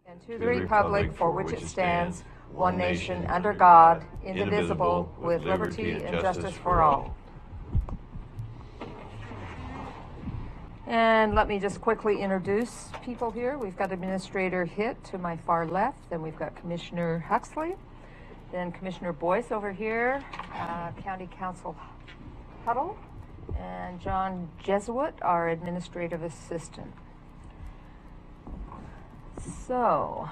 And to the republic for which it stands, one nation, under God, indivisible, with liberty and justice for all. And let me just quickly introduce people here. We've got Administrator Hitt to my far left, then we've got Commissioner Huxley, then Commissioner Boyce over here, County Council Huddle, and John Jesuit, our Administrative Assistant. So,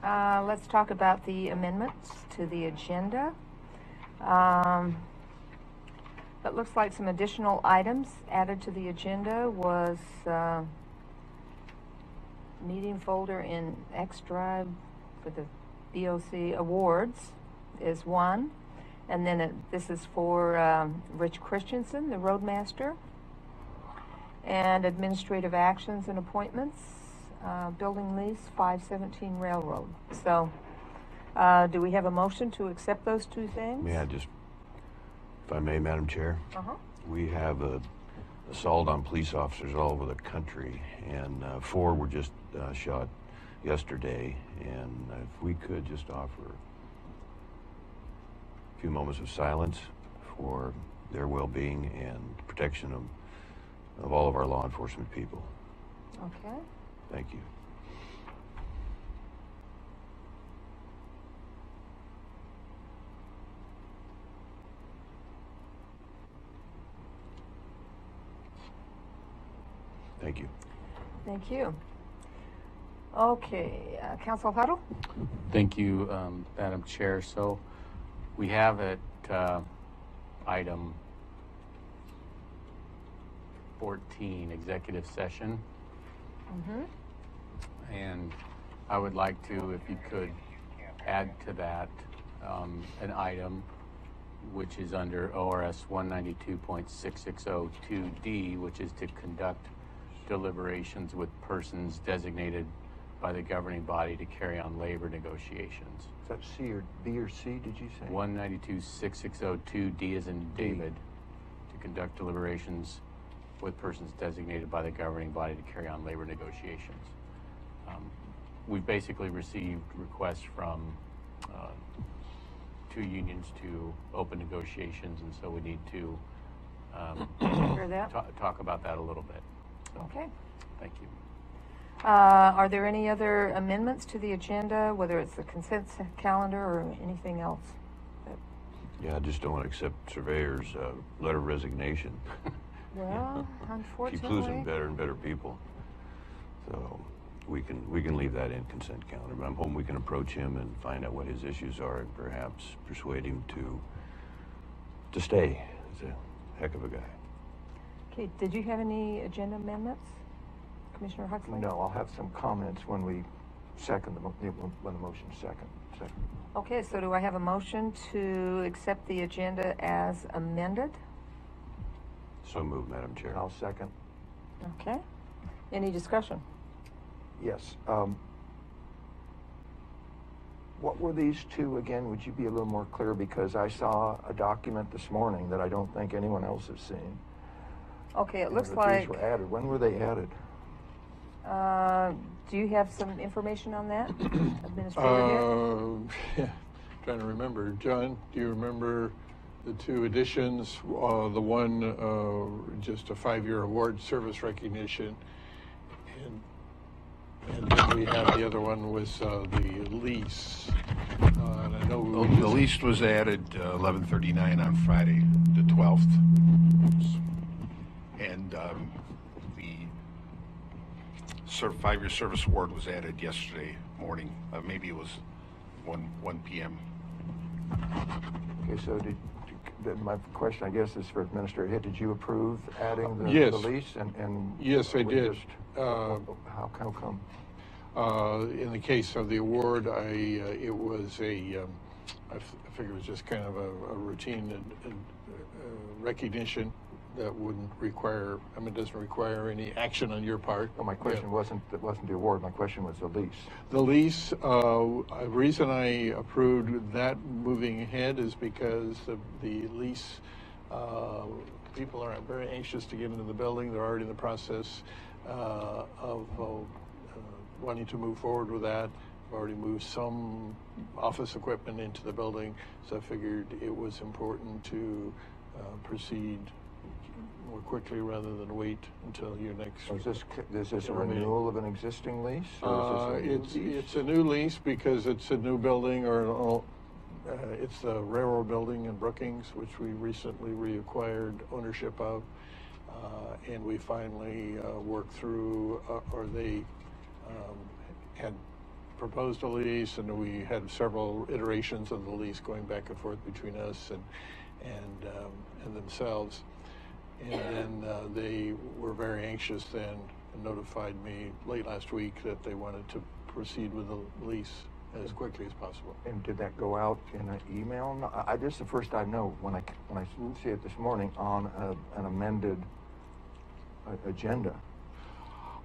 let's talk about the amendments to the agenda. It looks like some additional items added to the agenda was meeting folder in X Drive for the BOC awards is one. And then this is for Rich Christensen, the Roadmaster. And administrative actions and appointments. Building lease, 517 Railroad. So, do we have a motion to accept those two things? Yeah, just, if I may, Madam Chair. We have assault on police officers all over the country, and 4 were just shot yesterday. And if we could just offer a few moments of silence for their well-being and protection of all of our law enforcement people. Okay. Thank you. Thank you. Thank you. Okay, Council Huddle? Thank you, Madam Chair. So we have at item 14, executive session. And I would like to, if you could, add to that an item which is under ORS 192.6602D, which is to conduct deliberations with persons designated by the governing body to carry on labor negotiations. Is that C or B or C, did you say? 192.6602D as in David, to conduct deliberations with persons designated by the governing body to carry on labor negotiations. We've basically received requests from 2 unions to open negotiations, and so we need to talk about that a little bit. So, okay. Thank you. Are there any other amendments to the agenda, whether it's the consent calendar or anything else? Yeah, I just don't want to accept surveyor's letter of resignation. Well, unfortunately, keep losing better and better people. So we can leave that in consent calendar. But I'm hoping we can approach him and find out what his issues are and perhaps persuade him to stay. He's a heck of a guy. Okay, did you have any agenda amendments, Commissioner Huxley? No, I'll have some comments when we second when the motion's second. Okay, so do I have a motion to accept the agenda as amended? So moved, Madam Chair. I'll second. Okay. Any discussion? Yes. What were these two again? Would you be a little more clear? Because I saw a document this morning that I don't think anyone else has seen. Okay, it looks These like... were added. When were they added? Do you have some information on that, Administrator? Yeah, trying to remember. John, do you remember the 2 additions? The one, just a 5-year award service recognition, and then we have the other one was the lease. And I know the lease was added 11:39 on Friday, the 12th, and the 5-year service award was added yesterday morning. Maybe it was 1 p.m. Okay, so my question, I guess, is for Administrator Hitt. Did you approve adding the lease? And yes, I did. How come? In the case of the award, it was I figure it was just kind of a routine recognition that wouldn't require. I mean, it doesn't require any action on your part. Well, my question wasn't the award. My question was the lease. The lease. The reason I approved that moving ahead is because the lease. People are very anxious to get into the building. They're already in the process of wanting to move forward with that. I've already moved some office equipment into the building, so I figured it was important to proceed more quickly rather than wait until your next. So is this a renewal of an existing lease? Or is this a new lease? It's a new lease because it's a new building, or it's the railroad building in Brookings, which we recently reacquired ownership of, and we finally worked through, or they had proposed a lease, and we had several iterations of the lease going back and forth between us and themselves. And then they were very anxious then and notified me late last week that they wanted to proceed with the lease as quickly as possible. And did that go out in an email? No, this is the first I know when I see it this morning on an amended agenda.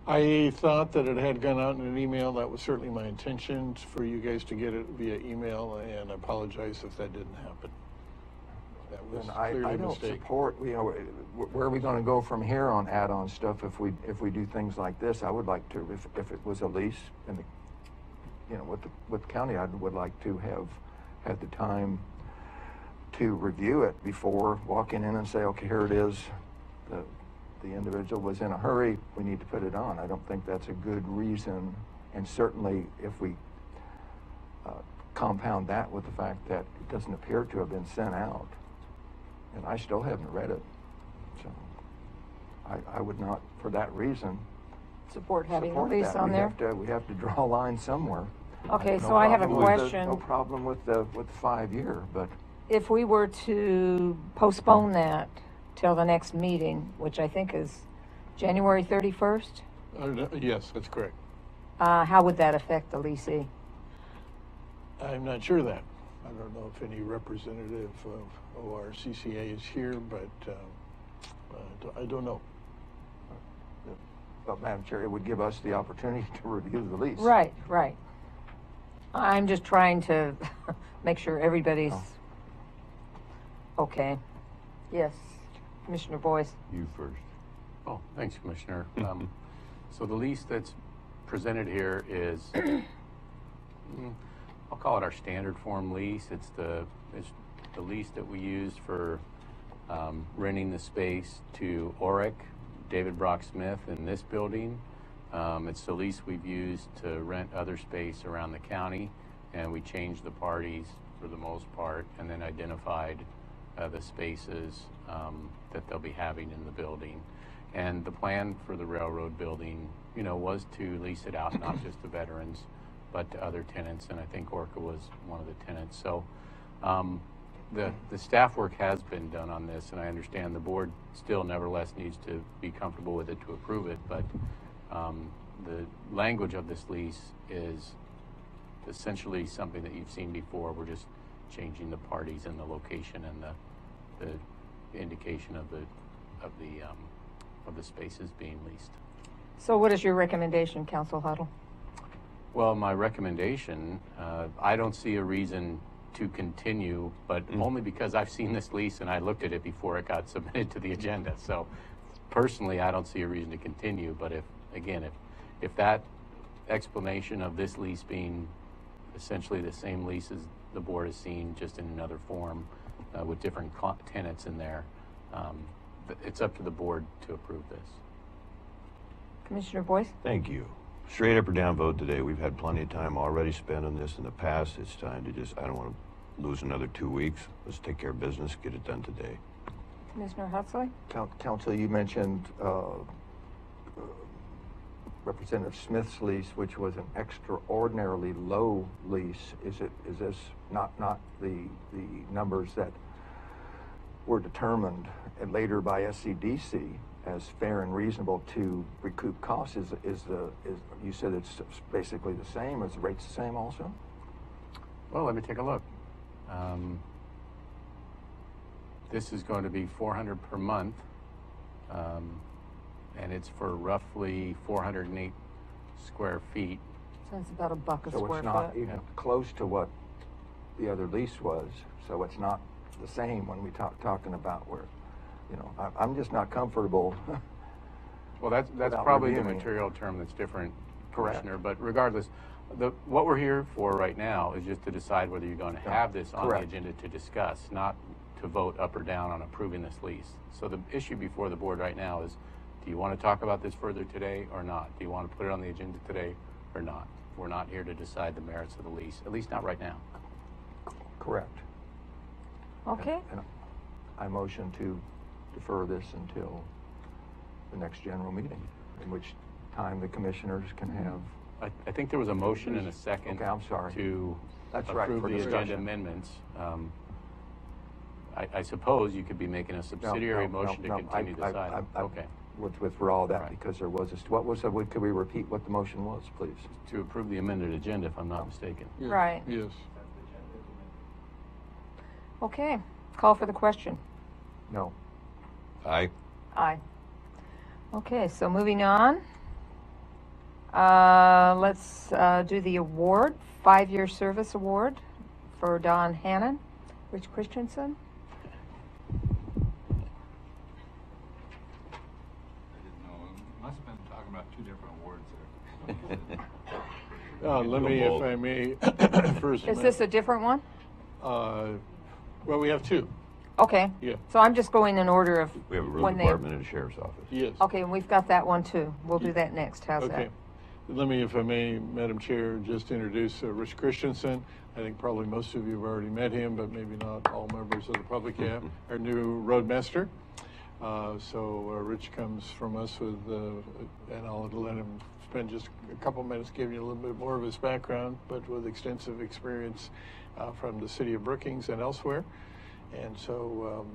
I thought that it had gone out in an email. That was certainly my intention for you guys to get it via email, and I apologize if that didn't happen. That was clearly I a don't mistake. support, where are we going to go from here on add-on stuff if we do things like this? I would like to, if it was a lease, and with the county, I would like to have had the time to review it before walking in and say, okay, here it is. The individual was in a hurry, we need to put it on. I don't think that's a good reason, and certainly if we compound that with the fact that it doesn't appear to have been sent out, and I still haven't read it, so I would not, for that reason, Support having a support lease that. on there? We have to draw a line somewhere. Okay, No so I have a problem with question. no problem with the 5 year, but If we were to postpone that till the next meeting, which I think is January 31st, Yes, that's correct. how would that affect the leasee? I'm not sure of that. I don't know if any representative of ORCCA is here, but I don't know. But Madam Chair, it would give us the opportunity to review the lease. Right, right. I'm just trying to make sure everybody's okay. Yes, Commissioner Boyce. You first. Oh, thanks, Commissioner. So the lease that's presented here is, I'll call it our standard form lease. It's the lease that we used for renting the space to Oric, David Brock Smith in this building. It's the lease we've used to rent other space around the county, and we changed the parties for the most part, and then identified the spaces that they'll be having in the building. And the plan for the railroad building, was to lease it out not just to veterans, but to other tenants, and I think Orca was one of the tenants. So the staff work has been done on this, and I understand the board still nevertheless needs to be comfortable with it to approve it, but the language of this lease is essentially something that you've seen before. We're just changing the parties and the location and the indication of the spaces being leased. So what is your recommendation, Council Huddle? Well, my recommendation, I don't see a reason to continue, but only because I've seen this lease and I looked at it before it got submitted to the agenda. So personally, I don't see a reason to continue, but if that explanation of this lease being essentially the same lease as the board has seen, just in another form with different tenants in there, it's up to the board to approve this. Commissioner Boyce? Thank you. Straight up or down vote today. We've had plenty of time already spent on this in the past. It's time to I don't want to lose another 2 weeks. Let's take care of business, get it done today. Commissioner Huxley? Council, you mentioned Representative Smith's lease, which was an extraordinarily low lease. Is this not the numbers that were determined later by SCDC as fair and reasonable to recoup costs? Is you said it's basically the same? Is the rates the same also? Well, let me take a look. This is going to be $400 per month, and it's for roughly 408 square feet. So it's about $1 a So square it's not foot. even close to what the other lease was. So it's not the same when we talking about where, I'm just not comfortable. Well, that's Without probably the reviewing it. material term that's different, Correct. Commissioner. But regardless, what we're here for right now is just to decide whether you're going to have this on Correct. the agenda to discuss, not to vote up or down on approving this lease. So the issue before the board right now is, do you want to talk about this further today or not? Do you want to put it on the agenda today or not? We're not here to decide the merits of the lease, at least not right now. Correct. Okay. And I motion to defer this until the next general meeting, in which time the commissioners can have. I think there was a motion and a second Okay, I'm sorry. to That's right, approve for the discussion. agenda amendments. I suppose you could be making a subsidiary motion to continue this item. Okay. Withdraw that Right. because there was what was the, could we repeat what the motion was, please? To approve the amended agenda, if I'm not mistaken. Yes, Right. Yes. Okay. Call for the question. No. Aye. Aye. Okay, so moving on. Let's do the award, 5-year service award for Don Hannon, Rich Christensen. I didn't know. Must have been talking about two different awards there. Let me, if I may, first. Is this a different one? Well, we have two. Okay. Yeah. So I'm just going in order of We have a road when they. department and a sheriff's office. Yes. Okay, and we've got that one too. We'll do that next. How's Okay. Let me, if I may, Madam Chair, just introduce Rich Christensen. I think probably most of you have already met him, but maybe not all members of the public have. Our new roadmaster. Rich comes from us with, and I'll let him spend just a couple minutes giving you a little bit more of his background, but with extensive experience from the city of Brookings and elsewhere. And so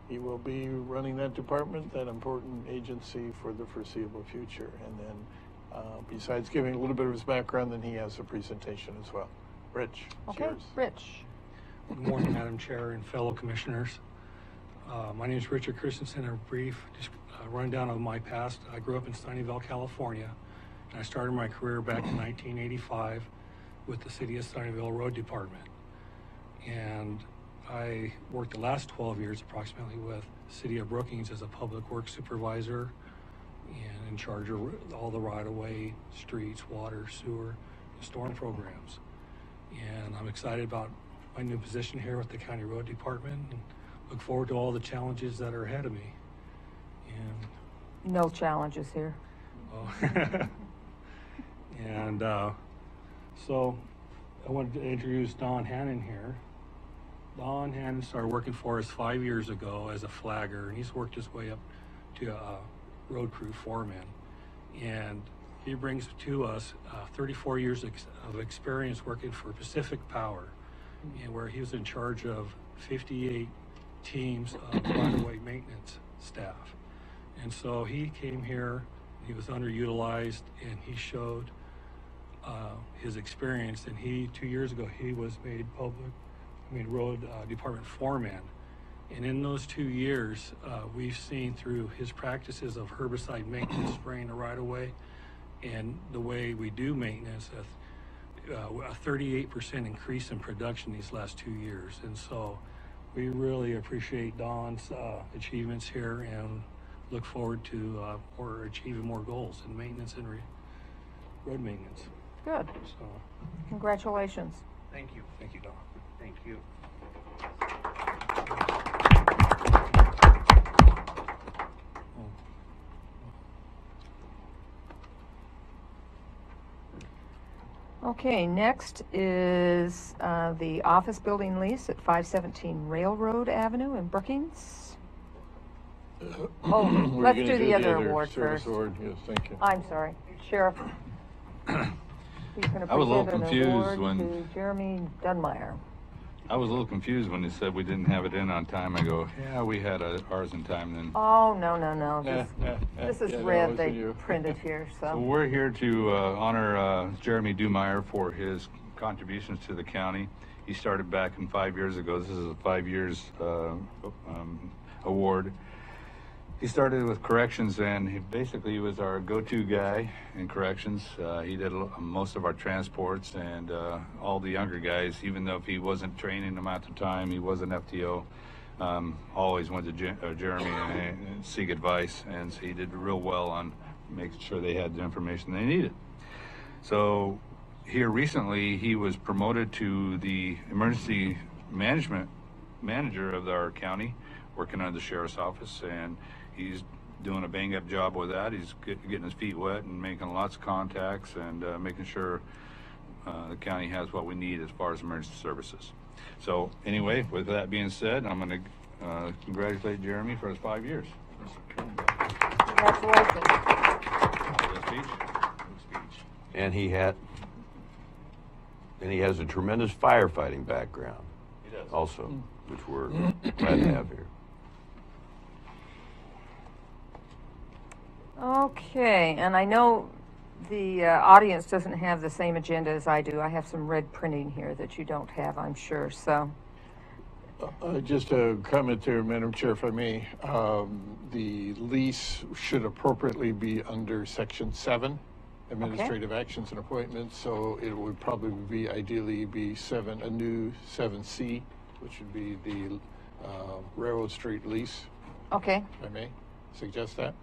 he will be running that department, that important agency, for the foreseeable future. And then besides giving a little bit of his background, then he has a presentation as well. Rich, it's Okay, yours. Rich. Good morning, Madam Chair and fellow commissioners. My name is Richard Christensen. A brief rundown of my past. I grew up in Sunnyvale, California, and I started my career back in 1985 with the City of Sunnyvale Road Department. And I worked the last 12 years approximately with the City of Brookings as a public works supervisor and in charge of all the right-of-way, streets, water, sewer, and storm programs. And I'm excited about my new position here with the County Road Department and look forward to all the challenges that are ahead of me. And No challenges here. so I wanted to introduce Don Hannon here. Don Hannon started working for us 5 years ago as a flagger, and he's worked his way up to a road crew foreman. And he brings to us 34 years of experience working for Pacific Power, and where he was in charge of 58 teams of right-of-way maintenance staff. And so he came here, he was underutilized, and he showed his experience. And 2 years ago, he was made road department foreman. And in those 2 years, we've seen through his practices of herbicide maintenance, spraying the right-of-way, and the way we do maintenance, a 38% increase in production these last 2 years. And so we really appreciate Don's achievements here and look forward to achieving more goals in maintenance and road maintenance. Good. So, Congratulations. thank you. Thank you, Don. Thank you. Okay, next is the office building lease at 517 Railroad Avenue in Brookings. Oh, We're let's gonna do the other award service first. award. Yes, thank you. I'm sorry, Sheriff. He's going to I was a little present an confused award when- to Jeremy Dunmeyer. I was a little confused when they said we didn't have it in on time. I go, yeah, we had ours in time then. Oh, no. This is Yeah, that red wasn't they you. printed here, So so. we're here to honor Jeremy Dummeyer for his contributions to the county. He started back 5 years ago. This is a 5 years award. He started with corrections, and he basically was our go-to guy in corrections. He did most of our transports, and all the younger guys, even though if he wasn't training them at the time, he was an FTO, always went to Jeremy and seek advice, and so he did real well on making sure they had the information they needed. So here recently, he was promoted to the emergency management manager of our county, working under the sheriff's office, and he's doing a bang-up job with that. He's getting his feet wet and making lots of contacts and making sure the county has what we need as far as emergency services. So anyway, with that being said, I'm going to congratulate Jeremy for his 5 years. Congratulations. And he has a tremendous firefighting background. He does. Also, which we're glad to have here. Okay, and I know the audience doesn't have the same agenda as I do. I have some red printing here that you don't have, I'm sure. So, Just a comment there, Madam Chair, if I may. The lease should appropriately be under Section 7, Administrative Actions and Appointments. So it would probably be ideally be a new 7C, which would be the Railroad Street lease. okay, If I may suggest that.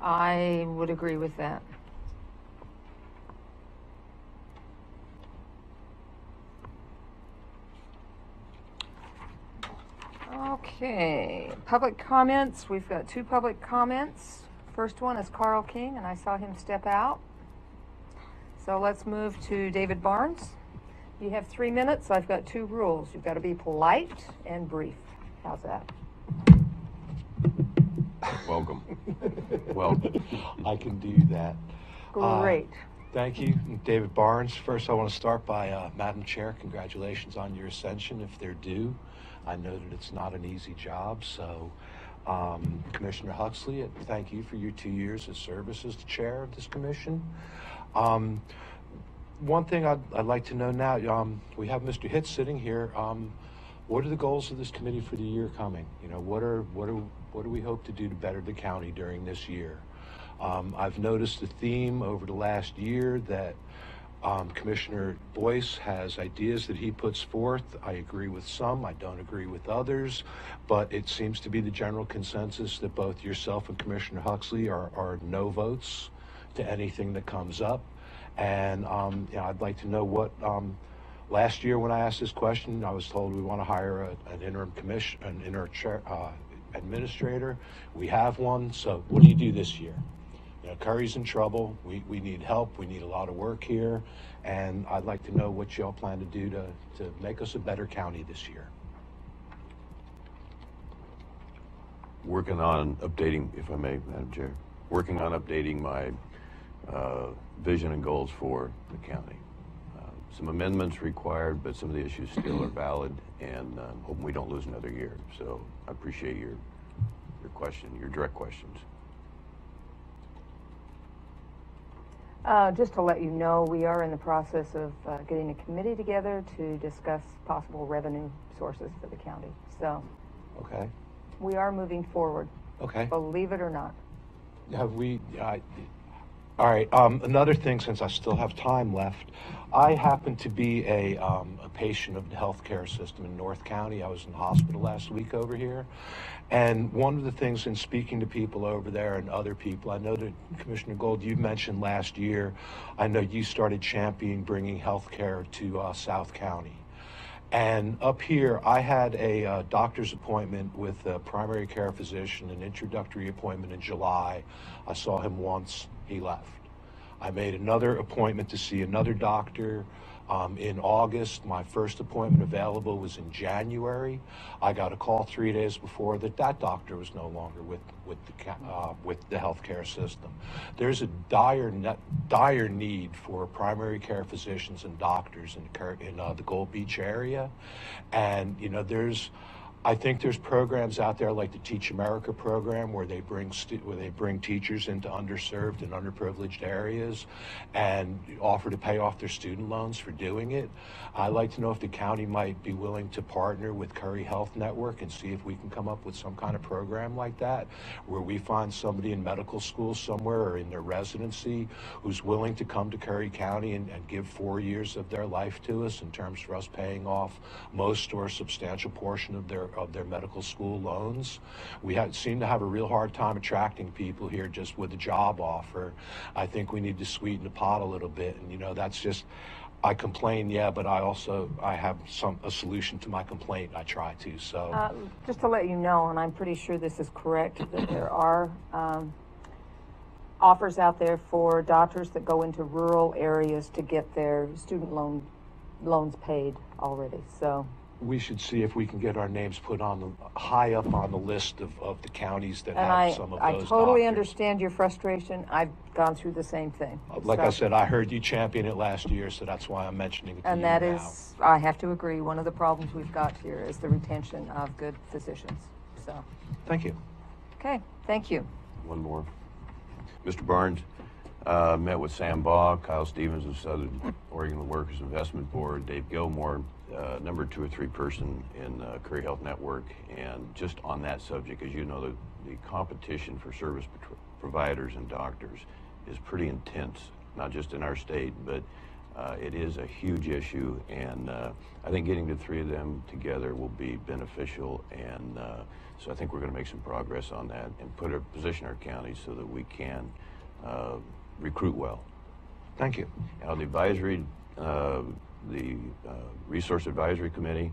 I would agree with that. Okay, public comments. We've got 2 public comments. First one is Carl King, and I saw him step out. So let's move to David Barnes. You have 3 minutes. I've got 2 rules. You've got to be polite and brief. How's that? Welcome. Welcome. I can do that. Great. Thank you, David Barnes. First, I want to start by, Madam Chair, congratulations on your ascension, if they're due. I know that it's not an easy job, so Commissioner Huxley, thank you for your 2 years of service as the chair of this commission. One thing I'd like to know now, we have Mr. Hitz sitting here. What are the goals of this committee for the year coming? You know, what do we hope to do to better the county during this year? I've noticed a theme over the last year that Commissioner Boyce has ideas that he puts forth. I agree with some, I don't agree with others, but it seems to be the general consensus that both yourself and Commissioner Huxley are no votes to anything that comes up. And you know, I'd like to know what, last year when I asked this question, I was told we want to hire an interim administrator. We have one, so what do you do this year? You know, Curry's in trouble. We need help. We need a lot of work here. And I'd like to know what y'all plan to do to make us a better county this year. Working on updating, if I may, Madam Chair, working on updating my vision and goals for the county. Some amendments required, but some of the issues still are valid, and hoping we don't lose another year. So I appreciate your question, your direct questions. Just to let you know, we are in the process of getting a committee together to discuss possible revenue sources for the county. So, Okay. we are moving forward. Okay. Believe it or not. Have we? All right. Another thing, since I still have time left, I happen to be a patient of the healthcare system in North County. I was in the hospital last week over here, and one of the things in speaking to people over there and other people, I know that Commissioner Gold, you mentioned last year, I know you started championing bringing healthcare to South County. And up here, I had a doctor's appointment with a primary care physician, an introductory appointment in July. I saw him once, he left. I made another appointment to see another doctor in August. My first appointment available was in January. I got a call 3 days before that doctor was no longer with the healthcare system. There's a dire need for primary care physicians and doctors in the Gold Beach area, and you know I think there's programs out there like the Teach America program where they bring teachers into underserved and underprivileged areas and offer to pay off their student loans for doing it. I'd like to know if the county might be willing to partner with Curry Health Network and see if we can come up with some kind of program like that where we find somebody in medical school somewhere or in their residency who's willing to come to Curry County and give 4 years of their life to us in terms of us paying off most or a substantial portion of their their medical school loans. We seem to have a real hard time attracting people here just with a job offer. I think we need to sweeten the pot a little bit, and you know, that's just, I complain, yeah, but I have a solution to my complaint. I try to. So just to let you know, and I'm pretty sure this is correct, that there are offers out there for doctors that go into rural areas to get their student loans paid already. So we should see if we can get our names put on high up on the list of the counties that and have some of those I totally doctors. understand your frustration. I've gone through the same thing. Like I said, I heard you champion it last year, so that's why I'm mentioning it to and you that now. is, I have to agree, one of the problems we've got here is the retention of good physicians. So, Thank you. okay, thank you. One more. Mr. Barnes met with Sam Baugh, Kyle Stevens of Southern Oregon Workers Investment Board, Dave Gilmore, number 2 or 3 person in Career Health Network, and just on that subject, as you know, the competition for service providers and doctors is pretty intense, not just in our state, but it is a huge issue, and I think getting the 3 of them together will be beneficial, and so I think we're going to make some progress on that and position our county so that we can recruit well. Thank you. Now, the advisory, the Resource Advisory Committee,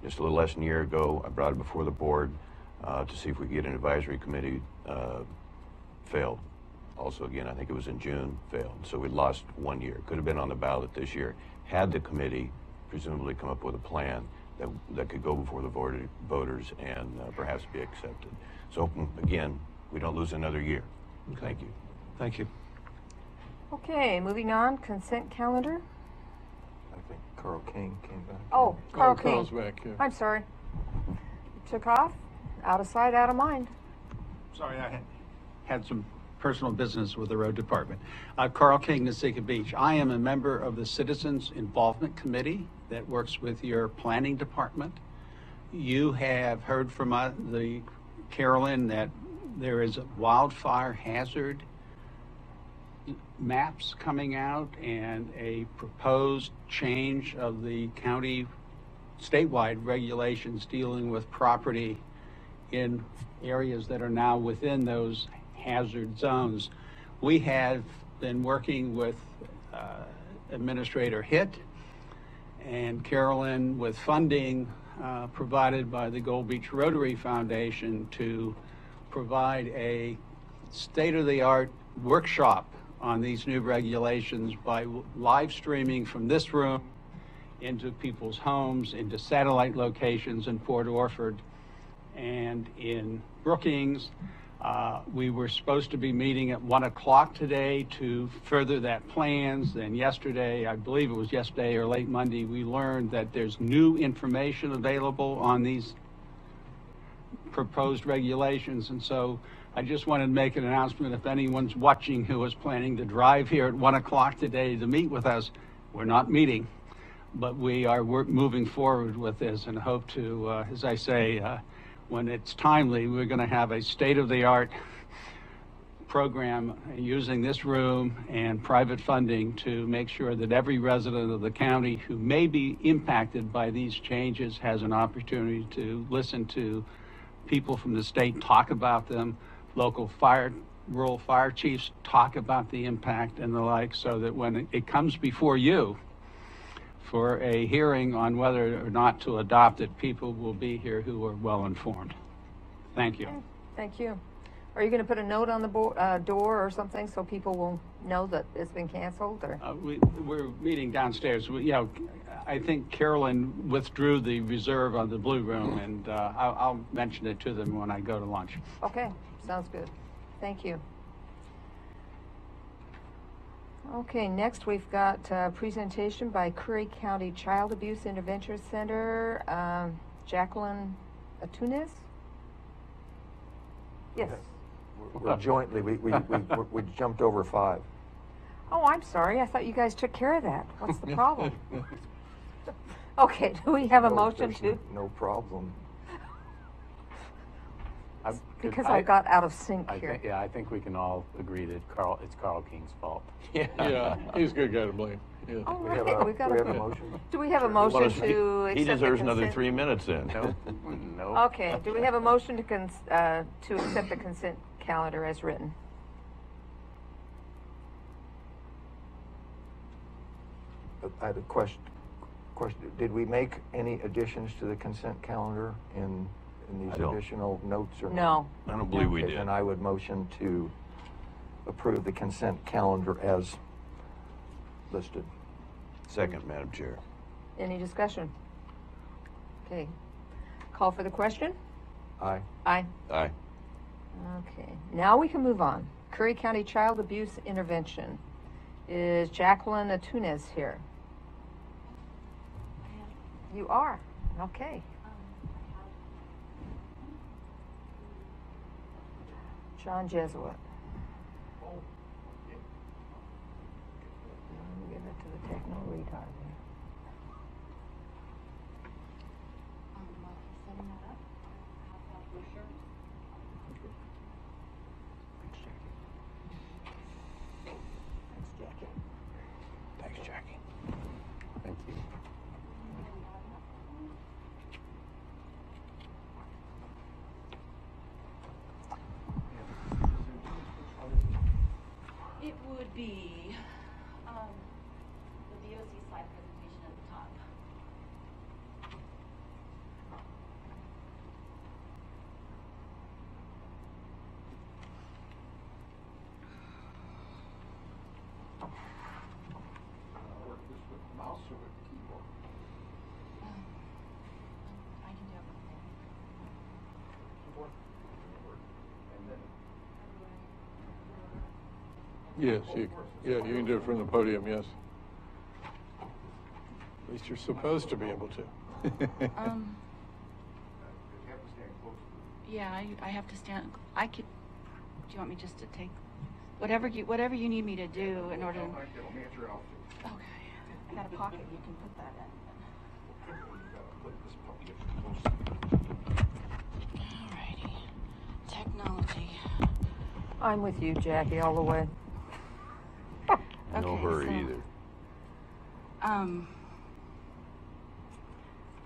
just a little less than a year ago, I brought it before the board to see if we could get an advisory committee, failed. Also, again, I think it was in June, failed. So we lost 1 year. Could have been on the ballot this year had the committee presumably come up with a plan that could go before the voters and perhaps be accepted. So again, we don't lose another year. Okay. Thank you. Thank you. Okay, moving on, consent calendar. I think Carl King came back. Oh, Carl King. Carl's back, yeah. I'm sorry. Took off, out of sight, out of mind. Sorry, I had some personal business with the road department. Carl King, Nasika Beach. I am a member of the Citizens Involvement Committee that works with your planning department. You have heard from the Carolyn that there is a wildfire hazard maps coming out and a proposed change of the county statewide regulations dealing with property in areas that are now within those hazard zones. We have been working with Administrator Hitt and Carolyn with funding provided by the Gold Beach Rotary Foundation to provide a state-of-the-art workshop on these new regulations by live streaming from this room into people's homes, into satellite locations in Port Orford and in Brookings. We were supposed to be meeting at 1 o'clock today to further that plans. Then yesterday, I believe it was yesterday or late Monday, we learned that there's new information available on these proposed regulations. And so I just wanted to make an announcement. If anyone's watching who is planning to drive here at 1 o'clock today to meet with us, we're not meeting, but we are moving forward with this and hope to, as I say, when it's timely, we're going to have a state-of-the-art program using this room and private funding to make sure that every resident of the county who may be impacted by these changes has an opportunity to listen to people from the state talk about them, local rural fire chiefs talk about the impact and the like, so that when it comes before you for a hearing on whether or not to adopt it, people will be here who are well informed. Thank you. Okay, thank you. Are you going to put a note on the door or something so people will know that it's been canceled? Or We're meeting downstairs. I think Carolyn withdrew the reserve on the Blue Room, and I'll mention it to them when I go to lunch. Okay, sounds good. Thank you. Okay, next we've got a presentation by Curry County Child Abuse Intervention Center, Jacqueline Atunes. Yes. We're jointly, we jumped over 5. Oh, I'm sorry. I thought you guys took care of that. What's the problem? Okay, do we have a motion to? No problem. Because I got out of sync here. I think we can all agree that it's Carl King's fault. Yeah, he's a good guy to blame. Yeah. All We have right, a, we've got do we have a a motion? Do we have a He motion wants- to accept he the deserves another consent? 3 minutes then. No, no. Okay, do we have a motion to accept the consent calendar as written? I had a question. Did we make any additions to the consent calendar in these I don't. additional notes or not? No. I don't believe we Okay, did. then I would motion to approve the consent calendar as listed. Second, Madam Chair. Any discussion? Okay. Call for the question? Aye. Aye. Aye. Okay, now we can move on. Curry County Child Abuse Intervention. Is Jacqueline Atunes here? You are? Okay. John Jesuit. Give it to the techno retard here. Setting that up. Have that brochure. Thanks, Jackie. Thanks, Jackie. Thank you. It would be the BOC slide presentation at the top. I can do everything. Yes, you can do it from the podium, yes. At least you're supposed to be able to. Yeah, I have to stand. I could. Do you want me just to take whatever you need me to do in order? Okay. I got a pocket. You can put that in. Alrighty. Technology. I'm with you, Jackie, all the way. No Okay, hurry so- either.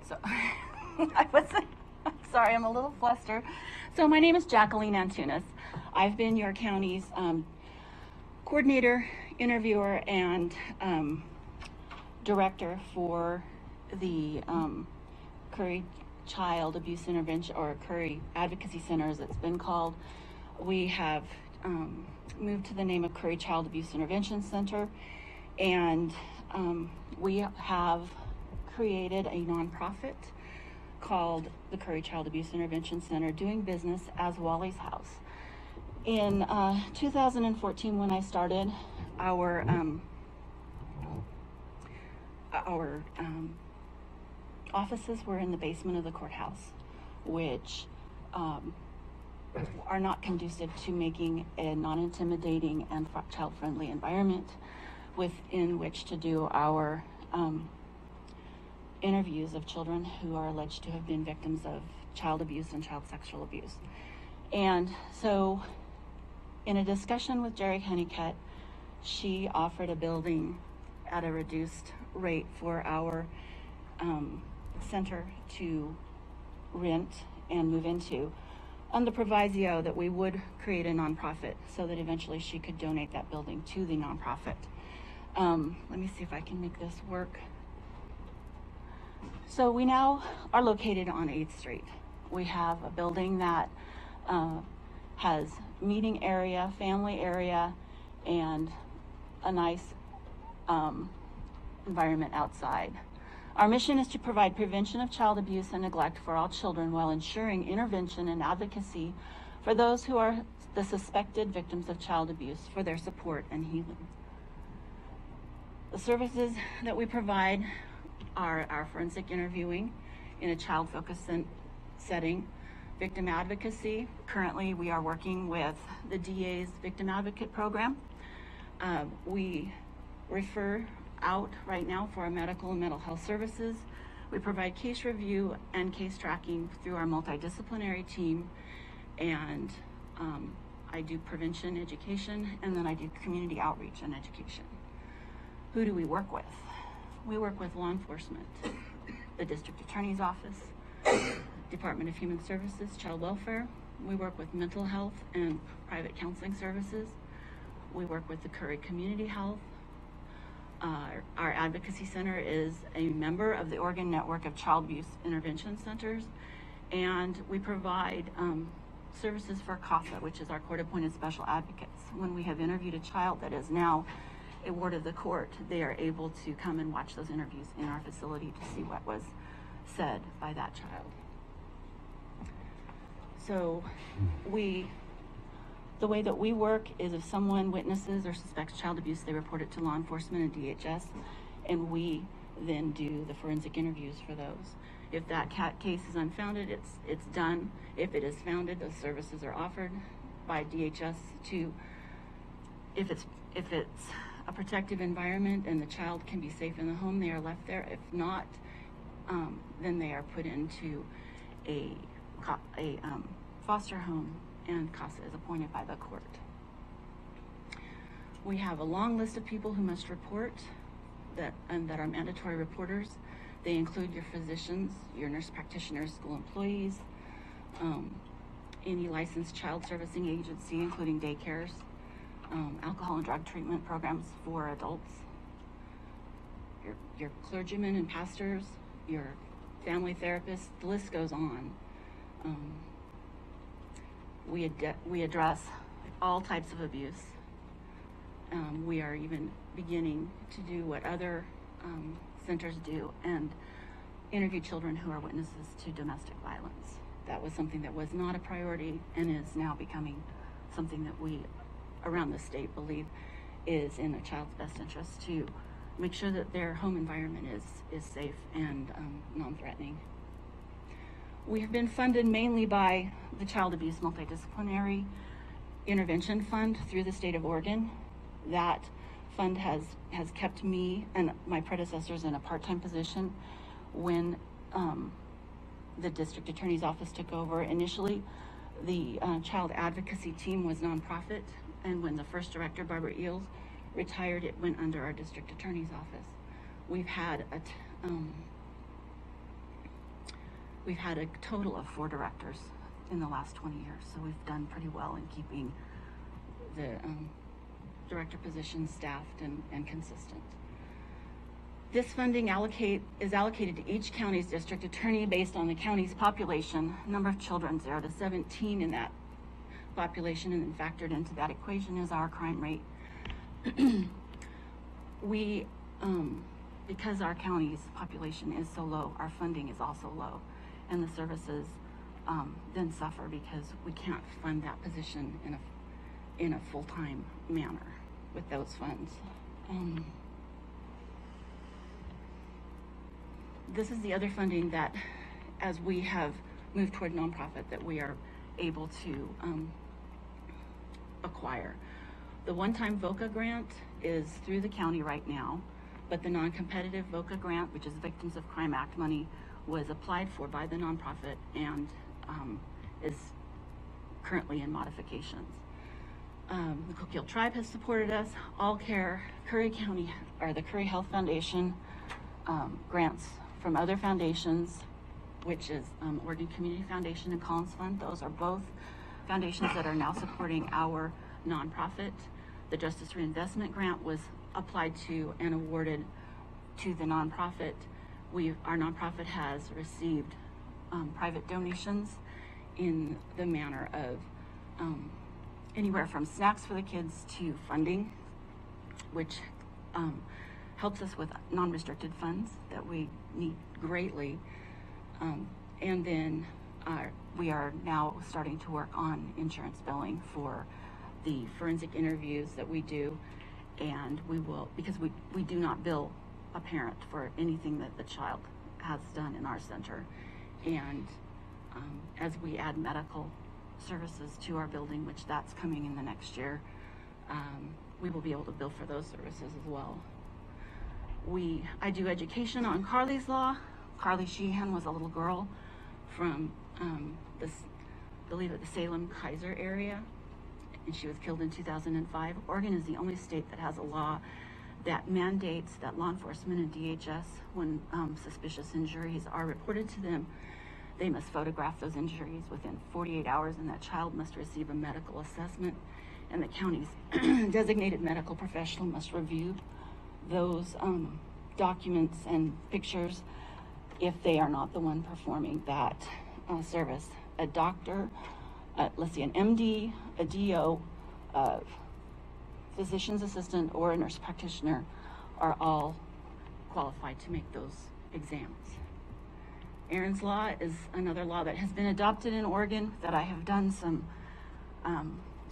So I'm sorry, I'm a little flustered. So my name is Jacqueline Antunes. I've been your county's coordinator, interviewer, and director for the Curry Child Abuse Intervention, or Curry Advocacy Center as it's been called. We have moved to the name of Curry Child Abuse Intervention Center, and we have created a nonprofit called the Curry Child Abuse Intervention Center, doing business as Wally's House. In 2014, when I started, our offices were in the basement of the courthouse, which are not conducive to making a non-intimidating and child-friendly environment within which to do our interviews of children who are alleged to have been victims of child abuse and child sexual abuse. And so in a discussion with Jerry Honeycutt, she offered a building at a reduced rate for our center to rent and move into, on the proviso that we would create a nonprofit so that eventually she could donate that building to the nonprofit. Let me see if I can make this work. So we now are located on 8th Street. We have a building that has meeting area, family area, and a nice environment outside. Our mission is to provide prevention of child abuse and neglect for all children while ensuring intervention and advocacy for those who are the suspected victims of child abuse, for their support and healing. The services that we provide are our forensic interviewing in a child-focused setting, victim advocacy. Currently, we are working with the DA's Victim Advocate Program. We refer out right now for our medical and mental health services. We provide case review and case tracking through our multidisciplinary team, and I do prevention education, and then I do community outreach and education. Who do we work with? We work with law enforcement, the district attorney's office, Department of Human Services, Child Welfare. We work with mental health and private counseling services. We work with the Curry Community Health. Our advocacy center is a member of the Oregon Network of Child Abuse Intervention Centers, and we provide services for CASA, which is our court-appointed special advocates. When we have interviewed a child that is now a ward of the court, they are able to come and watch those interviews in our facility to see what was said by that child. So the way that we work is if someone witnesses or suspects child abuse, they report it to law enforcement and DHS, and we then do the forensic interviews for those. If that case is unfounded, it's done. If it is founded, those services are offered by DHS to, if it's a protective environment and the child can be safe in the home, they are left there. If not, then they are put into a foster home, and CASA is appointed by the court. We have a long list of people who must report that are mandatory reporters. They include your physicians, your nurse practitioners, school employees, any licensed child servicing agency, including daycares, alcohol and drug treatment programs for adults, your clergymen and pastors, your family therapists, the list goes on. We address all types of abuse. We are even beginning to do what other centers do and interview children who are witnesses to domestic violence. That was something that was not a priority and is now becoming something that we around the state believe is in a child's best interest, to make sure that their home environment is safe and non-threatening. We have been funded mainly by the Child Abuse Multidisciplinary Intervention Fund through the state of Oregon. That fund has kept me and my predecessors in a part-time position. When the district attorney's office took over, initially the child advocacy team was nonprofit, and when the first director, Barbara Eels, retired, it went under our district attorney's office. We've had a total of 4 directors in the last 20 years, so we've done pretty well in keeping the director positions staffed and consistent. This funding is allocated to each county's district attorney based on the county's population, number of children 0 to 17 in that population, and then factored into that equation is our crime rate. Because our county's population is so low, our funding is also low, and the services then suffer because we can't fund that position in a full-time manner with those funds. This is the other funding that, as we have moved toward nonprofit, that we are able to acquire. The one-time VOCA grant is through the county right now, but the non-competitive VOCA grant, which is Victims of Crime Act money, was applied for by the nonprofit and is currently in modifications. The Coquille Tribe has supported us. All Care, Curry County, or the Curry Health Foundation, grants from other foundations, which is Oregon Community Foundation and Collins Fund. Those are both foundations that are now supporting our nonprofit. The Justice Reinvestment Grant was applied to and awarded to the nonprofit. Our nonprofit has received private donations in the manner of anywhere from snacks for the kids to funding, which helps us with non-restricted funds that we need greatly. And then we are now starting to work on insurance billing for the forensic interviews that we do, and we will, because we do not bill a parent for anything that the child has done in our center. And as we add medical services to our building, which that's coming in the next year, we will be able to bill for those services as well. I do education on Carly's Law. Carly Sheehan was a little girl from I believe the Salem Kaiser area, and she was killed in 2005. Oregon is the only state that has a law that mandates that law enforcement and DHS, when suspicious injuries are reported to them, they must photograph those injuries within 48 hours, and that child must receive a medical assessment, and the county's designated medical professional must review those documents and pictures if they are not the one performing that service. A doctor, let's see, an MD, a DO, physician's assistant, or a nurse practitioner are all qualified to make those exams. Aaron's Law is another law that has been adopted in Oregon that I have done some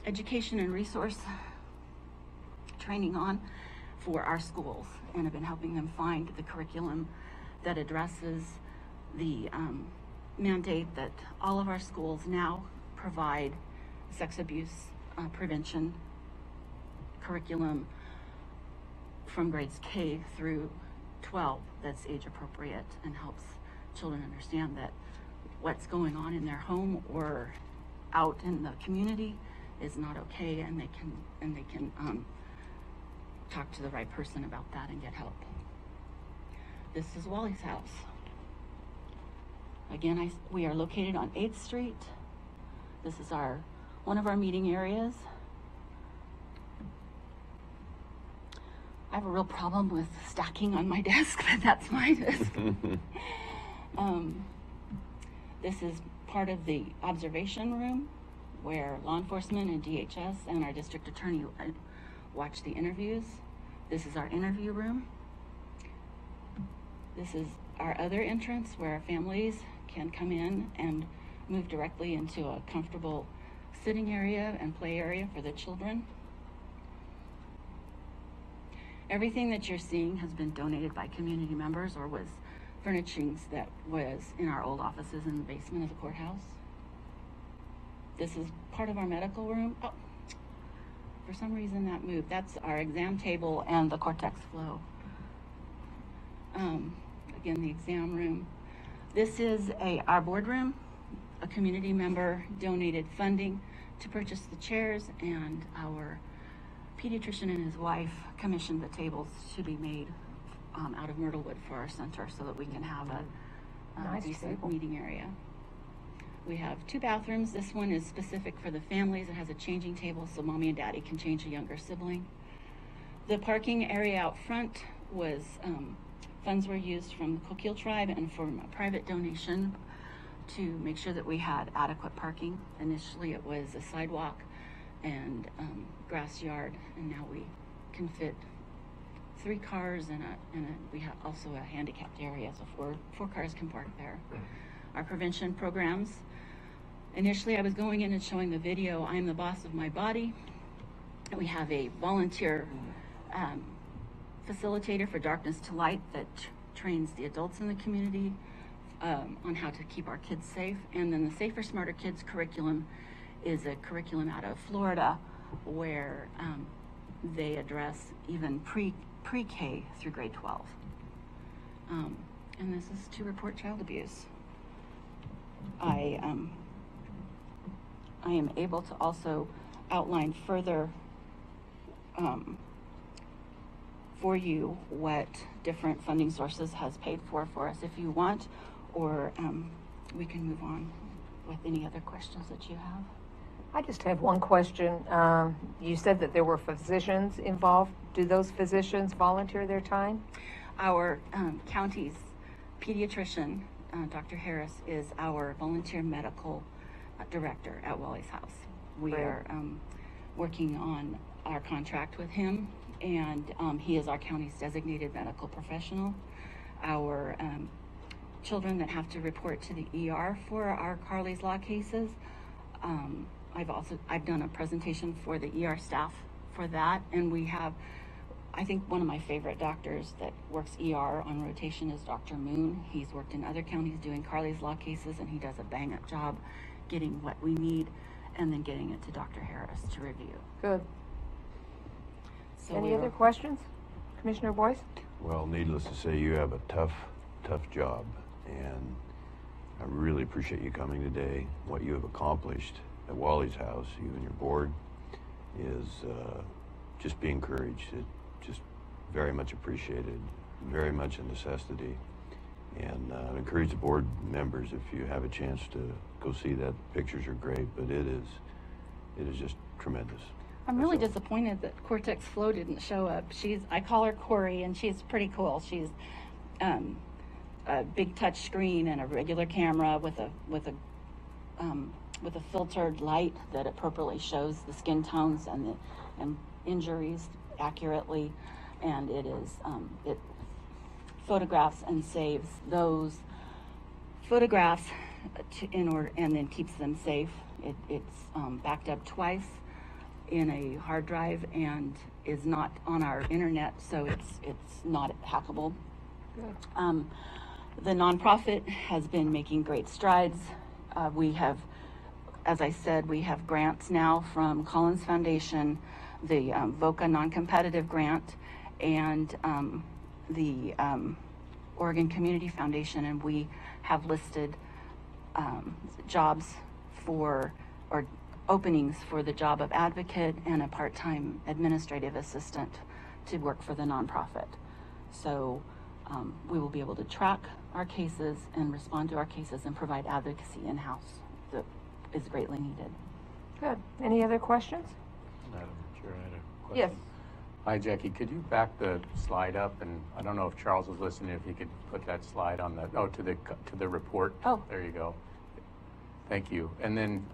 education and resource training on for our schools, and have been helping them find the curriculum that addresses the mandate that all of our schools now provide sex abuse prevention curriculum from grades K through 12 that's age appropriate and helps children understand that what's going on in their home or out in the community is not okay, and they can talk to the right person about that and get help. This is Wally's house. Again, we are located on 8th Street. This is one of our meeting areas. I have a real problem with stacking on my desk, but that's my desk. This is part of the observation room where law enforcement and DHS and our district attorney watch the interviews. This is our interview room. This is our other entrance where families can come in and move directly into a comfortable sitting area and play area for the children. Everything that you're seeing has been donated by community members or was furnishings that was in our old offices in the basement of the courthouse. This is part of our medical room. Oh, for some reason that moved. That's our exam table and the cortex flow. Again, the exam room. This is our boardroom. A community member donated funding to purchase the chairs, and our pediatrician and his wife commissioned the tables to be made out of myrtlewood for our center so that we can have a Nice decent table. meeting area. We have 2 bathrooms. This one is specific for the families. It has a changing table so mommy and daddy can change a younger sibling. The parking area out front was funds were used from the Coquille tribe and from a private donation to make sure that we had adequate parking. Initially it was a sidewalk and grass yard, and now we can fit 3 cars and we have also a handicapped area, so 4 cars can park there. Our prevention programs. Initially I was going in and showing the video, I am the boss of my body. We have a volunteer facilitator for Darkness to Light that trains the adults in the community on how to keep our kids safe. And then the Safer Smarter Kids curriculum is a curriculum out of Florida where they address even pre-K through grade 12. And this is to report child abuse. I am able to also outline further for you what different funding sources has paid for us if you want, or we can move on with any other questions that you have. I just have one question. You said that there were physicians involved. Do those physicians volunteer their time? Our county's pediatrician, Dr. Harris, is our volunteer medical director at Wally's house. We Great. are working on our contract with him, and he is our county's designated medical professional. Our children that have to report to the ER for our Carly's Law cases, I've done a presentation for the ER staff for that, and we have, I think one of my favorite doctors that works ER on rotation is Dr. Moon. He's worked in other counties doing Carly's Law cases, and he does a bang-up job getting what we need and then getting it to Dr. Harris to review. Good. So Any we other are- questions? Commissioner Boyce? Well, needless to say, you have a tough job, and I really appreciate you coming today. What you have accomplished at Wally's house, you and your board, is just be encouraged. It just very much appreciated, very much a necessity. And I encourage the board members, if you have a chance, to go see that. Pictures are great, but it is just tremendous. I'm really disappointed that Cortex Flow didn't show up. I call her Corey, and she's pretty cool. She's a big touch screen and a regular camera with a filtered light that appropriately shows the skin tones and injuries accurately, and it photographs and saves those photographs and then keeps them safe. It's backed up twice in a hard drive and is not on our internet, so it's not hackable. Good. The nonprofit has been making great strides. We have, as I said, we have grants now from Collins Foundation, the VOCA non-competitive grant, and the Oregon Community Foundation, and we have listed jobs or openings for the job of advocate and a part-time administrative assistant to work for the nonprofit. So we will be able to track our cases and respond to our cases and provide advocacy in-house that is greatly needed. Good. Any other questions? Madam Chair, I had a question. Yes. Hi, Jackie. Could you back the slide up? And I don't know if Charles was listening, if he could put that slide on to the report. Oh. There you go. Thank you. And then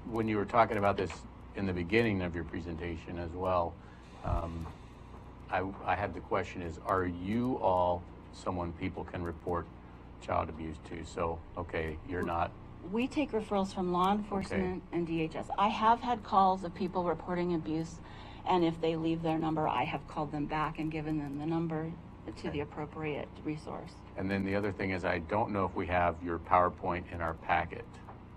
when you were talking about this in the beginning of your presentation as well, I had the question is, are you all someone people can report child abuse to? So, okay, you're not. We take referrals from law enforcement and DHS. I have had calls of people reporting abuse, and if they leave their number, I have called them back and given them the number to the appropriate resource. And then the other thing is, I don't know if we have your PowerPoint in our packet.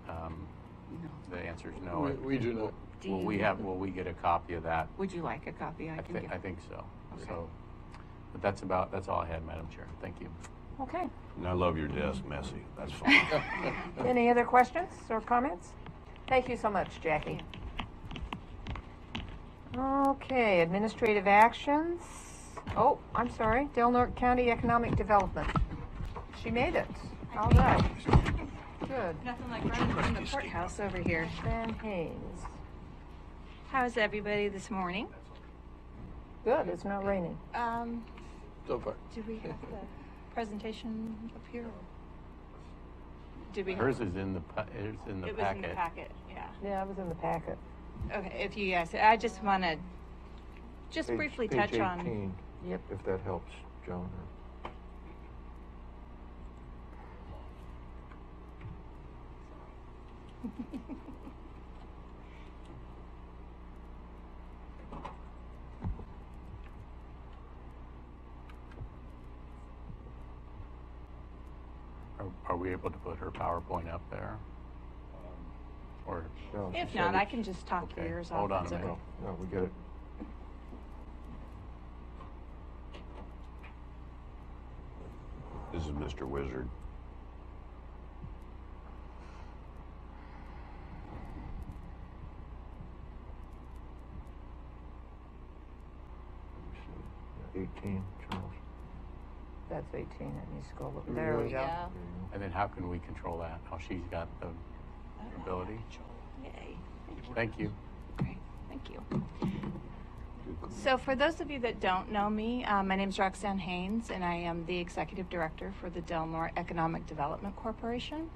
No. The answer is no. We do not. Will we get a copy of that? Would you like a copy? I think so. Okay. So, but that's all I had, Madam Chair. Thank you. Okay. And I love your desk, messy. That's fine. Any other questions or comments? Thank you so much, Jackie. Okay, administrative actions. Oh, I'm sorry, Del Norte County Economic Development. She made it. All right. Good. Nothing like running from the courthouse over here. Van Haynes. How's everybody this morning? Good, it's not raining. So far. Do we have the presentation up here? Did we? Hers is in the packet. It was in the packet, yeah. Yeah, it was in the packet. Okay, if you guys, I just want to briefly Page touch on. 18, Yep. if that helps, Joan. Are we able to put her PowerPoint up there? Or No, she If said not, it- I can just talk Okay, yours off. hold on a It's okay. minute. No, we get it. This is Mr. Wizard. Let me see. 18, Charles. That's 18, that needs to go over. There we go. Yeah. and then how can we control that? Oh, she's got the ability. Yay. Thank you. Great, thank you. So for those of you that don't know me, my name is Roxanne Haynes, and I am the Executive Director for the Del Norte Economic Development Corporation.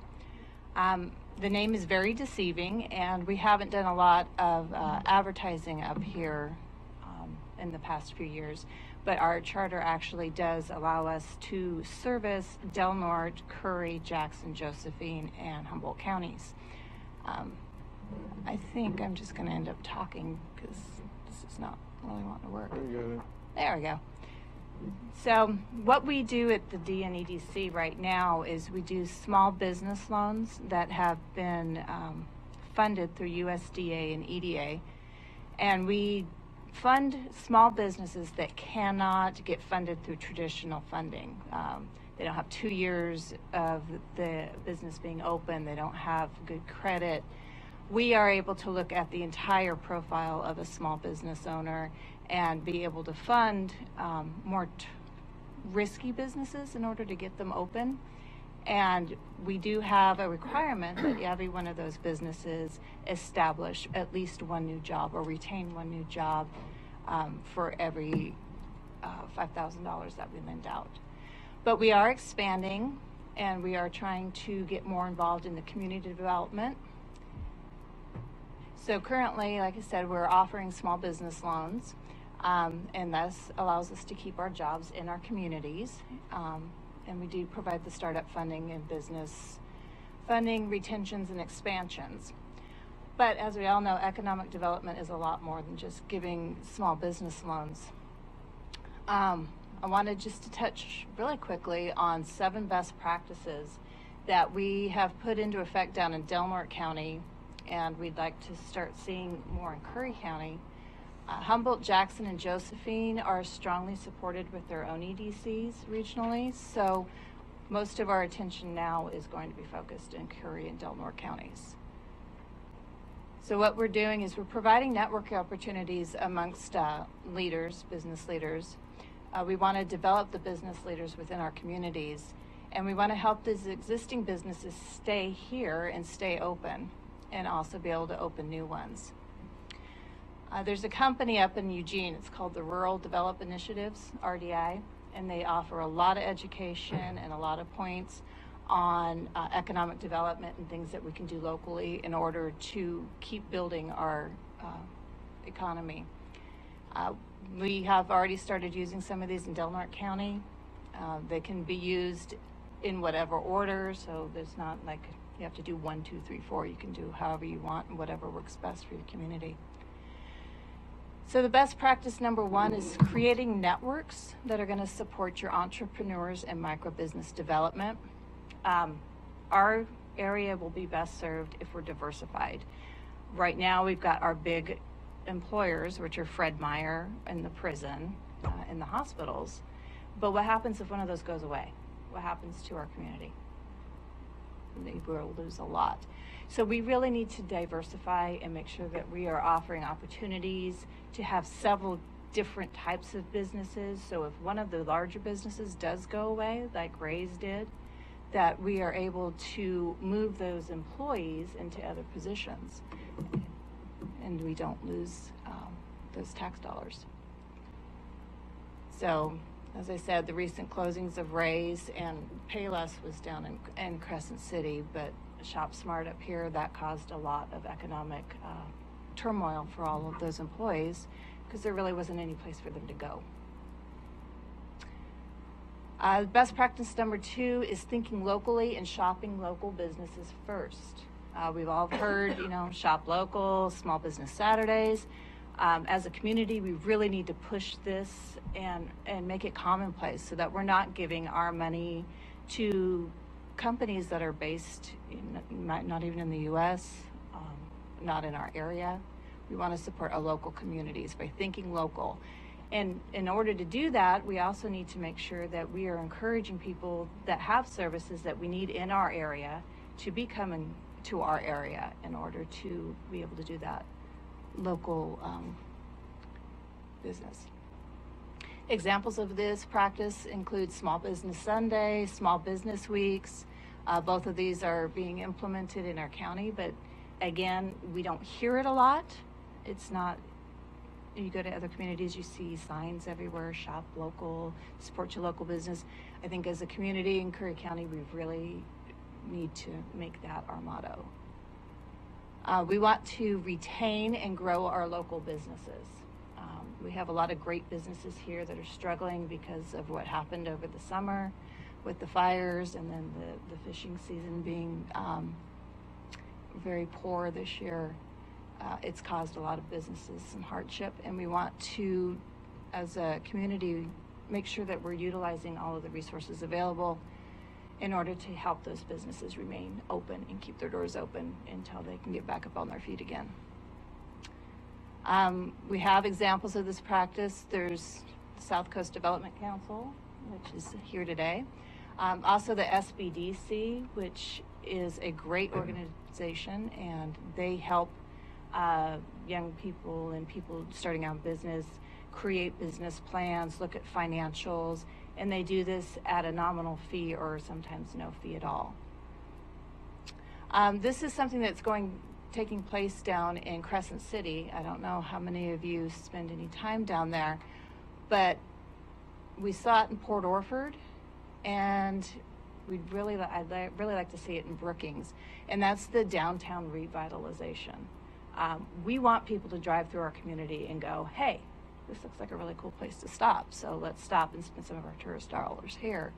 The name is very deceiving, and we haven't done a lot of advertising up here in the past few years, but our charter actually does allow us to service Del Norte, Curry, Jackson, Josephine, and Humboldt counties. I think I'm just going to end up talking because this is not really wanting to work. There we go. So what we do at the DNEDC right now is we do small business loans that have been funded through USDA and EDA, and we fund small businesses that cannot get funded through traditional funding. They don't have 2 years of the business being open. They don't have good credit. we are able to look at the entire profile of a small business owner and be able to fund more risky businesses in order to get them open. And we do have a requirement that every one of those businesses establish at least one new job or retain one new job for every $5,000 that we lend out. But we are expanding, and we are trying to get more involved in the community development. So currently, like I said, we're offering small business loans, and this allows us to keep our jobs in our communities. And we do provide the startup funding and business funding, retentions, and expansions. But as we all know, economic development is a lot more than just giving small business loans. I wanted just to touch really quickly on 7 best practices that we have put into effect down in Delmar County, and we'd like to start seeing more in Curry County. Humboldt, Jackson, and Josephine are strongly supported with their own EDCs regionally, so most of our attention now is going to be focused in Curry and Delmar counties. So what we're doing is we're providing network opportunities amongst leaders, business leaders. We want to develop the business leaders within our communities, and we want to help these existing businesses stay here and stay open, and also be able to open new ones. There's a company up in Eugene, it's called the Rural Develop Initiatives, RDI, and they offer a lot of education and a lot of points on economic development and things that we can do locally in order to keep building our economy. We have already started using some of these in Delmar County. They can be used in whatever order, so there's not like you have to do 1, 2, 3, 4. You can do however you want and whatever works best for your community. So the best practice number 1 is creating networks that are going to support your entrepreneurs and micro business development. Our area will be best served if we're diversified. Right now we've got our big employers, which are Fred Meyer in the prison, in the hospitals. But what happens if one of those goes away? What happens to our community? We will lose a lot. So we really need to diversify and make sure that we are offering opportunities to have several different types of businesses. So if one of the larger businesses does go away, like Ray's did, that we are able to move those employees into other positions, and we don't lose those tax dollars. So, as I said, the recent closings of Ray's and Payless was down in Crescent City, but Shop Smart up here, that caused a lot of economic turmoil for all of those employees because there really wasn't any place for them to go. Best practice number 2 is thinking locally and shopping local businesses first. We've all heard, shop local, small business Saturdays. As a community, we really need to push this and make it commonplace so that we're not giving our money to companies that are based not even in the U.S., not in our area. We want to support our local communities by thinking local. And in order to do that, we also need to make sure that we are encouraging people that have services that we need in our area to be coming to our area in order to be able to do that local business. Examples of this practice include Small Business Sunday, Small Business Weeks. Both of these are being implemented in our county, but again, we don't hear it a lot. It's not, you go to other communities, you see signs everywhere, shop local, support your local business. I think as a community in Curry County, we really need to make that our motto. We want to retain and grow our local businesses. We have a lot of great businesses here that are struggling because of what happened over the summer with the fires and then the fishing season being very poor this year. It's caused a lot of businesses some hardship, and we want to, as a community, make sure that we're utilizing all of the resources available in order to help those businesses remain open and keep their doors open until they can get back up on their feet again. We have examples of this practice. There's the South Coast Development Council, which is here today. Also the SBDC, which is a great organization, and they help young people and people starting out in business create business plans, look at financials, and they do this at a nominal fee or sometimes no fee at all. This is something that's taking place down in Crescent City. I don't know how many of you spend any time down there, but we saw it in Port Orford, and I'd really like to see it in Brookings, and that's the downtown revitalization. We want people to drive through our community and go, hey, this looks like a really cool place to stop, so let's stop and spend some of our tourist dollars here.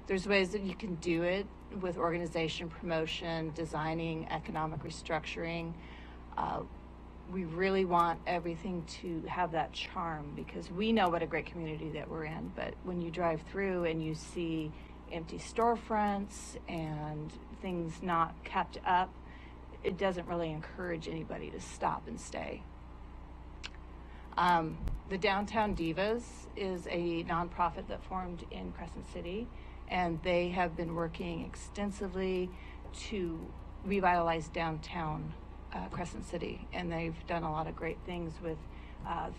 There's ways that you can do it with organization, promotion, designing, economic restructuring. We really want everything to have that charm, because we know what a great community that we're in, but when you drive through and you see empty storefronts and things not kept up, it doesn't really encourage anybody to stop and stay. The Downtown Divas is a nonprofit that formed in Crescent City, and they have been working extensively to revitalize downtown Crescent City, and they've done a lot of great things with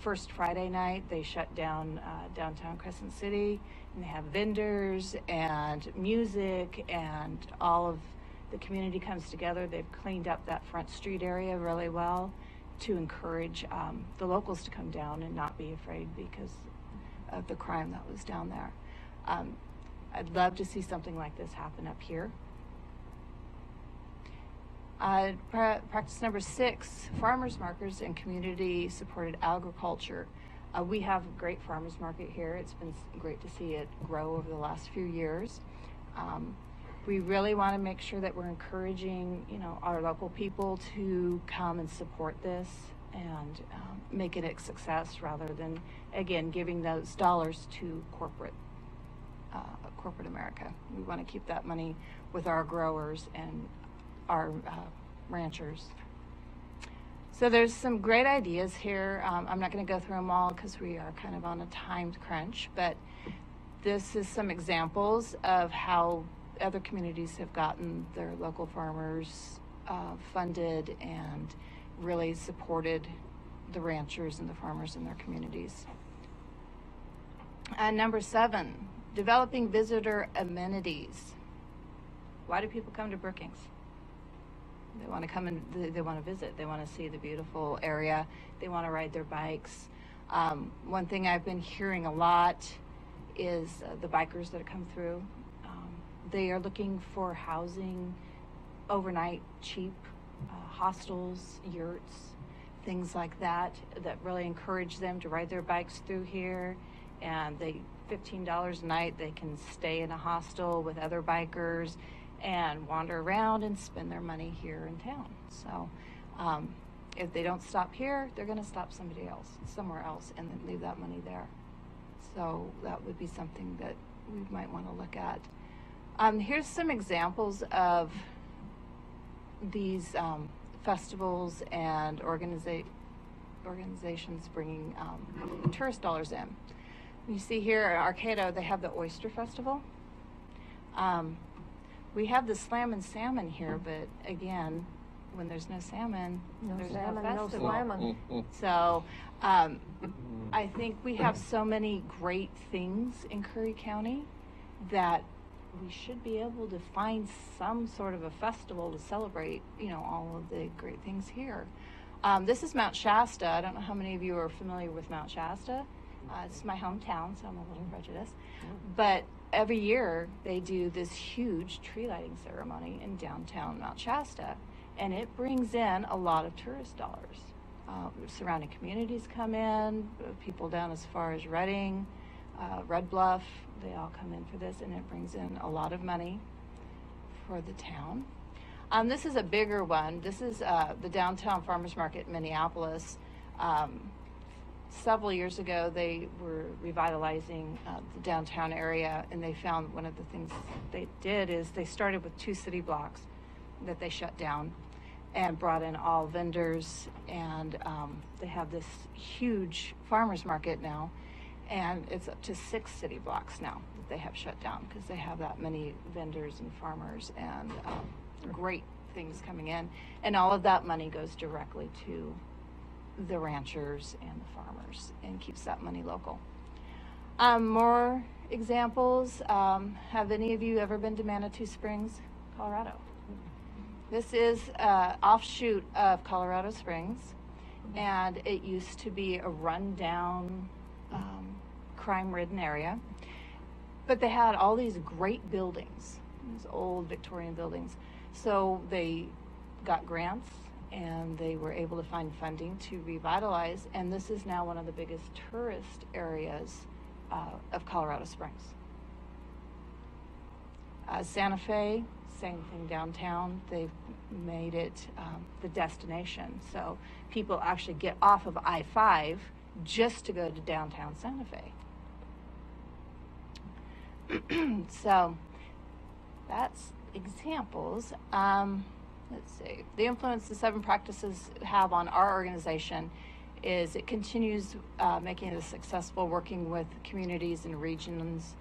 first Friday night they shut down downtown Crescent City, and they have vendors and music, and all of the community comes together. They've cleaned up that front street area really well to encourage the locals to come down and not be afraid because of the crime that was down there. I'd love to see something like this happen up here. Practice number 6, farmers markets and community supported agriculture. We have a great farmers market here. It's been great to see it grow over the last few years. We really want to make sure that we're encouraging, our local people to come and support this and make it a success, rather than, again, giving those dollars to corporate America. We want to keep that money with our growers and our ranchers. So there's some great ideas here. I'm not going to go through them all because we are kind of on a timed crunch, but this is some examples of how other communities have gotten their local farmers funded and really supported the ranchers and the farmers in their communities. Number 7, developing visitor amenities. Why do people come to Brookings? They want to come and they want to visit. They want to see the beautiful area. They want to ride their bikes. One thing I've been hearing a lot is the bikers that come through. They are looking for housing, overnight, cheap hostels, yurts, things like that really encourage them to ride their bikes through here. And they $15 a night, they can stay in a hostel with other bikers and wander around and spend their money here in town. So if they don't stop here, they're going to stop somewhere else, and then leave that money there. So that would be something that we might want to look at. Here's some examples of these festivals and organizations bringing tourist dollars in. You see here at Arcado, they have the Oyster Festival. We have the Slam and Salmon here, but again, when there's no salmon, there's no festival. Slammin'. So I think we have so many great things in Curry County that we should be able to find some sort of a festival to celebrate, all of the great things here. This is Mount Shasta. I don't know how many of you are familiar with Mount Shasta. It's my hometown, so I'm a little prejudiced. But every year they do this huge tree lighting ceremony in downtown Mount Shasta, and it brings in a lot of tourist dollars. Surrounding communities come in, people down as far as Reading, Red Bluff, they all come in for this, and it brings in a lot of money for the town. This is a bigger one. This is the Downtown Farmers Market in Minneapolis. Several years ago, they were revitalizing the downtown area, and they found one of the things they did is they started with 2 city blocks that they shut down and brought in all vendors, and they have this huge farmers market now. And it's up to 6 city blocks now that they have shut down because they have that many vendors and farmers and great things coming in. And all of that money goes directly to the ranchers and the farmers and keeps that money local. More examples. Have any of you ever been to Manitou Springs, Colorado? This is an offshoot of Colorado Springs, and it used to be a rundown, crime-ridden area. But they had all these great buildings, these old Victorian buildings. So they got grants, and they were able to find funding to revitalize, and this is now one of the biggest tourist areas of Colorado Springs. Santa Fe, same thing downtown. They've made it the destination. So people actually get off of I-5 just to go to downtown Santa Fe. So that's examples. Let's see. The influence the 7 practices have on our organization is it continues making it successful working with communities and regions.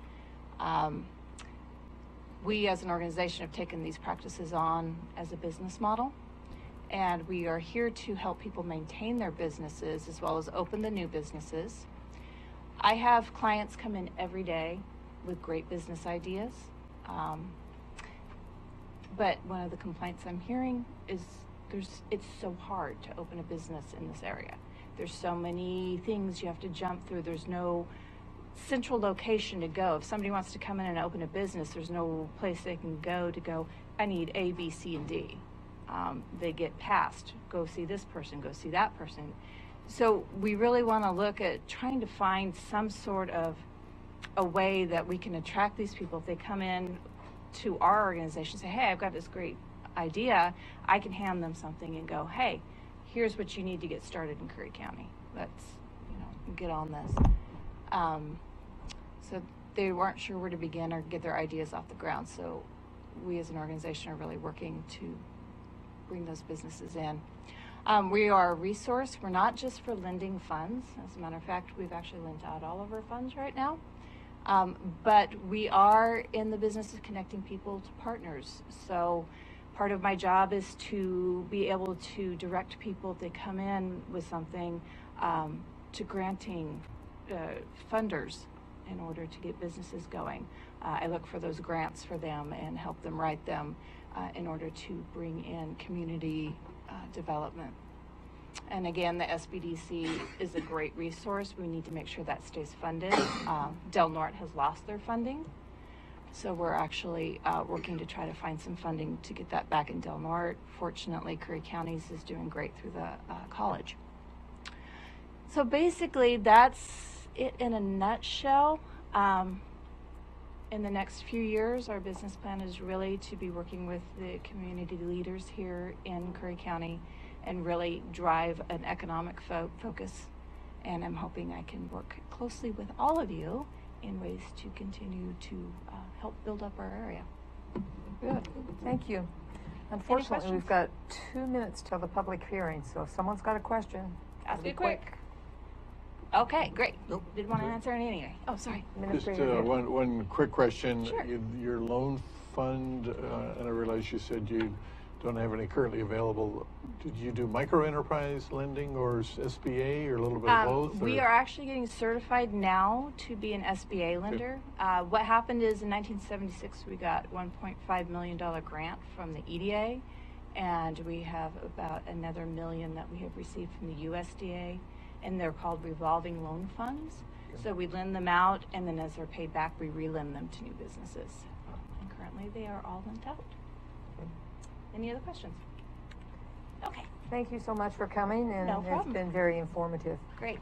We as an organization have taken these practices on as a business model, and we are here to help people maintain their businesses as well as open the new businesses. I have clients come in every day with great business ideas, but one of the complaints I'm hearing is it's so hard to open a business in this area. There's so many things you have to jump through. There's no central location to go. If somebody wants to come in and open a business, there's no place they can go to go, I need A, B, C, and D. They get passed. Go see this person, go see that person. So we really want to look at trying to find some sort of a way that we can attract these people. If they come in to our organization, say, hey, I've got this great idea, I can hand them something and go, hey, here's what you need to get started in Curry County. Let's, get on this. So they weren't sure where to begin or get their ideas off the ground. So we as an organization are really working to bring those businesses in. We are a resource. We're not just for lending funds. As a matter of fact, we've actually lent out all of our funds right now. But we are in the business of connecting people to partners. So part of my job is to be able to direct people if they come in with something to granting funders in order to get businesses going. I look for those grants for them and help them write them in order to bring in community development. And again, the SBDC is a great resource. We need to make sure that stays funded. Del Norte has lost their funding. So we're actually working to try to find some funding to get that back in Del Norte. Fortunately, Curry County is doing great through the college. So basically, that's it in a nutshell. In the next few years, our business plan is really to be working with the community leaders here in Curry County and really drive an economic focus. And I'm hoping I can work closely with all of you in ways to continue to help build up our area. Good, thank you. Unfortunately, we've got 2 minutes till the public hearing, so if someone's got a question, ask it quick. Okay, great. Nope. Didn't want to answer any anyway. Oh, sorry. Just one quick question. Sure. Your loan fund, and I realize you said you don't have any currently available. Did you do micro enterprise lending or SBA or a little bit of both? We are actually getting certified now to be an SBA lender. Okay. What happened is in 1976 we got $1.5 million grant from the EDA, and we have about another $1 million that we have received from the USDA. And they're called revolving loan funds. Okay. So we lend them out, and then as they're paid back, we relend them to new businesses. And currently, they are all lent out. Okay. Any other questions? Okay. Thank you so much for coming, and no problem. It's been very informative. Great.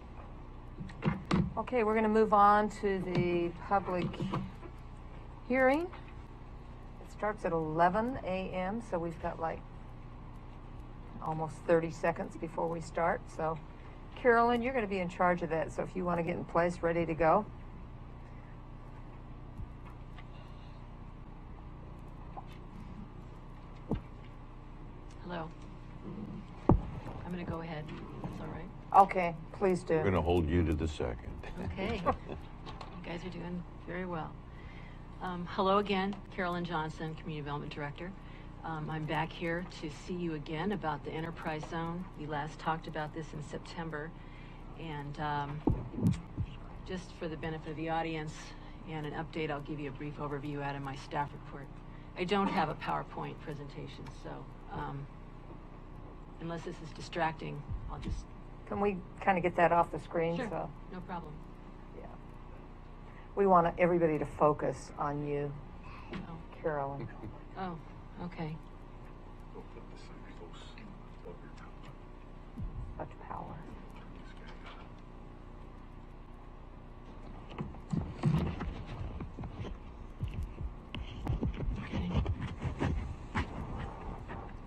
Okay, we're going to move on to the public hearing. It starts at 11 a.m., so we've got like almost 30 seconds before we start. So Carolyn, you're going to be in charge of that, so if you want to get in place, ready to go. Hello. I'm going to go ahead. That's all right. Okay, please do. We're going to hold you to the second. Okay. You guys are doing very well. Hello again, Carolyn Johnson, Community Development Director. I'm back here to see you again about the enterprise zone. We last talked about this in September, and just for the benefit of the audience and an update, I'll give you a brief overview out of my staff report. I don't have a PowerPoint presentation, so unless this is distracting, I'll just... Can we kind of get that off the screen? Sure, So, no problem. yeah. We want everybody to focus on you, Oh, Carolyn. oh, okay. Such power.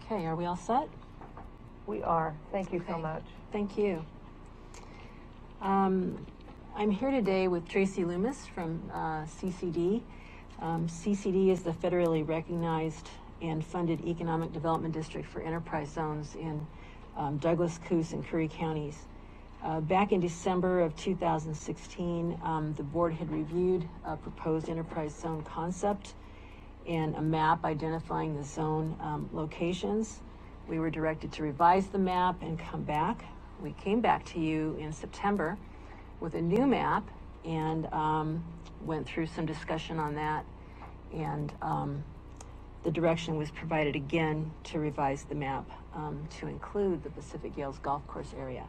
Okay, are we all set? We are. Thank you so Okay. much. Thank you. I'm here today with Tracy Loomis from CCD. CCD is the federally recognized and funded economic development district for enterprise zones in Douglas, Coos, and Curry counties. Back in December of 2016, the board had reviewed a proposed enterprise zone concept and a map identifying the zone locations. We were directed to revise the map and come back. We came back to you in September with a new map and went through some discussion on that. And the direction was provided again to revise the map to include the Pacific Gales Golf Course area.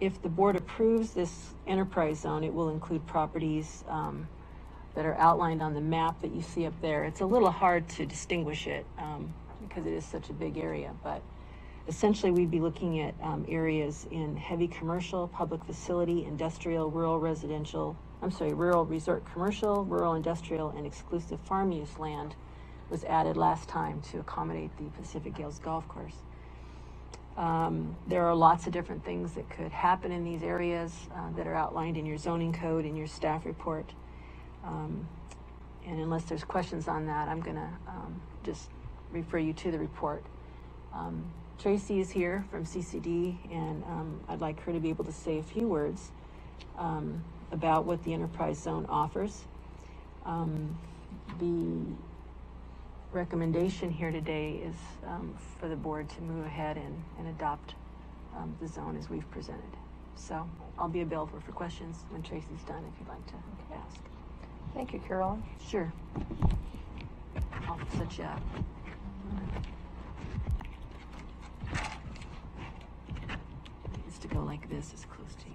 If the board approves this enterprise zone, it will include properties that are outlined on the map that you see up there. It's a little hard to distinguish it because it is such a big area, but essentially we'd be looking at areas in heavy commercial, public facility, industrial, rural residential, rural resort commercial, rural industrial, and exclusive farm use land was added last time to accommodate the Pacific Gales Golf Course. There are lots of different things that could happen in these areas that are outlined in your zoning code and your staff report. And unless there's questions on that, I'm gonna just refer you to the report. Tracy is here from CCD, and I'd like her to be able to say a few words about what the enterprise zone offers. The recommendation here today is for the board to move ahead and adopt the zone as we've presented. So I'll be available for questions when Tracy's done if you'd like to ask. Thank you, Carolyn. Sure. I'll set you up. It needs to go like this, as close to your...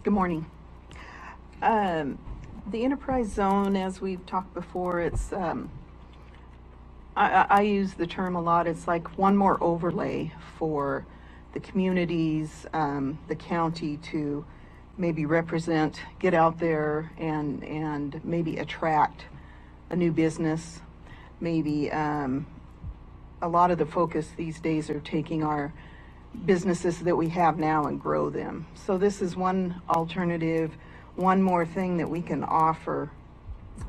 Good morning. The enterprise zone, as we've talked before, it's I use the term a lot. It's like one more overlay for the communities, the county to maybe represent, get out there and maybe attract a new business. Maybe a lot of the focus these days are taking our businesses that we have now and grow them. So this is one alternative, one more thing that we can offer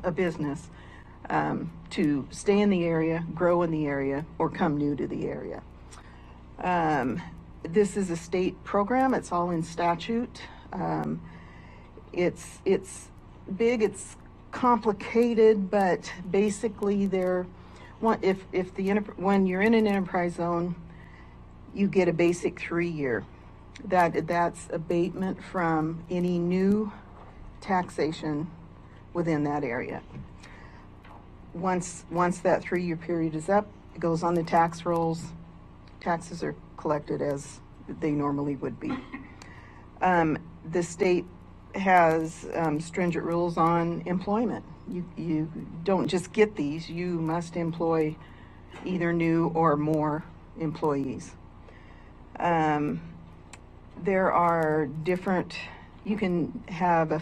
a business to stay in the area, grow in the area, or come new to the area. This is a state program. It's all in statute. It's big. It's complicated, but basically, when you're in an enterprise zone, you get a basic 3-year. That's abatement from any new taxation within that area. Once that 3-year period is up, it goes on the tax rolls. Taxes are collected as they normally would be. The state has stringent rules on employment. You don't just get these, you must employ either new or more employees. There are different, you can have a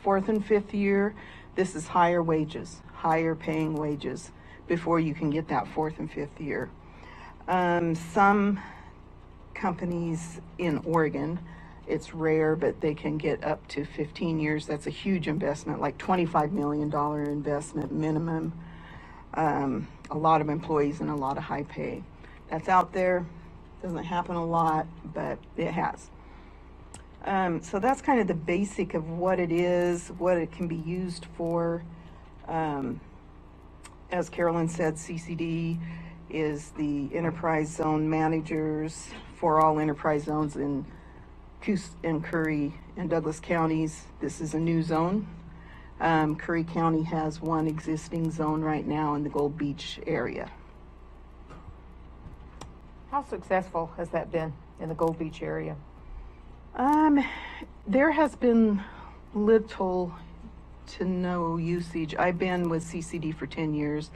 4th and 5th year. This is higher wages, higher paying wages before you can get that 4th and 5th year. Some companies in Oregon It's rare, but they can get up to 15 years. That's a huge investment, like $25 million investment minimum. A lot of employees and a lot of high pay. That's out there. Doesn't happen a lot, but it has. So that's kind of the basic of what it is, what it can be used for. As Carolyn said, CCD is the enterprise zone managers for all enterprise zones in Coos and Curry and Douglas counties. This is a new zone. Curry County has one existing zone right now in the Gold Beach area. How successful has that been in the Gold Beach area? There has been little to no usage. I've been with CCD for 10 years.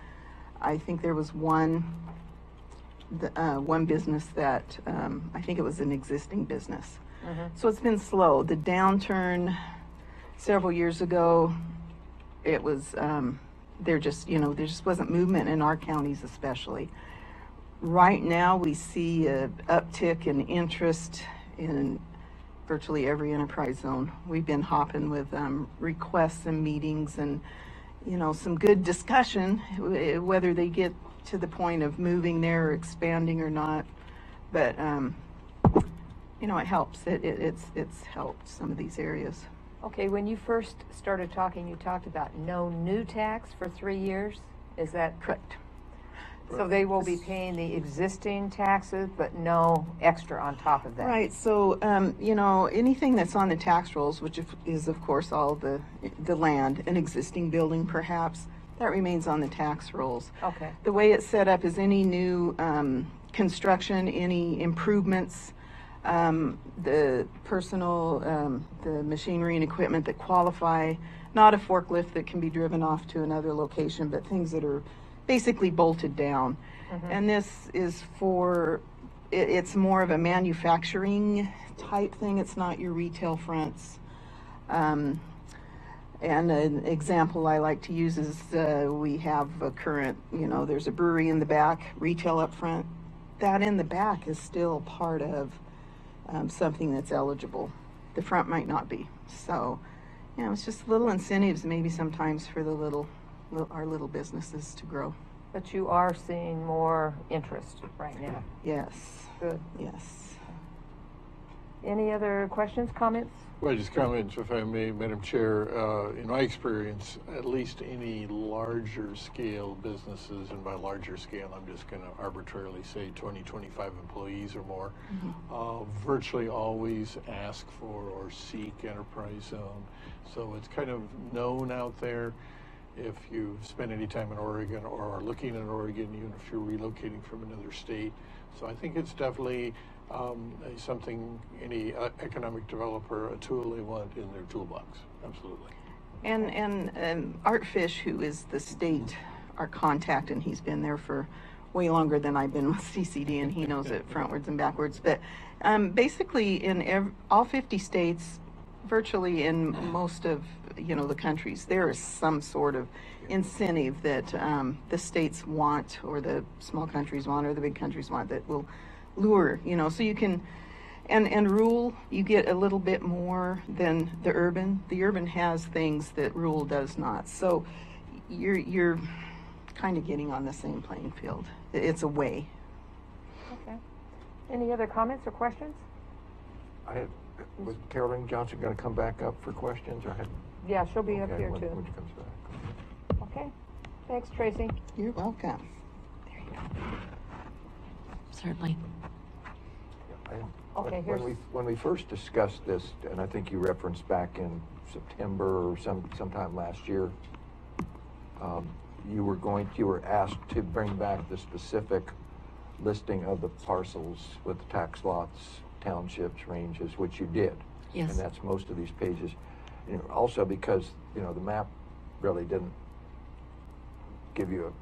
I think there was one business that I think it was an existing business. So it's been slow. The downturn several years ago, it was there just wasn't movement in our counties especially. Right now we see a uptick in interest in virtually every enterprise zone. We've been hopping with requests and meetings and some good discussion, whether they get to the point of moving there or expanding or not. But it helps. It's helped some of these areas. Okay, when you first started talking, you talked about no new tax for 3 years. Is that correct? So they will be paying the existing taxes, but no extra on top of that. Right. So anything that's on the tax rolls, which is of course all the land, an existing building perhaps, that remains on the tax rolls. Okay. The way it's set up is any new construction, any improvements, the personal, the machinery and equipment that qualify, not a forklift that can be driven off to another location, but things that are basically bolted down. And this is it's more of a manufacturing type thing. It's not your retail fronts. And an example I like to use is we have a current, there's a brewery in the back, retail up front. That in the back is still part of something that's eligible. The front might not be. So, it's just little incentives maybe sometimes for our little businesses to grow. But you are seeing more interest right now. Yes. Good. Yes. Any other questions, comments? Well, just comments, if I may, Madam Chair. In my experience, at least any larger scale businesses, and by larger scale, I'm just going to arbitrarily say 20, 25 employees or more, virtually always ask for or seek enterprise zone. So it's kind of known out there. If you've spent any time in Oregon or are looking at Oregon, even if you're relocating from another state. So I think it's definitely something any economic developer, a tool they want in their toolbox. Absolutely. And Art Fish, who is the state, our contact, and he's been there for way longer than I've been with CCD, and he knows it frontwards and backwards. But basically in all 50 states, virtually in most of the countries, there is some sort of incentive that the states want, or the small countries want, or the big countries want, that will lure, so you can, and rural, you get a little bit more than the urban. The urban has things that rural does not. So you're kind of getting on the same playing field. It's a way. Okay. Any other comments or questions? Was Carolyn Johnson going to come back up for questions, or had? Yeah, she'll be up here when too. When she comes back. Okay. Thanks, Tracy. You're welcome. There you go. Certainly. Okay, when we first discussed this, and I think you referenced back in September or sometime last year, you were asked to bring back the specific listing of the parcels with the tax lots, townships, ranges, which you did. Yes. And that's most of these pages. Also because the map really didn't give you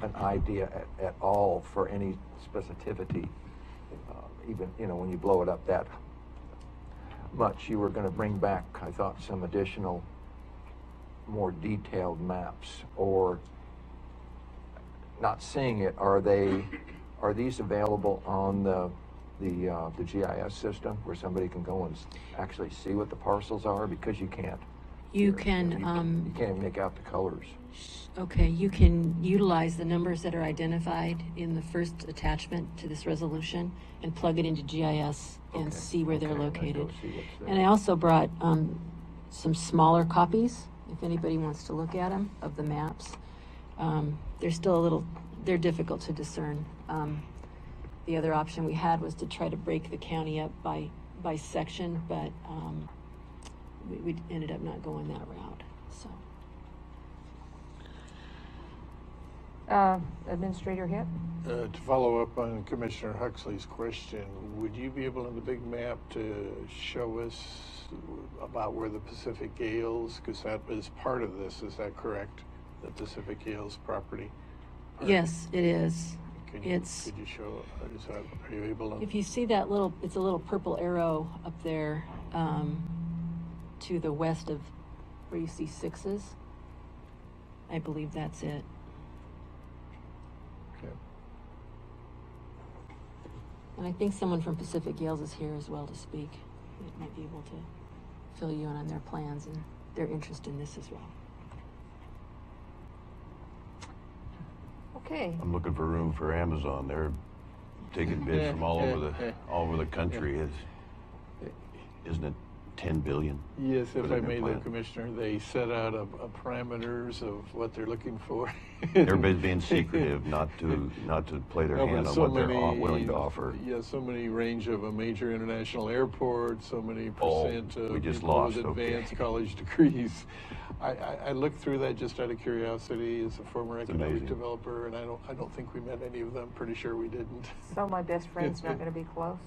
an idea at all for any specificity. Even when you blow it up that much, you were going to bring back, I thought, some additional, more detailed maps. Or not seeing it, are these available on the the GIS system where somebody can go and actually see what the parcels are, because you can't. You You can, can't even make out the colors. okay, you can utilize the numbers that are identified in the first attachment to this resolution and plug it into GIS and Okay, see where they're okay, and then go located. see what's there. And I also brought some smaller copies, if anybody wants to look at them, of the maps. They're still a little, they're difficult to discern. The other option we had was to try to break the county up by section, but we ended up not going that route, so. Administrator Hitt? To follow up on Commissioner Huxley's question, would you be able on the big map to show us about where the Pacific Gales, because that is part of this, is that correct? The Pacific Gales property? Yes, it is. Could you show, are you able to? If you see that little, it's a little purple arrow up there to the west of where you see sixes. I believe that's it. Okay. And I think someone from Pacific Gales is here as well to speak. They might be able to fill you in on their plans and their interest in this as well. Okay. I'm looking for room for Amazon. They're taking bids from all over the country. Isn't it 10 billion? Yes, for if the I new may, though, plant? Commissioner, they set out a parameters of what they're looking for. Everybody's being secretive, not to play their No, hand but on so what they're many- willing to offer. Yeah, so many range of a major international airport, so many percent of we just people lost, with okay. advanced college degrees. I looked through that just out of curiosity as a former economic amazing. developer, and I don't think we met any of them. Pretty sure we didn't. So my best friend's not going to be close?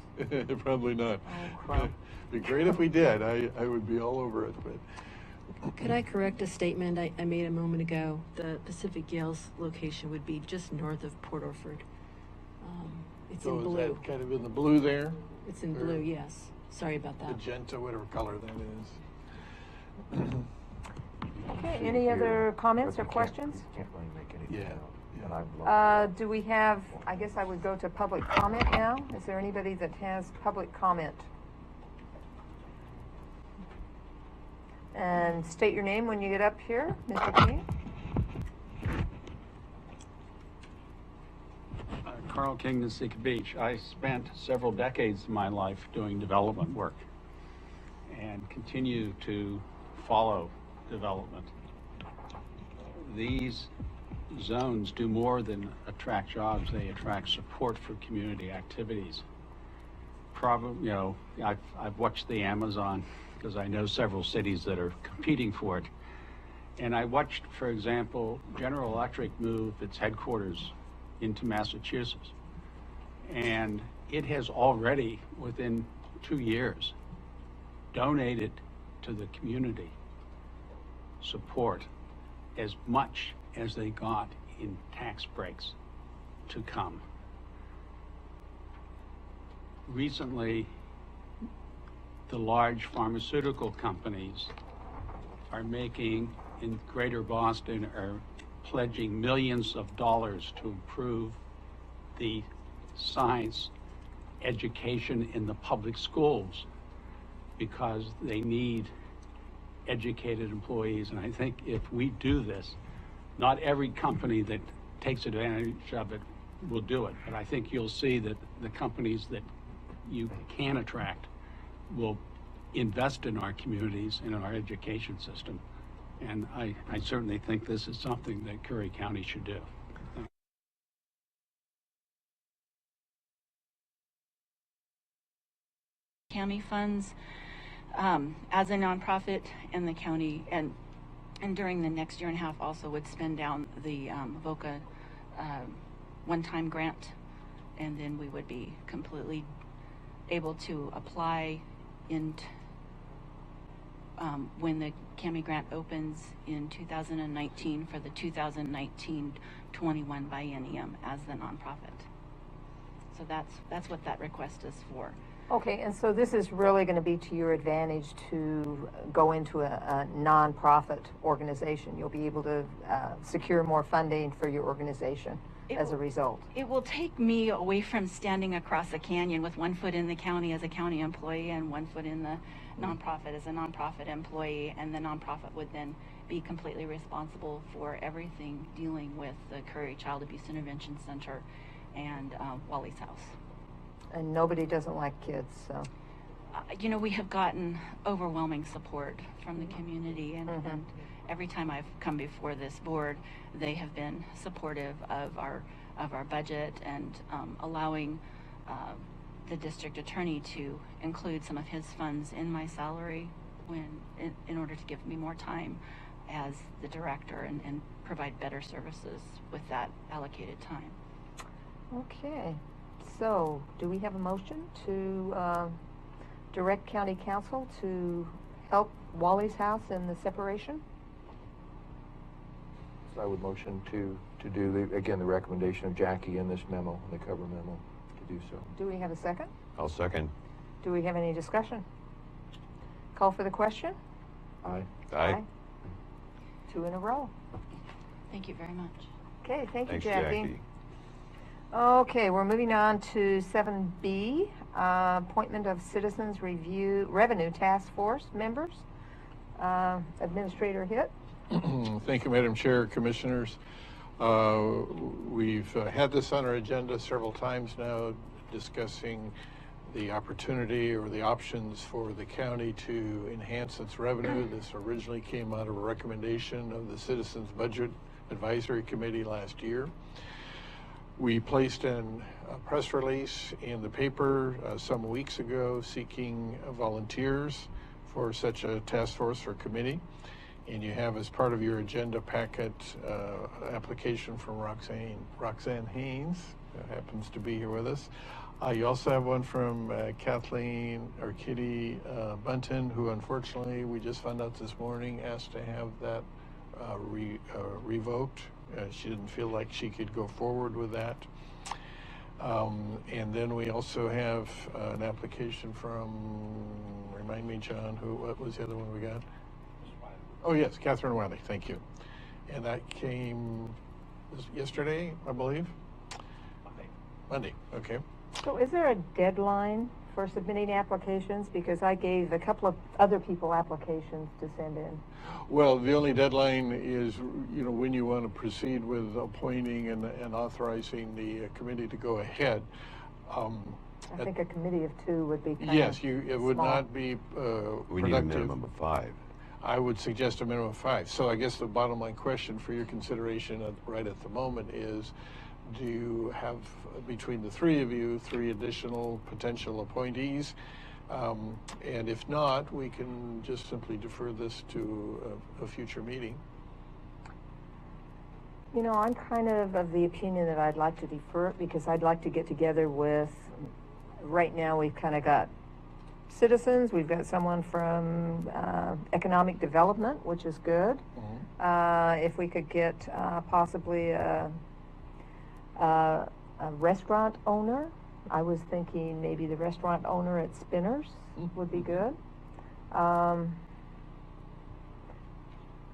Probably not. Oh, crap. Be great if we did. I would be all over it, but. Could I correct a statement I made a moment ago? The Pacific Gales location would be just north of Port Orford. It's So in is blue. that kind of in the blue there? It's in Or blue, yes. Sorry about that. Magenta, whatever color that is. Okay, any other comments or questions? Can't really make anything Yeah, out. yeah. And I've looked. Do we have, I guess I would go to public comment now. Is there anybody that has public comment? And state your name when you get up here, Mr. King. Carl King, Nasika Beach. I spent several decades of my life doing development work and continue to follow development. These zones do more than attract jobs, they attract support for community activities. Probably, you know, I've watched the Amazon because I know several cities that are competing for it. And I watched, for example, General Electric move its headquarters into Massachusetts. And it has already, within 2 years, donated to the community support as much as they got in tax breaks to come. Recently, the large pharmaceutical companies are making, in Greater Boston, are pledging millions of dollars to improve the science education in the public schools because they need educated employees. And I think if we do this, not every company that takes advantage of it will do it, but I think you'll see that the companies that you can attract will invest in our communities and in our education system. And I certainly think this is something that Curry County should do. County funds as a nonprofit, and the county and during the next year and a half also would spend down the VOCA one-time grant, and then we would be completely able to apply in when the CAMI grant opens in 2019 for the 2019-21 biennium as the nonprofit. So that's what that request is for. Okay, and so this is really going to be to your advantage to go into a nonprofit organization. You'll be able to secure more funding for your organization as a result. It will take me away from standing across a canyon with one foot in the county as a county employee and one foot in the nonprofit as a nonprofit employee, and the nonprofit would then be completely responsible for everything dealing with the Curry Child Abuse Intervention Center and Wally's House. And nobody doesn't like kids, so. You know, we have gotten overwhelming support from the community, and every time I've come before this board, they have been supportive of our budget and allowing the district attorney to include some of his funds in my salary in order to give me more time as the director and provide better services with that allocated time. Okay, so do we have a motion to direct county council to help Wally's House in the separation? So I would motion to do, again, the recommendation of Jackie in this memo, in the cover memo, to do so. Do we have a second? I'll second. Do we have any discussion? Call for the question? Aye. Aye. 2 in a row. Thank you very much. Okay, thank you, Thanks, Jackie. Jackie. Okay, we're moving on to 7B, appointment of Citizens Review Revenue Task Force members. Administrator Hitt. Thank you, Madam Chair, Commissioners. We've had this on our agenda several times now, discussing the opportunity or the options for the county to enhance its revenue. This originally came out of a recommendation of the Citizens Budget Advisory Committee last year. We placed in a press release in the paper some weeks ago seeking volunteers for such a task force or committee. And you have as part of your agenda packet application from Roxanne Haynes, who happens to be here with us. You also have one from Kathleen or Kitty Bunton, who unfortunately we just found out this morning asked to have that revoked. She didn't feel like she could go forward with that. And then we also have an application from, remind me, John, what was the other one we got? Oh, yes, Catherine Wiley, thank you. And that came yesterday, I believe? Monday, okay. So is there a deadline for submitting applications? Because I gave a couple of other people applications to send in. Well, the only deadline is, when you want to proceed with appointing and authorizing the committee to go ahead. I think a committee of 2 would be kind yes, of it would small. not be We productive. need a minimum of 5. I would suggest a minimum of 5. So I guess the bottom line question for your consideration right at the moment is, do you have, between the 3 of you, 3 additional potential appointees? And if not, we can just simply defer this to a future meeting. I'm kind of the opinion that I'd like to defer it because I'd like to get together with, right now we've kind of got citizens, we've got someone from economic development, which is good. If we could get possibly a restaurant owner, I was thinking maybe the restaurant owner at Spinners would be good.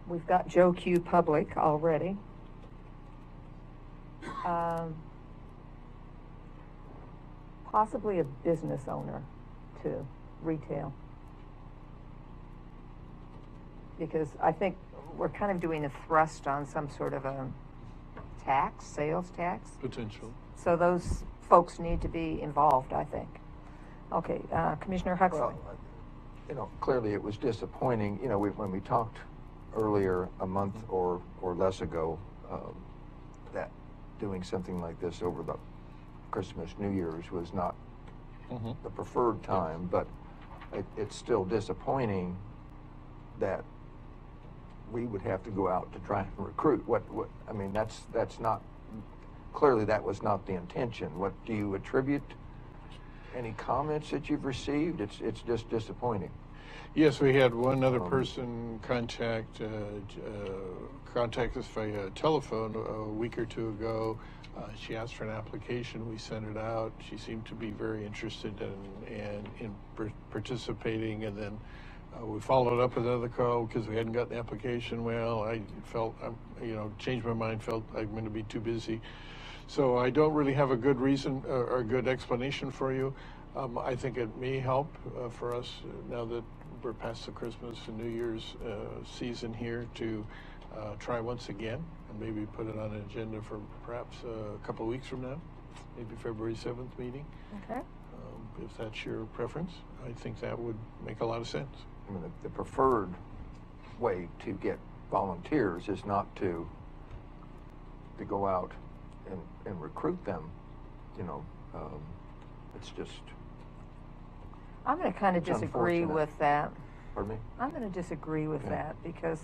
We've got Joe Q Public already. Possibly a business owner too, retail. Because I think we're kind of doing a thrust on some sort of a tax, sales tax. Potential. So those folks need to be involved, I think. Okay, Commissioner Huxley. Well, clearly it was disappointing. When we talked earlier, a month or less ago, that doing something like this over the Christmas, New Year's was not the preferred time, but it's still disappointing that we would have to go out to try and recruit. I mean, that's not, clearly that was not the intention. What do you attribute? Any comments that you've received? It's just disappointing. Yes, we had one other person contact us via telephone a week or 2 ago She asked for an application. We sent it out. She seemed to be very interested in participating, and then we followed up with another call because we hadn't gotten the application. Well, I felt, changed my mind, felt I'm going to be too busy. So I don't really have a good reason or a good explanation for you. I think it may help for us now that we're past the Christmas and New Year's season here to try once again and maybe put it on an agenda for perhaps a couple of weeks from now, maybe February 7th meeting. Okay. If that's your preference, I think that would make a lot of sense. I mean, the preferred way to get volunteers is not to go out and recruit them. It's just. I'm going to kind of disagree with that. Pardon me? I'm going to disagree with that because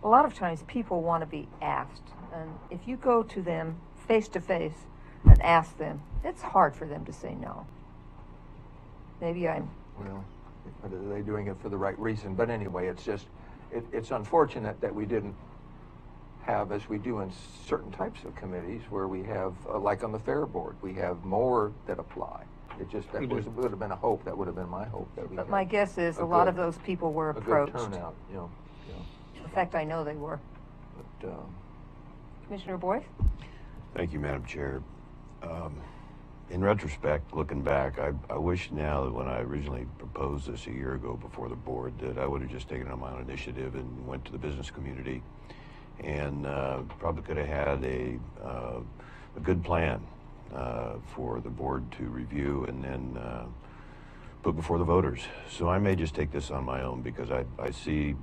a lot of times people want to be asked. And if you go to them face to face and ask them, it's hard for them to say no. Maybe I'm. Well, but are they doing it for the right reason? But anyway, it's just, it's unfortunate that we didn't have, as we do in certain types of committees, where we have, like on the Fair Board, we have more that apply. It just, that would have been a hope. That would have been my hope. That we But my guess is a lot of those people were approached. A good turnout, In fact, I know they were. But, Commissioner Boyce? Thank you, Madam Chair. In retrospect, looking back, I wish now that when I originally proposed this a year ago before the board that I would have just taken it on my own initiative and went to the business community and probably could have had a good plan for the board to review and then put before the voters. So I may just take this on my own because I see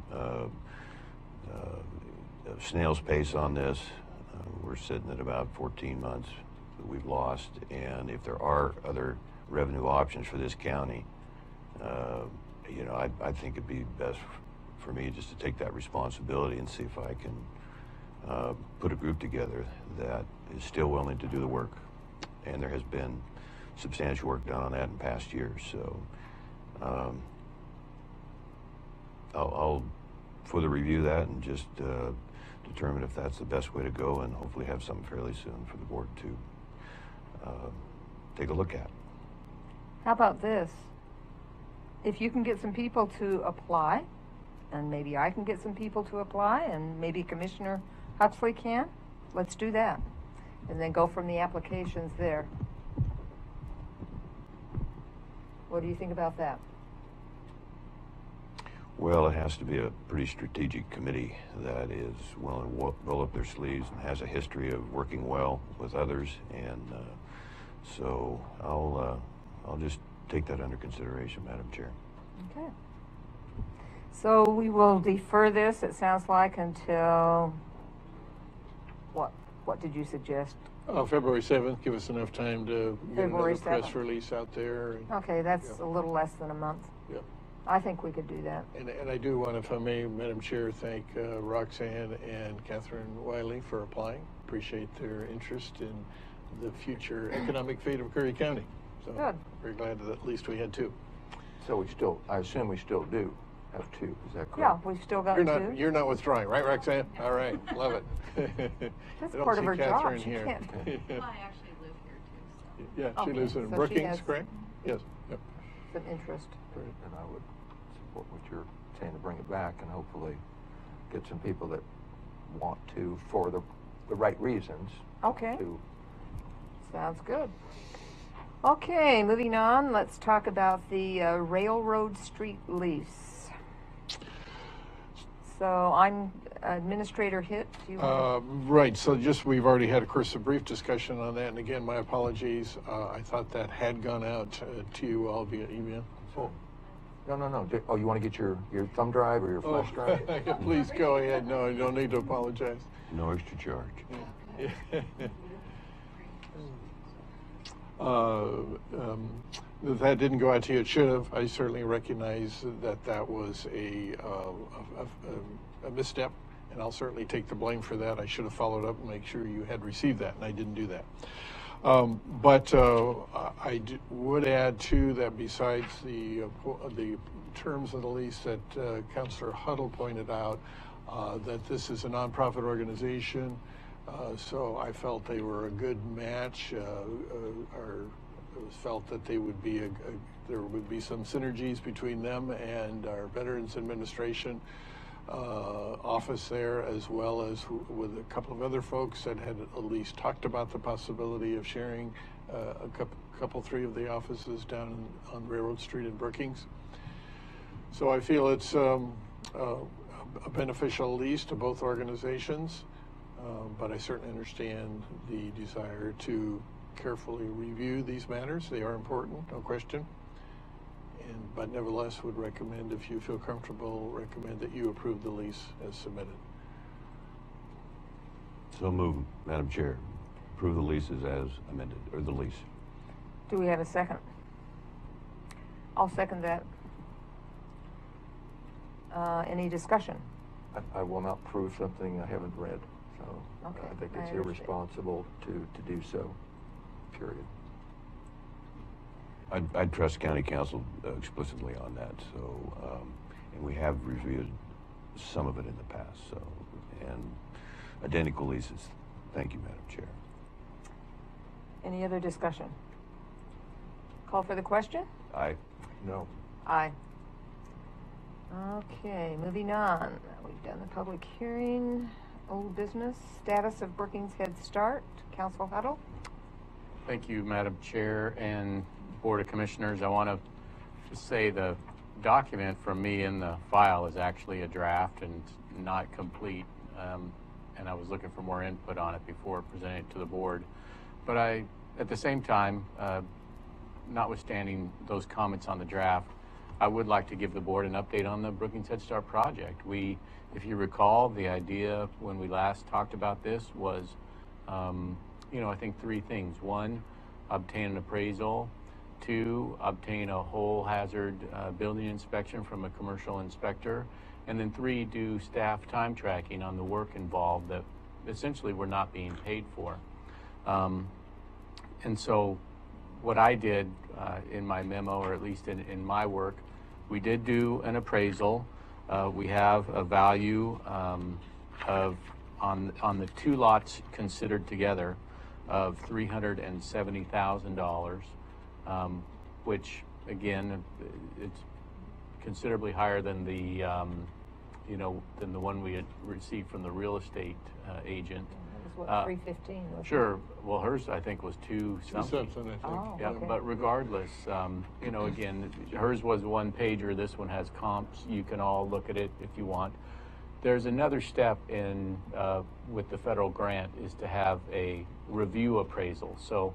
snail's pace on this. We're sitting at about 14 months that we've lost, and if there are other revenue options for this county, I think it'd be best for me just to take that responsibility and see if I can put a group together that is still willing to do the work. And there has been substantial work done on that in past years. So I'll further review that and just determine if that's the best way to go, and hopefully have something fairly soon for the board to take a look at. How about this? If you can get some people to apply, and maybe I can get some people to apply, and maybe Commissioner Huxley can, let's do that. And then go from the applications there. What do you think about that? Well, it has to be a pretty strategic committee that is willing to roll up their sleeves and has a history of working well with others, and so I'll just take that under consideration, Madam Chair. Okay. So we will defer this, it sounds like, until what did you suggest? February 7th, give us enough time to get February another press 7th. release out there. Okay, that's a little less than a month. Yep. I think we could do that. And I do want, if I may, Madam Chair, thank Roxanne and Catherine Wiley for applying. Appreciate their interest in the future economic fate of Curry County. So Good. Very glad that at least we had two. so I assume we still do have two. Is that correct? Yeah, we've still got two. You're not withdrawing, right, Roxanne? All right, love it. That's I don't part see of her Catherine job. She here. can't. Well, I actually live here too, so. Yeah, she Okay, lives in so she Brookings, has- correct? Yes. Yep. Some interest. Great. And I would support what you're saying to bring it back and hopefully get some people that want to, for the right reasons. Okay. To Sounds good. Okay, moving on, let's talk about the Railroad Street lease. So I'm Administrator Hitt. Do you want Right, so we've already had, of course, a brief discussion on that, and again, my apologies. I thought that had gone out to you all via email. So. No. Oh, you want to get your thumb drive or your flash drive? Please go ahead. No, you don't need to apologize. No extra charge. That didn't go out to you. It should have. I certainly recognize that was a misstep, and I'll certainly take the blame for that. I should have followed up and make sure you had received that, and I didn't do that. But I would add too that besides the terms of the lease that Councilor Huddle pointed out, that this is a nonprofit organization. So I felt they were a good match. It was felt that they would be there would be some synergies between them and our Veterans Administration office there, as well as with a couple of other folks that had at least talked about the possibility of sharing three of the offices down on Railroad Street in Brookings. So I feel it's a beneficial lease to both organizations, but I certainly understand the desire to carefully review these matters. They are important, no question. But nevertheless would recommend, if you feel comfortable, recommend that you approve the lease as submitted. So moved, Madam Chair. Approve the leases as amended, or the lease. Do we have a second? I'll second that. Any discussion? I will not prove something I haven't read, so Okay, I think I it's understand. irresponsible to do so, period. I'd trust County Council explicitly on that. So, and we have reviewed some of it in the past. So, and identical leases. Thank you, Madam Chair. Any other discussion? Call for the question? Aye. No. Aye. Okay, moving on. We've done the public hearing. Old business. Status of Brookings Head Start. Council huddle. Thank you, Madam Chair and Board of Commissioners. I want to just say the document from me in the file is actually a draft and not complete. And I was looking for more input on it before presenting it to the board. But at the same time, notwithstanding those comments on the draft, I would like to give the board an update on the Brookings Head Start project. If you recall, the idea when we last talked about this was, I think three things. One, obtain an appraisal. Two, obtain a whole hazard building inspection from a commercial inspector. And then three, do staff time tracking on the work involved that essentially we're not being paid for. And so what I did in my memo, or at least in my work, we did do an appraisal. We have a value of, on the two lots considered together, of $370,000, which again, it's considerably higher than the than the one we had received from the real estate agent. It was what, 315? Sure. Well, hers I think was 2-something. 2 something, I think. Oh, Yeah, okay. but regardless, again, hers was one pager. This one has comps. You can all look at it if you want. There's another step in with the federal grant is to have a review appraisal. So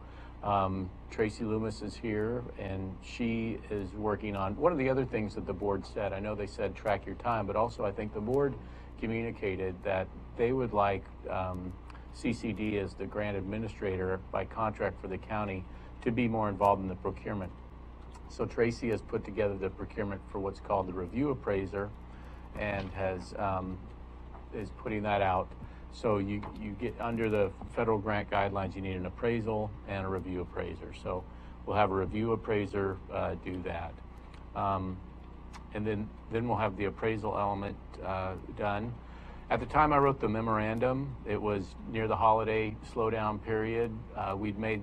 Tracy Loomis is here, and she is working on one of the other things that the board said. I know they said track your time, but also I think the board communicated that they would like CCD as the grant administrator by contract for the county to be more involved in the procurement. So Tracy has put together the procurement for what's called the review appraiser, and is putting that out. So you get under the federal grant guidelines, you need an appraisal and a review appraiser. So we'll have a review appraiser do that. And then we'll have the appraisal element done. At the time I wrote the memorandum, it was near the holiday slowdown period. I'd made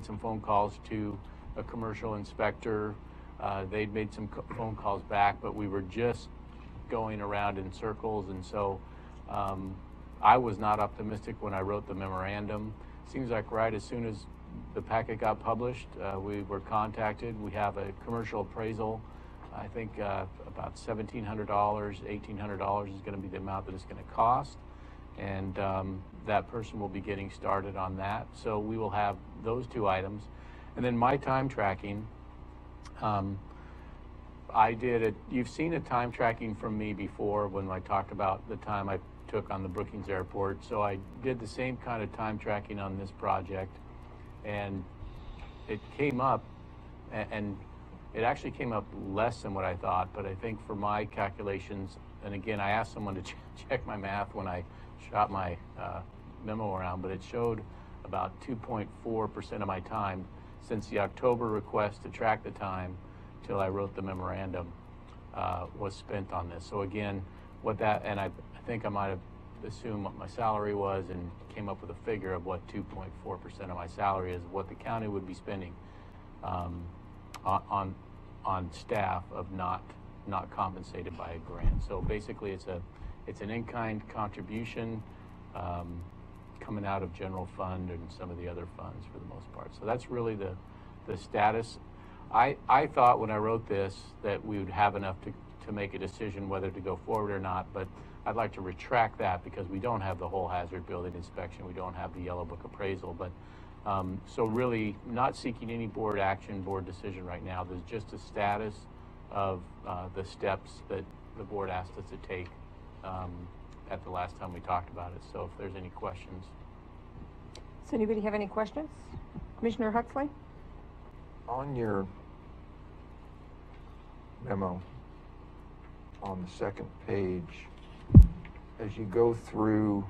some phone calls to a commercial inspector. They'd made some phone calls back, but we were just going around in circles, and so I was not optimistic when I wrote the memorandum. Seems like right as soon as the packet got published, we were contacted. We have a commercial appraisal. I think about $1,700, $1,800 is going to be the amount that it's going to cost, and that person will be getting started on that. So we will have those two items, and then my time tracking. I did it. You've seen a time tracking from me before when I talked about the time I took on the Brookings Airport. So I did the same kind of time tracking on this project, and it came up, and it actually came up less than what I thought. But I think for my calculations, and again, I asked someone to check my math when I shot my memo around, but it showed about 2.4% of my time since the October request to track the time till I wrote the memorandum was spent on this. So again, and I think I might have assume what my salary was and came up with a figure of what 2.4% of my salary is, what the county would be spending on staff of not compensated by a grant. So basically, it's an in-kind contribution coming out of general fund and some of the other funds for the most part. So that's really the status. I thought when I wrote this that we would have enough to make a decision whether to go forward or not, but I'd like to retract that because we don't have the whole hazard building inspection. We don't have the Yellow Book appraisal. But so really not seeking any board action, board decision right now. There's just a status of the steps that the board asked us to take at the last time we talked about it. So if there's any questions. Does anybody have any questions? Commissioner Huxley? On your memo, on the second page, as you go through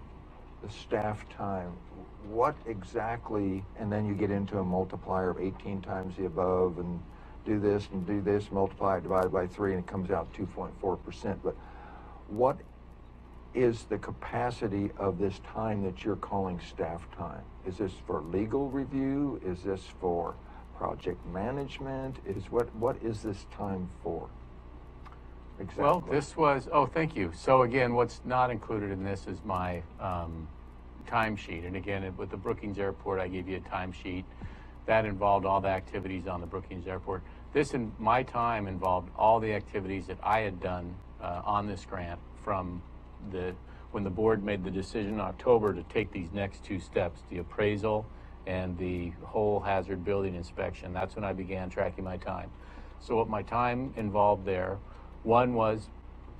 the staff time, what exactly, and then you get into a multiplier of 18 times the above and do this, multiply it, divide it by 3, and it comes out 2.4%. But what is the capacity of this time that you're calling staff time? Is this for legal review? Is this for project management? What is this time for? Exactly. Well, this was, thank you. So again, what's not included in this is my timesheet. And again, with the Brookings Airport, I gave you a timesheet. That involved all the activities on the Brookings Airport. This, in my time, involved all the activities that I had done on this grant from when the board made the decision in October to take these next two steps, the appraisal and the whole hazard building inspection. That's when I began tracking my time. So what my time involved there, one was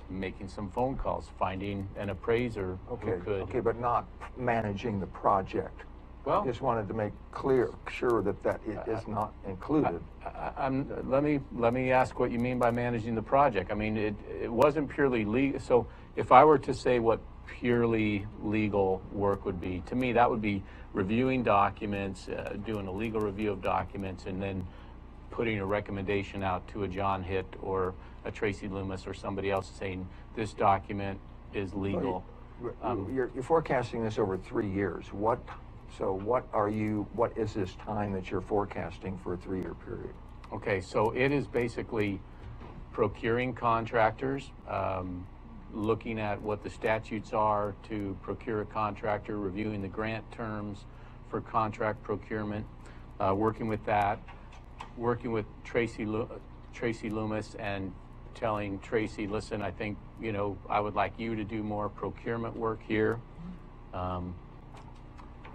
making some phone calls, finding an appraiser who could. Okay, but not managing the project. Well, I just wanted to make sure that it is not included. Let me ask what you mean by managing the project. I mean, it wasn't purely legal. So if I were to say what purely legal work would be, to me that would be reviewing documents, doing a legal review of documents, and then putting a recommendation out to a John Hitt or a Tracy Loomis or somebody else saying this document is legal. You're forecasting this over 3 years. What is this time that you're forecasting for a 3-year period? Okay, so it is basically procuring contractors, looking at what the statutes are to procure a contractor, reviewing the grant terms for contract procurement, working with that, working with Tracy Loomis and telling Tracy, listen, I think, I would like you to do more procurement work here.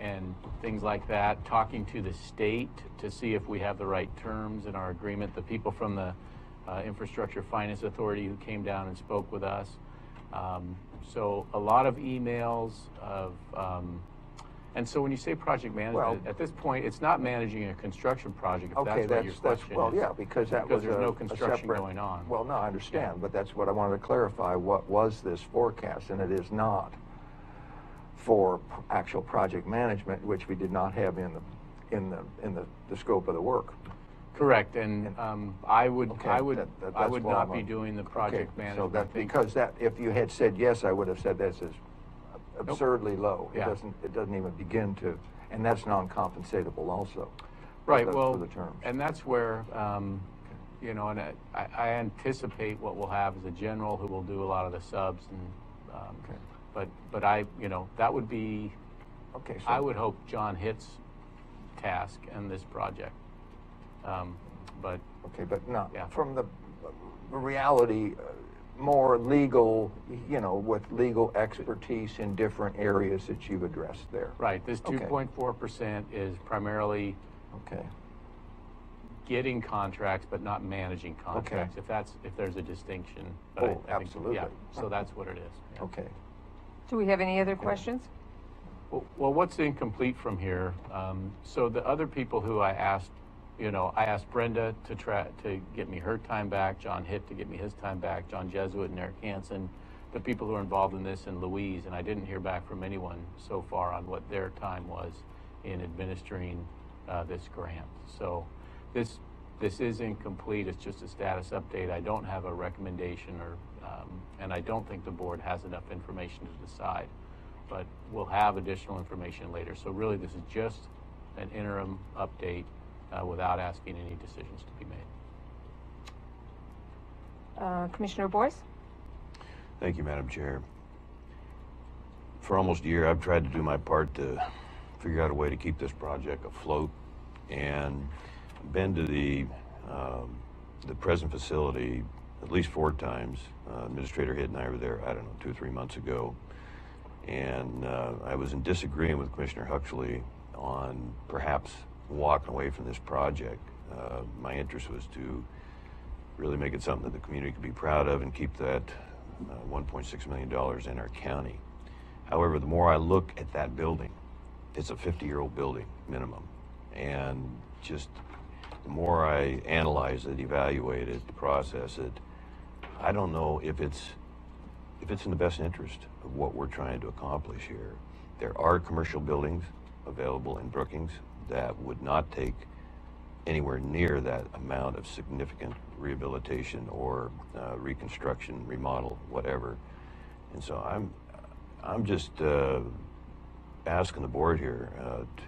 And things like that, talking to the state to see if we have the right terms in our agreement, the people from the Infrastructure Finance Authority who came down and spoke with us. So a lot of emails of, and so when you say project management, at this point, it's not managing a construction project, if that's what your question is. Yeah, because there's no construction going on. Well, no, I understand, but that's what I wanted to clarify. What was this forecast? And it is not for actual project management, which we did not have in the scope of the work. Correct, and I would not be doing the project management. So because if you had said yes, I would have said this is absurdly low. Yeah. It doesn't even begin to, and that's non-compensatable also. Right. For the terms. And that's where and I anticipate what we'll have is a general who will do a lot of the subs and. But I, that would be, so I would hope John Hitt's task in this project. But not yeah. From the reality, more legal, with legal expertise in different areas that you've addressed there. Right. This 2.4% is primarily getting contracts, but not managing contracts. If there's a distinction. But I think, absolutely. Yeah. So that's what it is. Yeah. Okay. Do we have any other questions? Well, what's incomplete from here? So the other people who I asked, I asked Brenda to get me her time back, John Hitt to get me his time back, John Jesuit and Eric Hansen, the people who are involved in this, and Louise, and I didn't hear back from anyone so far on what their time was in administering this grant. So this is incomplete. It's just a status update. I don't have a recommendation and I don't think the board has enough information to decide but we'll have additional information later. So really, this is just an interim update without asking any decisions to be made. Commissioner Boyce? Thank you, Madam Chair. For almost a year, I've tried to do my part to figure out a way to keep this project afloat, and been to the present facility at least 4 times. Administrator Hitt and I were there, I don't know, 2 or 3 months ago, and I was in disagreement with Commissioner Huxley on perhaps walking away from this project. My interest was to really make it something that the community could be proud of and keep that $1.6 million in our county. However, the more I look at that building, it's a 50-year-old building minimum, and just the more I analyze it, evaluate it, process it, I don't know if it's in the best interest of what we're trying to accomplish here. There are commercial buildings available in Brookings that would not take anywhere near that amount of significant rehabilitation or reconstruction, remodel, whatever. And so I'm just asking the board here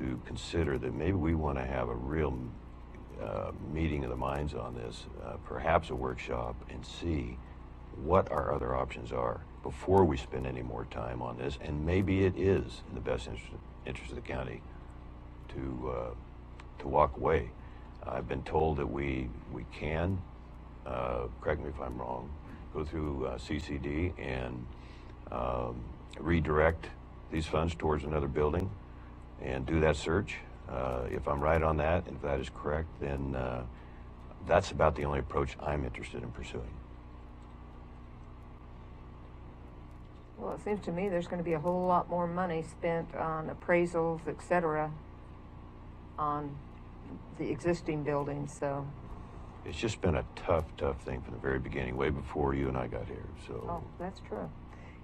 to consider that maybe we want to have a real meeting of the minds on this, perhaps a workshop, and see what our other options are before we spend any more time on this. And maybe it is in the best interest of the county to walk away. I've been told that we can, correct me if I'm wrong, go through CCD and redirect these funds towards another building and do that search. If I'm right on that, and if that is correct, then that's about the only approach I'm interested in pursuing. Well, it seems to me there's going to be a whole lot more money spent on appraisals, et cetera, on the existing buildings, so. It's just been a tough thing from the very beginning, way before you and I got here, so. Oh, that's true.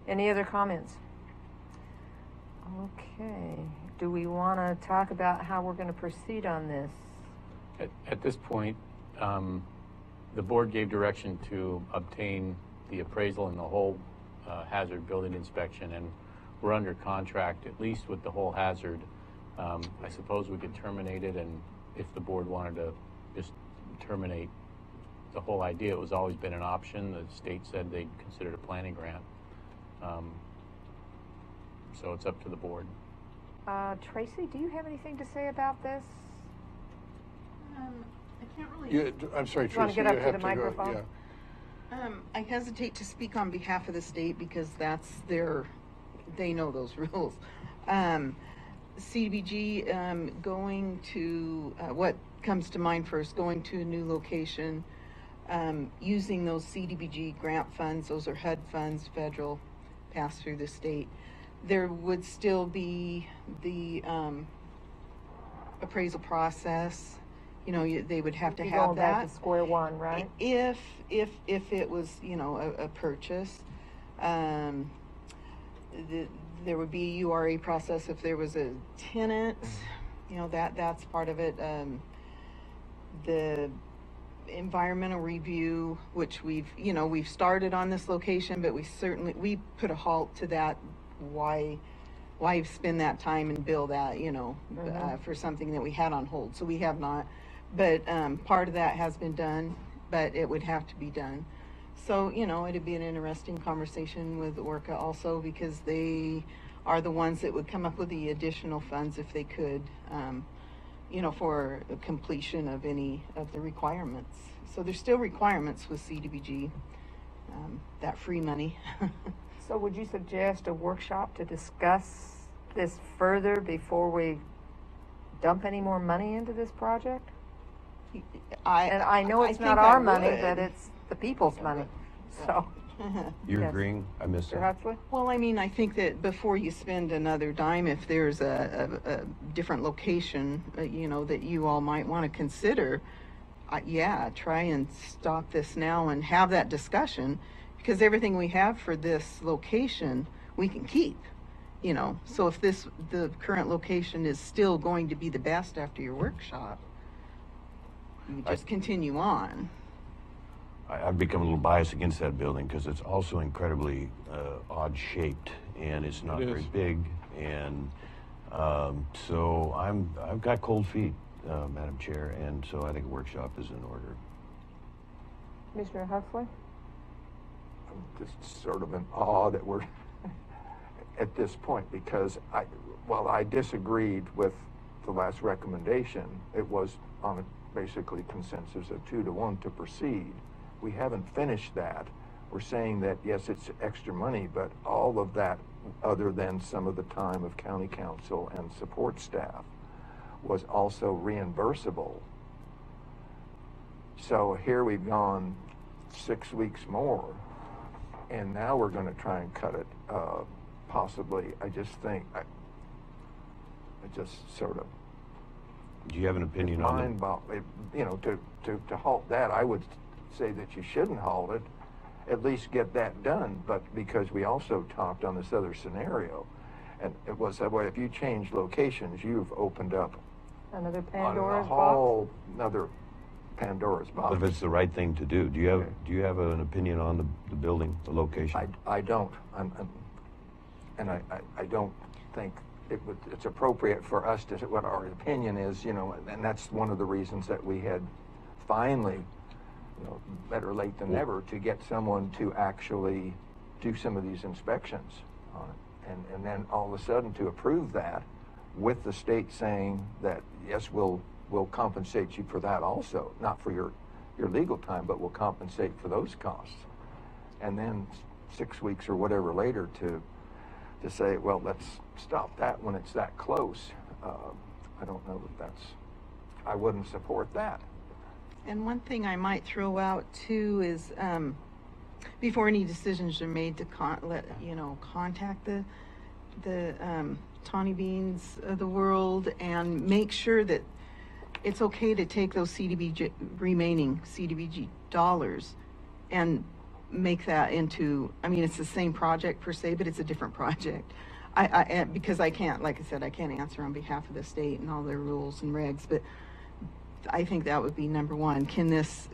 Any other comments? Okay. Do we want to talk about how we're going to proceed on this? At this point, the board gave direction to obtain the appraisal and the whole hazard building inspection, and we're under contract, at least with the whole hazard. I suppose we could terminate it, and if the board wanted to just terminate the whole idea, it was always been an option. The state said they'd considered a planning grant. So it's up to the board. Tracy, do you have anything to say about this? I can't really. I'm sorry, You want Tracy, to get you up to have the to microphone? go. Yeah. I hesitate to speak on behalf of the state because that's they know those rules. CDBG going to, what comes to mind first, going to a new location, using those CDBG grant funds, those are HUD funds, federal, pass through the state. There would still be the appraisal process. You know, they would have to have going that. Back to square one, right? If it was, you know, a purchase, there would be a URA process if there was a tenant. You know, that's part of it. The environmental review, which we've started on this location, but we put a halt to that. Why spend that time and bill that, for something that we had on hold? So we have not, but part of that has been done, but it would have to be done. So, it'd be an interesting conversation with Orca also, because they are the ones that would come up with the additional funds if they could, for completion of any of the requirements. So there's still requirements with CDBG, that free money. So would you suggest a workshop to discuss this further before we dump any more money into this project? I know it's not our money, but it's the people's money. So. You're Yes. agreeing? I missed Mr. that. Huxley? Well, I mean, I think that before you spend another dime, if there's a different location, that you all might want to consider, try and stop this now and have that discussion, because everything we have for this location, we can keep, So if the current location is still going to be the best after your workshop, you just continue on. I've become a little biased against that building because it's also incredibly odd shaped, and it's not It very is. big, and so I've got cold feet, Madam Chair, and so I think a workshop is in order. Commissioner Huxley? I'm just sort of in awe that we're at this point, because while I disagreed with the last recommendation, it was on a basically consensus of 2-1 to proceed. We haven't finished that. We're saying that, yes, it's extra money, but all of that, other than some of the time of county council and support staff, was also reimbursable. So here we've gone 6 weeks more, and now we're going to try and cut it, possibly. I just think, I just sort of, Do you have an opinion on mind boggling. You know, to halt that, I would say that you shouldn't halt it. At least get that done. But because we also talked on this other scenario, and it was that way. If you change locations, you've opened up Another a Pandora's box? whole another Pandora's box. But if it's the right thing to do, do you have an opinion on the building, the location? I don't. And I don't think it's appropriate for us to, what our opinion is, you know, and that's one of the reasons that we had finally, you know, better late than never, to get someone to actually do some of these inspections on it. And then all of a sudden to approve that with the state saying that, yes, we'll compensate you for that also, not for your legal time, but we'll compensate for those costs. And then 6 weeks or whatever later to say, well, let's stop that when it's that close. I don't know that I wouldn't support that. And one thing I might throw out too is, before any decisions are made, to contact the Tawny Beans of the world and make sure that it's okay to take those remaining CDBG dollars and make that into, I mean, it's the same project per se, but it's a different project. Because I can't, like I said, I can't answer on behalf of the state and all their rules and regs, but I think that would be number one. Can this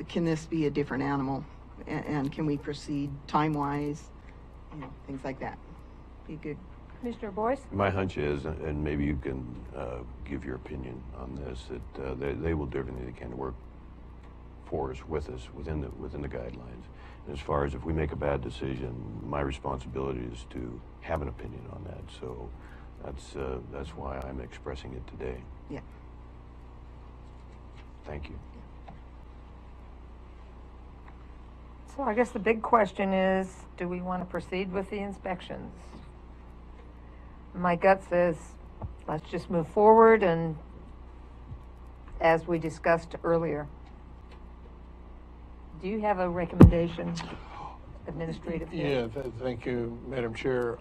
be a different animal? And can we proceed time-wise? You know, things like that. Be good. Commissioner Boyce? My hunch is, and maybe you can give your opinion on this, that they will do everything they can to work for us, with us, within the guidelines. And as far as if we make a bad decision, my responsibility is to have an opinion on that. So that's why I'm expressing it today. Yeah. Thank you. So I guess the big question is, do we want to proceed with the inspections? My gut says, let's just move forward, and as we discussed earlier. Do you have a recommendation, Administrative Head? Yeah, thank you, Madam Chair.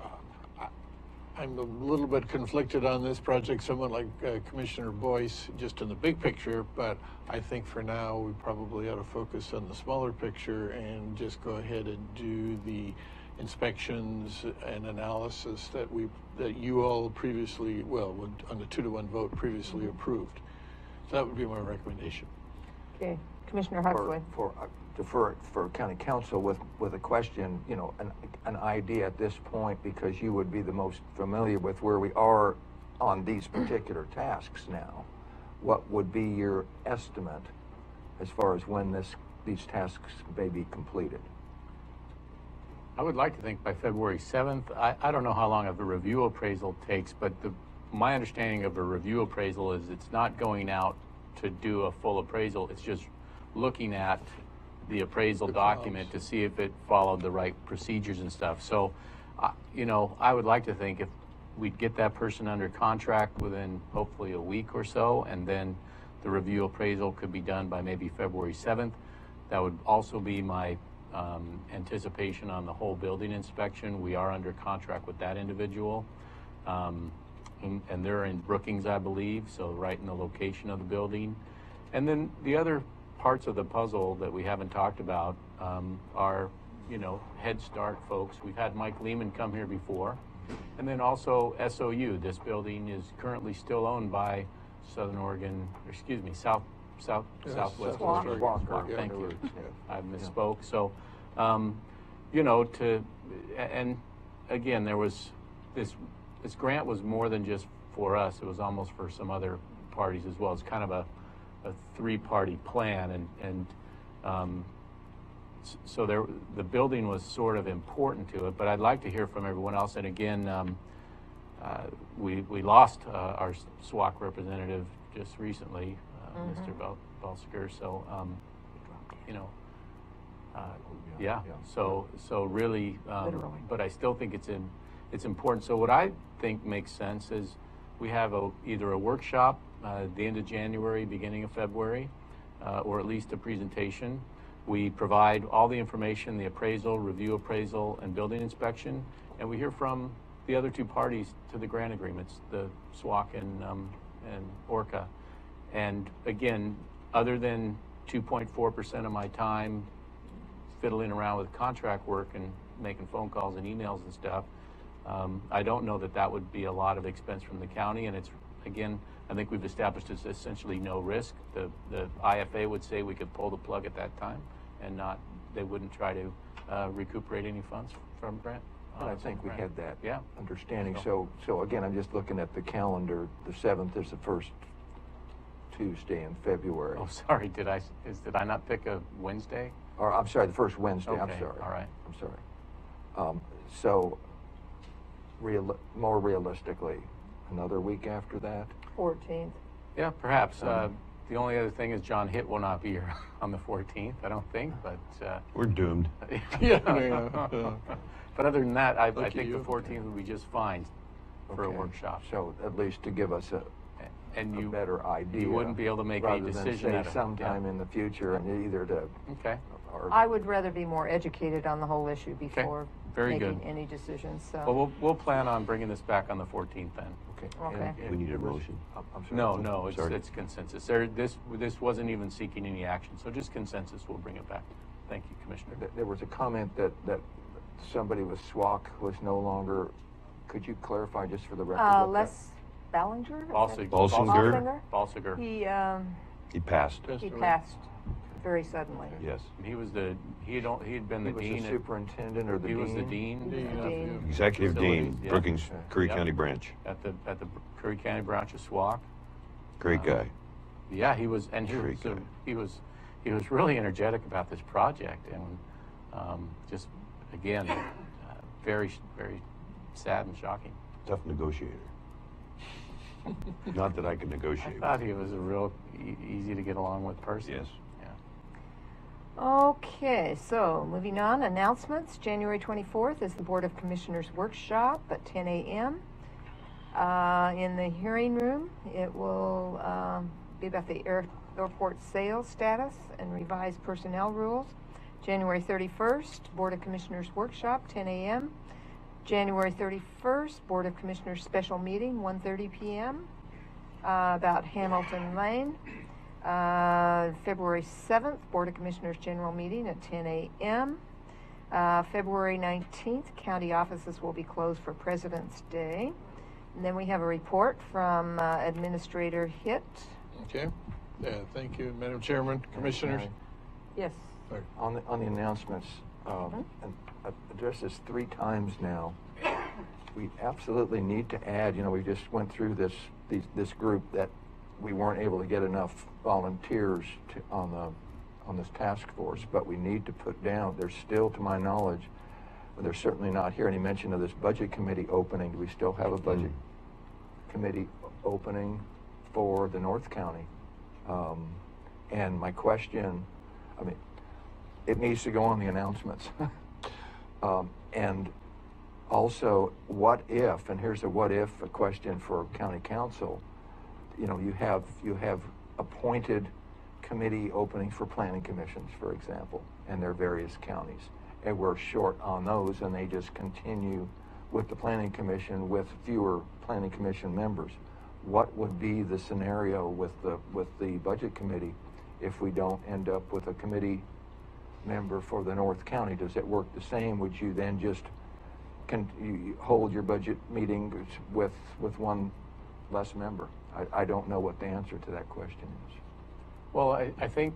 I'm a little bit conflicted on this project, somewhat like Commissioner Boyce, just in the big picture, but I think for now we probably ought to focus on the smaller picture and just go ahead and do the inspections and analysis that you all previously, well, on the 2-1 vote previously approved. So that would be my recommendation. Okay, Commissioner Huxley. For county council with a question, you know, an idea at this point, because you would be the most familiar with where we are on these particular tasks now. What would be your estimate as far as when these tasks may be completed? I would like to think by February 7th. I don't know how long of a review appraisal takes, but my understanding of a review appraisal is it's not going out to do a full appraisal. It's just looking at the appraisal document to see if it followed the right procedures and stuff. So, you know, I would like to think if we'd get that person under contract within hopefully a week or so, and then the review appraisal could be done by maybe February 7th. That would also be my anticipation on the whole building inspection. We are under contract with that individual. And they're in Brookings, I believe, so right in the location of the building. And then the other parts of the puzzle that we haven't talked about are, you know, Head Start folks. We've had Mike Lehman come here before. And then also SOU. This building is currently still owned by Southwest Walker. Thank you. I misspoke. So, you know, and again, there was this grant was more than just for us. It was almost for some other parties as well. It's kind of a three-party plan, and so the building was sort of important to it. But I'd like to hear from everyone else. And again, we lost our SWAC representative just recently, Mr. Belsiger. So you know. Yeah. So really, but I still think it's important. So what I think makes sense is we have either a workshop at the end of January, beginning of February, or at least a presentation. We provide all the information, the appraisal, review appraisal, and building inspection, and we hear from the other two parties to the grant agreements, the SWAC and ORCA. And again, other than 2.4% of my time fiddling around with contract work and making phone calls and emails and stuff, I don't know that would be a lot of expense from the county. And it's, again, I think we've established it's essentially no risk. The IFA would say we could pull the plug at that time and they wouldn't try to recuperate any funds from grant. And I think we had that yeah. understanding. So again, I'm just looking at the calendar. The 7th is the first Tuesday in February. Oh, sorry, did I not pick a Wednesday? Or I'm sorry, the first Wednesday. Okay. I'm sorry. All right. I'm sorry. So, more realistically, another week after that. 14th. Yeah, perhaps. The only other thing is John Hitt will not be here on the 14th, I don't think. But we're doomed. Yeah. But other than that, I think the 14th would be just fine for a workshop. So at least to give us a better idea. You wouldn't be able to make any decision rather than say sometime in the future, and either to. Okay. I would rather be more educated on the whole issue before making any decisions. So. Well, we'll plan on bringing this back on the 14th then. Okay. We need a motion. I'm sorry. No, it's consensus. This wasn't even seeking any action, so just consensus. We'll bring it back. Thank you, Commissioner. There was a comment that somebody with SWAC was no longer. Could you clarify just for the record? Les Ballinger. Balsiger. He passed. He passed very suddenly. Yes. He was he had been the dean. He was the superintendent or the dean? He was the dean. Executive dean, Brookings Curry County branch. At the Curry County branch of SWAC. Great guy. Yeah, he was, and he was really energetic about this project, and just again, very, very sad and shocking. Tough negotiator. Not that I could negotiate. I thought he was a real easy to get along with person. Yes. Okay, so moving on, announcements. January 24th is the Board of Commissioners workshop at 10 a.m. In the hearing room. It will be about the airport sales status and revised personnel rules. January 31st, Board of Commissioners workshop, 10 a.m. January 31st, Board of Commissioners special meeting, 1:30 p.m. About Hamilton Lane. February 7th, Board of Commissioners general meeting at 10 a.m. February 19th, county offices will be closed for President's Day. And then we have a report from Administrator Hitt. Okay. Thank you, Madam Chairman, Commissioners. Yes. On the announcements, and I've addressed this 3 times now. We absolutely need to add. We just went through this group that we weren't able to get enough volunteers on this task force, but we need to put down. There's still, to my knowledge, they're certainly not here. Any mention of this budget committee opening? Do we still have a budget committee opening for the North County? And my question, it needs to go on the announcements. And also, what if, and here's a what if, a question for county council, you have appointed committee openings for planning commissions, for example, and their various counties, and we're short on those, and they just continue with the planning commission with fewer planning commission members. What would be the scenario with the budget committee if we don't end up with a committee member for the North County? Does it work the same? Would you then just you hold your budget meeting with one less member? I don't know what the answer to that question is. Well, I think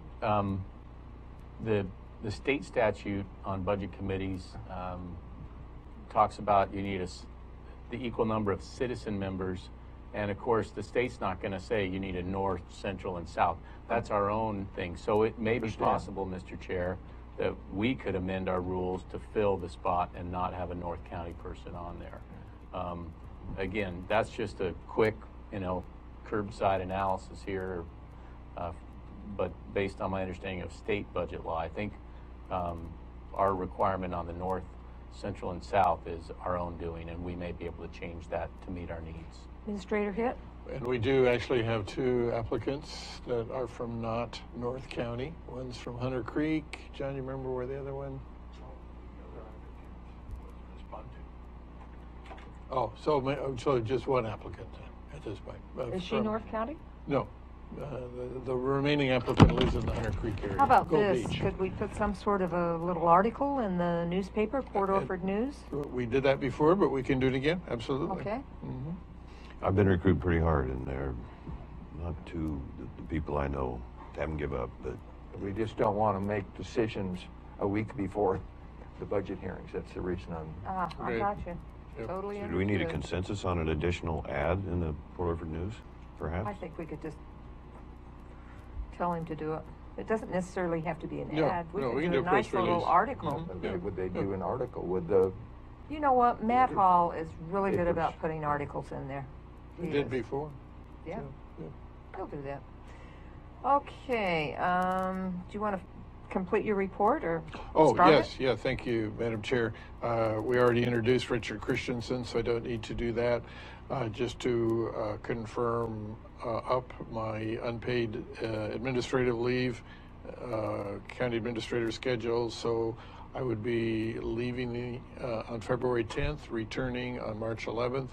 the state statute on budget committees talks about you need the equal number of citizen members. And of course, the state's not going to say you need a north, central, and south. That's our own thing. So it may be possible, Mr. Chair, that we could amend our rules to fill the spot and not have a North County person on there. Again, that's just a quick, curbside analysis here. But based on my understanding of state budget law, I think our requirement on the north, central, and south is our own doing, and we may be able to change that to meet our needs. Administrator Hitt? And we do actually have 2 applicants that are from not North County. One's from Hunter Creek. John, you remember where the other one? Oh, so just one applicant then at this point. Is she North County? No. The remaining applicant lives in the Hunter Creek area. How about Gold this? Beach. Could we put some sort of a little article in the newspaper, Port Orford News? We did that before, but we can do it again. Absolutely. Okay. Mm-hmm. I've been recruited pretty hard, and they're not too, the people I know haven't give up, but We just don't want to make decisions a week before the budget hearings. That's the reason I'm. I got you. Totally so do we need a understood. consensus on an additional ad in the Port Orford News, perhaps? I think we could just tell him to do it. It doesn't necessarily have to be an No, ad. We no, could we can do do a a press nice little release. article. Okay, would they do an article with the? You know what? Matt Hall is really good Papers. about putting articles in there. We He did is. before. Yeah. Yeah. He'll do that. Okay. Do you want to complete your report or Oh, start yes, it? yeah, thank you, Madam Chair. We already introduced Richard Christensen, so I don't need to do that. Just to confirm up my unpaid administrative leave, county administrator schedule. So I would be leaving on February 10th, returning on March 11th.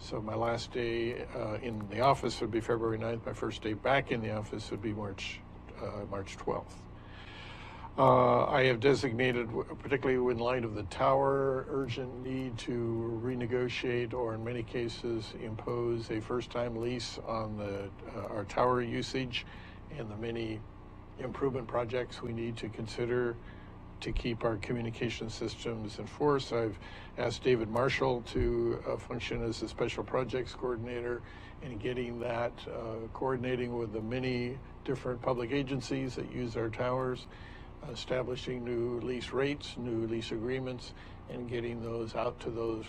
So my last day in the office would be February 9th. My first day back in the office would be March 12th. I have designated, particularly in light of the tower, urgent need to renegotiate or in many cases impose a first-time lease on our tower usage and the many improvement projects we need to consider to keep our communication systems in force. I've asked David Marshall to function as a special projects coordinator and getting that, coordinating with the many different public agencies that use our towers, establishing new lease rates, new lease agreements, and getting those out to those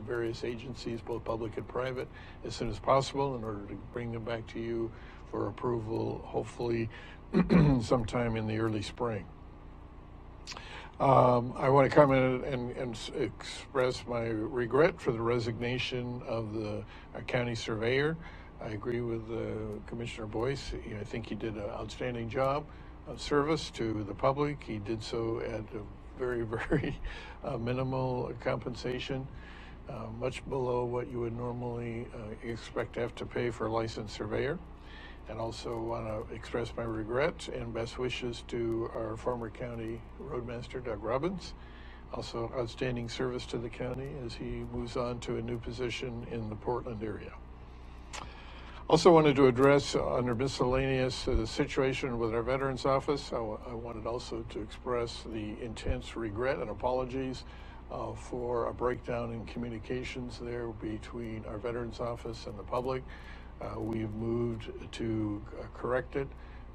various agencies, both public and private, as soon as possible in order to bring them back to you for approval, hopefully sometime in the early spring. I want to comment and express my regret for the resignation of the county surveyor. I agree with Commissioner Boyce. I think he did an outstanding job of service to the public. He did so at a very, very minimal compensation, much below what you would normally expect to have to pay for a licensed surveyor. And also want to express my regret and best wishes to our former county roadmaster, Doug Robbins. Also outstanding service to the county as he moves on to a new position in the Portland area. Also wanted to address under miscellaneous the situation with our Veterans Office. I wanted also to express the intense regret and apologies for a breakdown in communications there between our Veterans Office and the public. We've moved to correct it.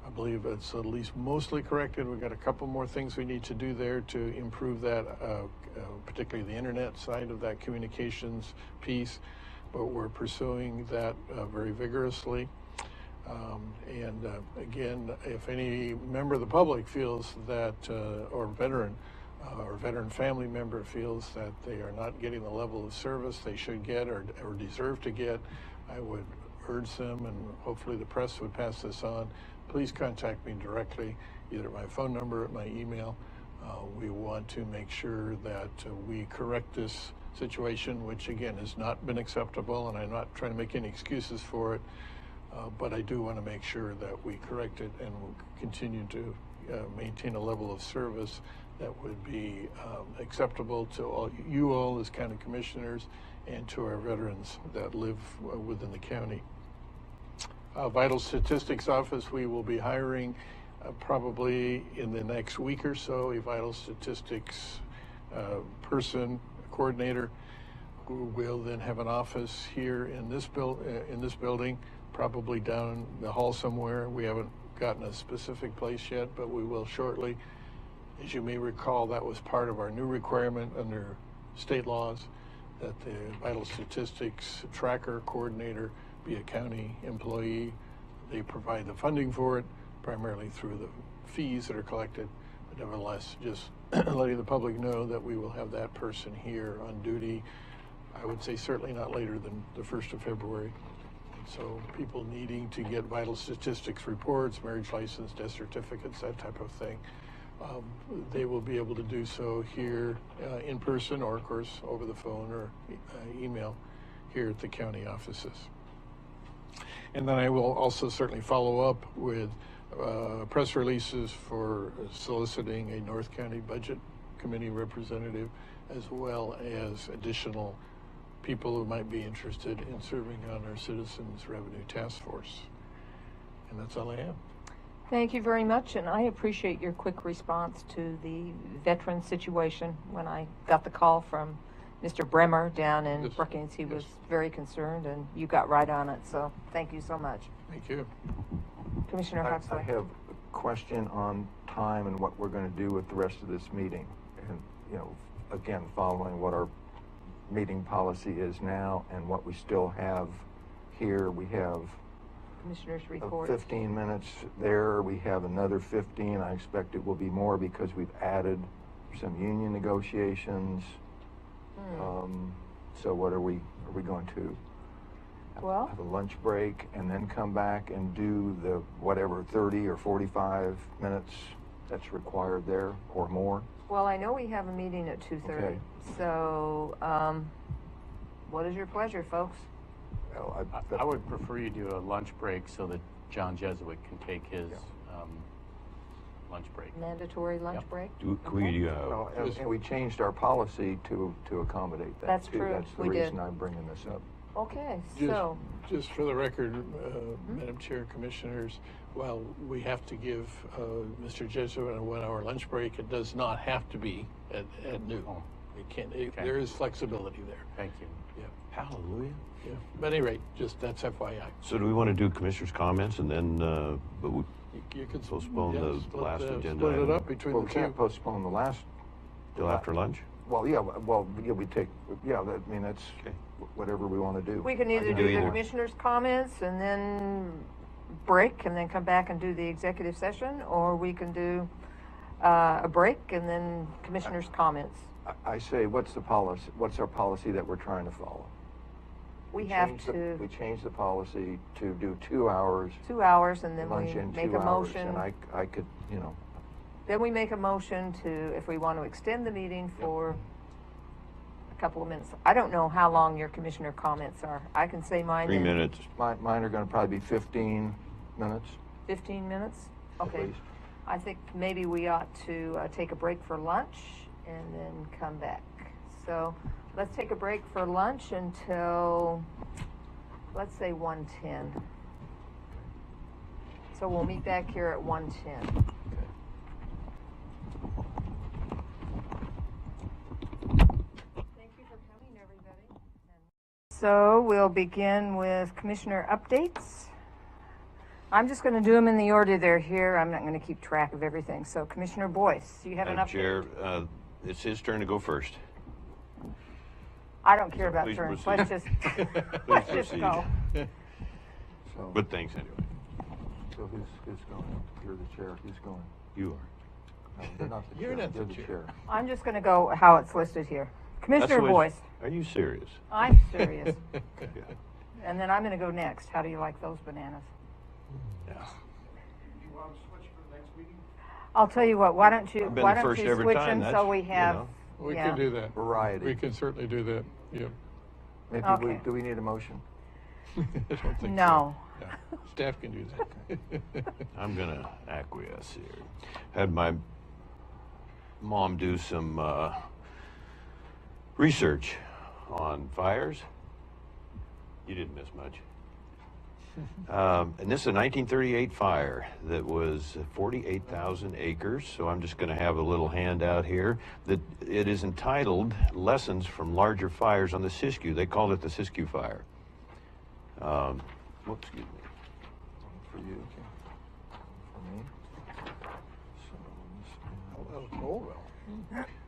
I believe it's at least mostly corrected. We've got a couple more things we need to do there to improve that, particularly the internet side of that communications piece, but we're pursuing that very vigorously. Again, if any member of the public feels that, or veteran family member feels that they are not getting the level of service they should get or deserve to get, I would urge them, and hopefully the press would pass this on, please contact me directly, either at my phone number or at my email. We want to make sure that we correct this situation, which again has not been acceptable, and I'm not trying to make any excuses for it, but I do want to make sure that we correct it and we'll continue to maintain a level of service that would be acceptable to you all as county commissioners and to our veterans that live within the county. Vital Statistics Office, we will be hiring probably in the next week or so a vital statistics person, coordinator, We'll then have an office here in this building, probably down the hall somewhere. We haven't gotten a specific place yet, but we will shortly. As you may recall, that was part of our new requirement under state laws, that the vital statistics tracker coordinator be a county employee. They provide the funding for it, primarily through the fees that are collected. But nevertheless, just letting the public know that we will have that person here on duty. I would say certainly not later than the 1st of February. So people needing to get vital statistics reports, marriage license, death certificates, that type of thing, they will be able to do so here in person, or of course over the phone or email here at the county offices. And then I will also certainly follow up with press releases for soliciting a North County Budget Committee representative, as well as additional people who might be interested in serving on our Citizens Revenue Task Force. And that's all I have. Thank you very much, and I appreciate your quick response to the veteran situation. When I got the call from Mr. Bremer down in Brookings, he was very concerned, and you got right on it, so thank you so much. Thank you. Commissioner Huxley. I have a question on time and what we're going to do with the rest of this meeting. And, you know, again, following what our meeting policy is now and what we still have here, we have Commissioner's report. 15 minutes there. We have another 15. I expect it will be more because we've added some union negotiations. So what are we going to have a lunch break and then come back and do the whatever 30 or 45 minutes that's required there or more? Well, I know we have a meeting at 2:30. Okay. So what is your pleasure, folks? Well, I would prefer you do a lunch break so that John Jesuit can take his lunch break. Mandatory lunch break? And we changed our policy to accommodate that. That's too. true. That's the We reason did. I'm bringing this up. Okay, Just for the record, Madam Chair, Commissioners, while we have to give Mr. Jesuit a 1-hour lunch break, it does not have to be at noon. It can. There is flexibility there. Thank you. Yeah. Hallelujah. Yeah. But at any rate, just that's FYI. So do we want to do commissioners' comments and then but we You can postpone the last agenda split it item up between Well, the we two. can't postpone the last. till after lunch? Well, we take, I mean, that's whatever we want to do. We can either can do do the either. commissioner's comments and then break and then come back and do the executive session, or we can do a break and then commissioner's comments. I say, what's our policy that we're trying to follow? We have changed to we changed the policy to do 2 hours. 2 hours, and then lunch we in make 2 a hours, motion. and I could, Then we make a motion to, if we want to extend the meeting for a couple of minutes. I don't know how long your commissioner comments are. I can say mine. 3 minutes. Mine are going to probably be 15 minutes. 15 minutes? At Okay. least. I think maybe we ought to take a break for lunch and then come back. So let's take a break for lunch until, let's say 1:10. So we'll meet back here at 1:10. Thank you for coming, everybody. So we'll begin with commissioner updates. I'm just going to do them in the order they're here. I'm not going to keep track of everything. So Commissioner Boyce, you have an Madam update? Chair, it's his turn to go first. I don't care about please turns. proceed. Let's just, Please let's just proceed. go. So, But thanks anyway. so who's going? You're the chair. Who's going? You are. No, you're not the You're chair. not You're the the chair. chair. I'm just going to go how it's listed here. Commissioner That's the way Boyce, Are you serious? I'm serious. Yeah. And then I'm going to go next. How do you like those bananas? Yeah. I'll tell you what, why don't you I've been why the don't first you every switch time, them so that's, we you have know. We yeah. can do that. Variety. We can certainly do that. Yep. Maybe Okay. do we need a motion? I don't think No. so. Yeah. Staff can do that. I'm going to acquiesce here. Had my mom do some research on fires. You didn't miss much. And this is a 1938 fire that was 48,000 acres. So I'm just going to have a little handout here. That it is entitled Lessons from Larger Fires on the Siskiyou. They called it the Siskiyou Fire. Whoops, excuse me. For you.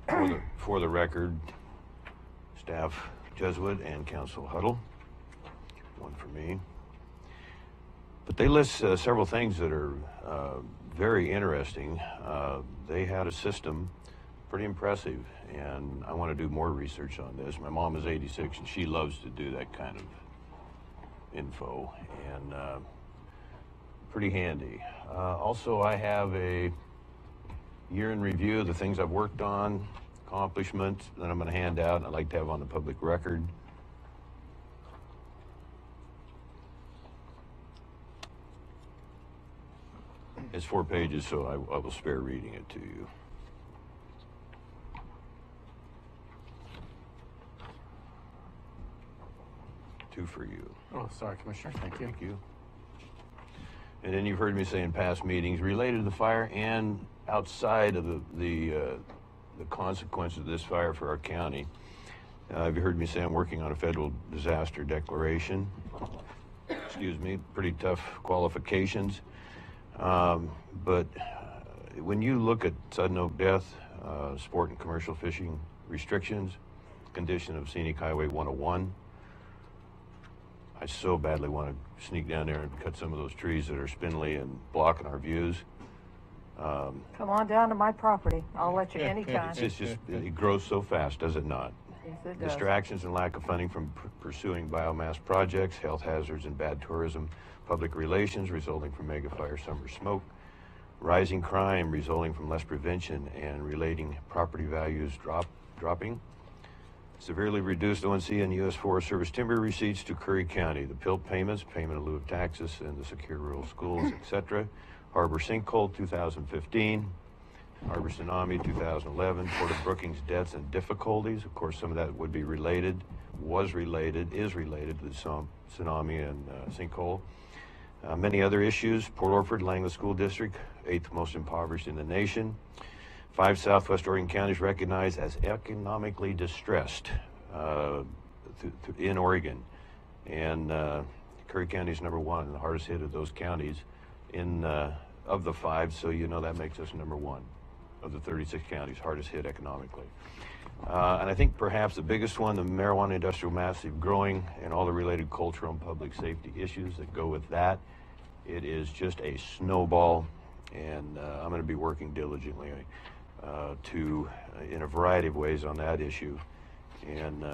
For me. For the record, staff Jesuit and Council Huddle. One for me. But they list several things that are very interesting. They had a system, pretty impressive, and I want to do more research on this. My mom is 86, and she loves to do that kind of info, and pretty handy. Also, I have a year in review of the things I've worked on, accomplishments that I'm going to hand out, and I'd like to have on the public record. It's 4 pages, so I will spare reading it to you. Two for you. Oh, sorry, Commissioner. Thank you. Thank you. And then you've heard me say in past meetings, related to the fire and outside of the consequences of this fire for our county. You've heard me say I'm working on a federal disaster declaration. Excuse me, pretty tough qualifications. But when you look at sudden oak death, sport and commercial fishing restrictions, condition of scenic highway 101, I so badly want to sneak down there and cut some of those trees that are spindly and blocking our views. Come on down to my property. I'll let you anytime. It's just, it grows so fast, does it not? Yes, it does. Distractions and lack of funding from pursuing biomass projects, health hazards and bad tourism, public relations resulting from mega fire summer smoke, rising crime resulting from less prevention and relating property values dropping, severely reduced ONC and U.S. Forest Service timber receipts to Curry County, the PILT payments, payment in lieu of taxes, and the secure rural schools, etc. Harbor sinkhole 2015, Harbor tsunami 2011, Port of Brookings deaths and difficulties. Of course, some of that would be related, is related to the tsunami and sinkhole. Many other issues. Port Orford, Langley School District, 8th most impoverished in the nation. 5 Southwest Oregon counties recognized as economically distressed in Oregon. And Curry County is number 1, the hardest hit of those counties of the 5, so you know that makes us number 1 of the 36 counties hardest hit economically. And I think perhaps the biggest one, the marijuana industrial massive growing and all the related cultural and public safety issues that go with that. It is just a snowball, and I'm going to be working diligently in a variety of ways on that issue. And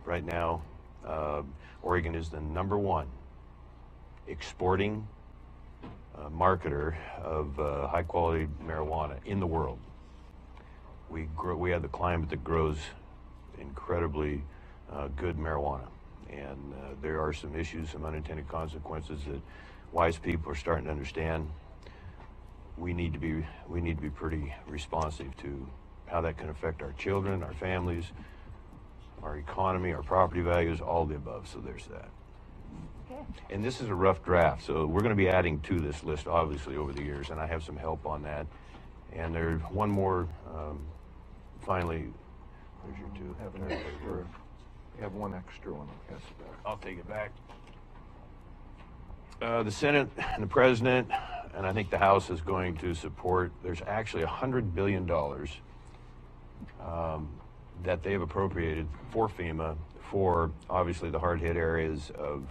right now, Oregon is the number 1 exporting marketer of high quality marijuana in the world. We have the climate that grows incredibly good marijuana, and there are some issues, some unintended consequences that wise people are starting to understand. We need to be pretty responsive to how that can affect our children, our families, our economy, our property values, all the above. So there's that. Okay. And this is a rough draft, so we're going to be adding to this list, obviously, over the years, and I have some help on that. And there's one more, finally, there's your 2. Have an extra. We have one extra one. I'll take it back. The Senate and the President, and I think the House is going to support, there's actually $100 billion that they've appropriated for FEMA for, obviously, the hard-hit areas of,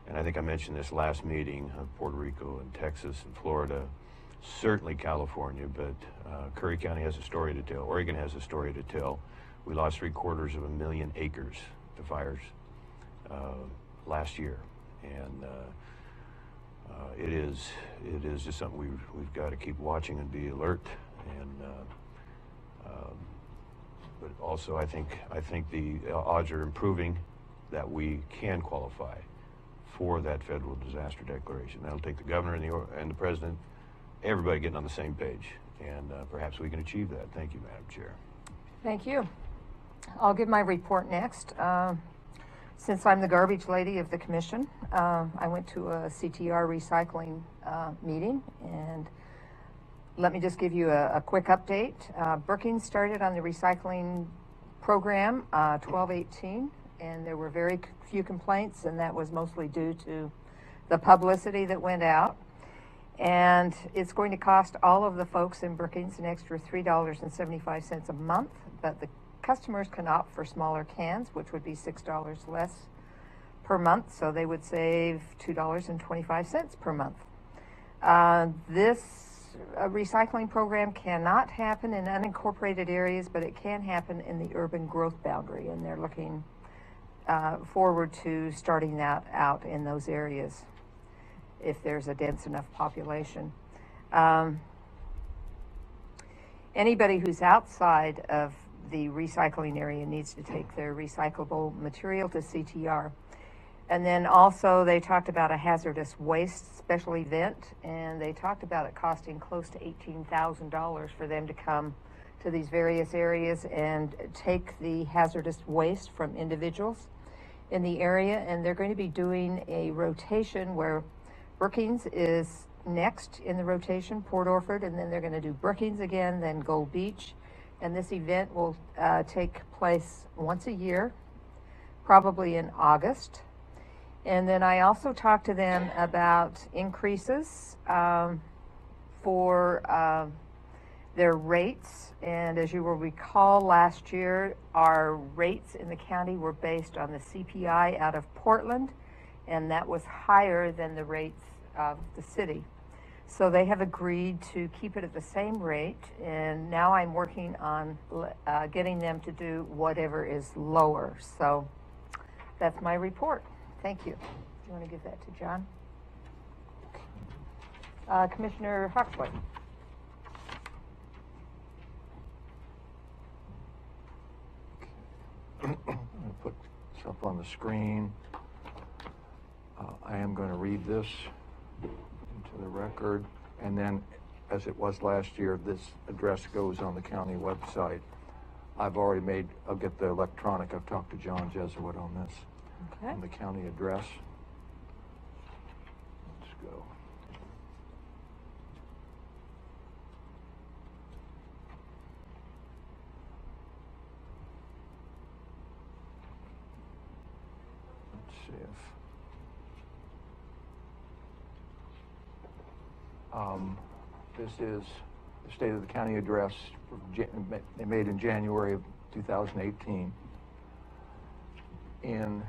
and I think I mentioned this last meeting, Puerto Rico and Texas and Florida, certainly California, but Curry County has a story to tell. Oregon has a story to tell. We lost 750,000 acres to fires last year, and it is just something we've got to keep watching and be alert. And but also, I think the odds are improving that we can qualify for that federal disaster declaration. That'll take the governor and the president, everybody getting on the same page, and perhaps we can achieve that. Thank you, Madam Chair. Thank you. I'll give my report next. Since I'm the garbage lady of the commission, I went to a CTR recycling meeting, and let me just give you a quick update. Brookings started on the recycling program 12/18, and there were very few complaints, and that was mostly due to the publicity that went out. And it's going to cost all of the folks in Brookings an extra $3.75 a month, but the customers can opt for smaller cans, which would be $6 less per month, so they would save $2.25 per month. This recycling program cannot happen in unincorporated areas, but it can happen in the urban growth boundary, and they're looking forward to starting that out in those areas if there's a dense enough population. Anybody who's outside of the recycling area needs to take their recyclable material to CTR. And then also they talked about a hazardous waste special event, and they talked about it costing close to $18,000 for them to come to these various areas and take the hazardous waste from individuals in the area. And they're going to be doing a rotation where Brookings is next in the rotation, Port Orford, and then they're going to do Brookings again, then Gold Beach. And this event will take place once a year, probably in August. And then I also talked to them about increases for their rates. And as you will recall, last year, our rates in the county were based on the CPI out of Portland, and that was higher than the rates of the city. So they have agreed to keep it at the same rate, and now I'm working on getting them to do whatever is lower. So that's my report. Thank you. Do you want to give that to John? Commissioner Huxley. I'm going to put this up on the screen. I am going to read this into the record, and then, as it was last year, this address goes on the county website. I'll get the electronic. I've talked to John Jesuit on this. Okay. On the county address. Let's go. Let's see if this is the state of the county address made in January of 2018. In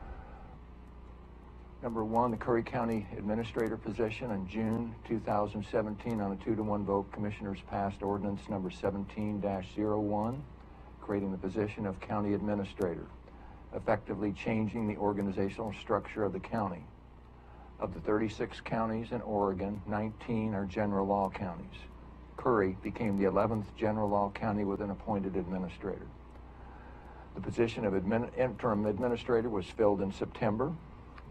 number one, the Curry County Administrator position in June 2017 on a 2-to-1 vote, Commissioners passed ordinance number 17-01, creating the position of County Administrator, effectively changing the organizational structure of the county. Of the 36 counties in Oregon, 19 are general law counties. Curry became the 11th general law county with an appointed administrator. The position of interim administrator was filled in September.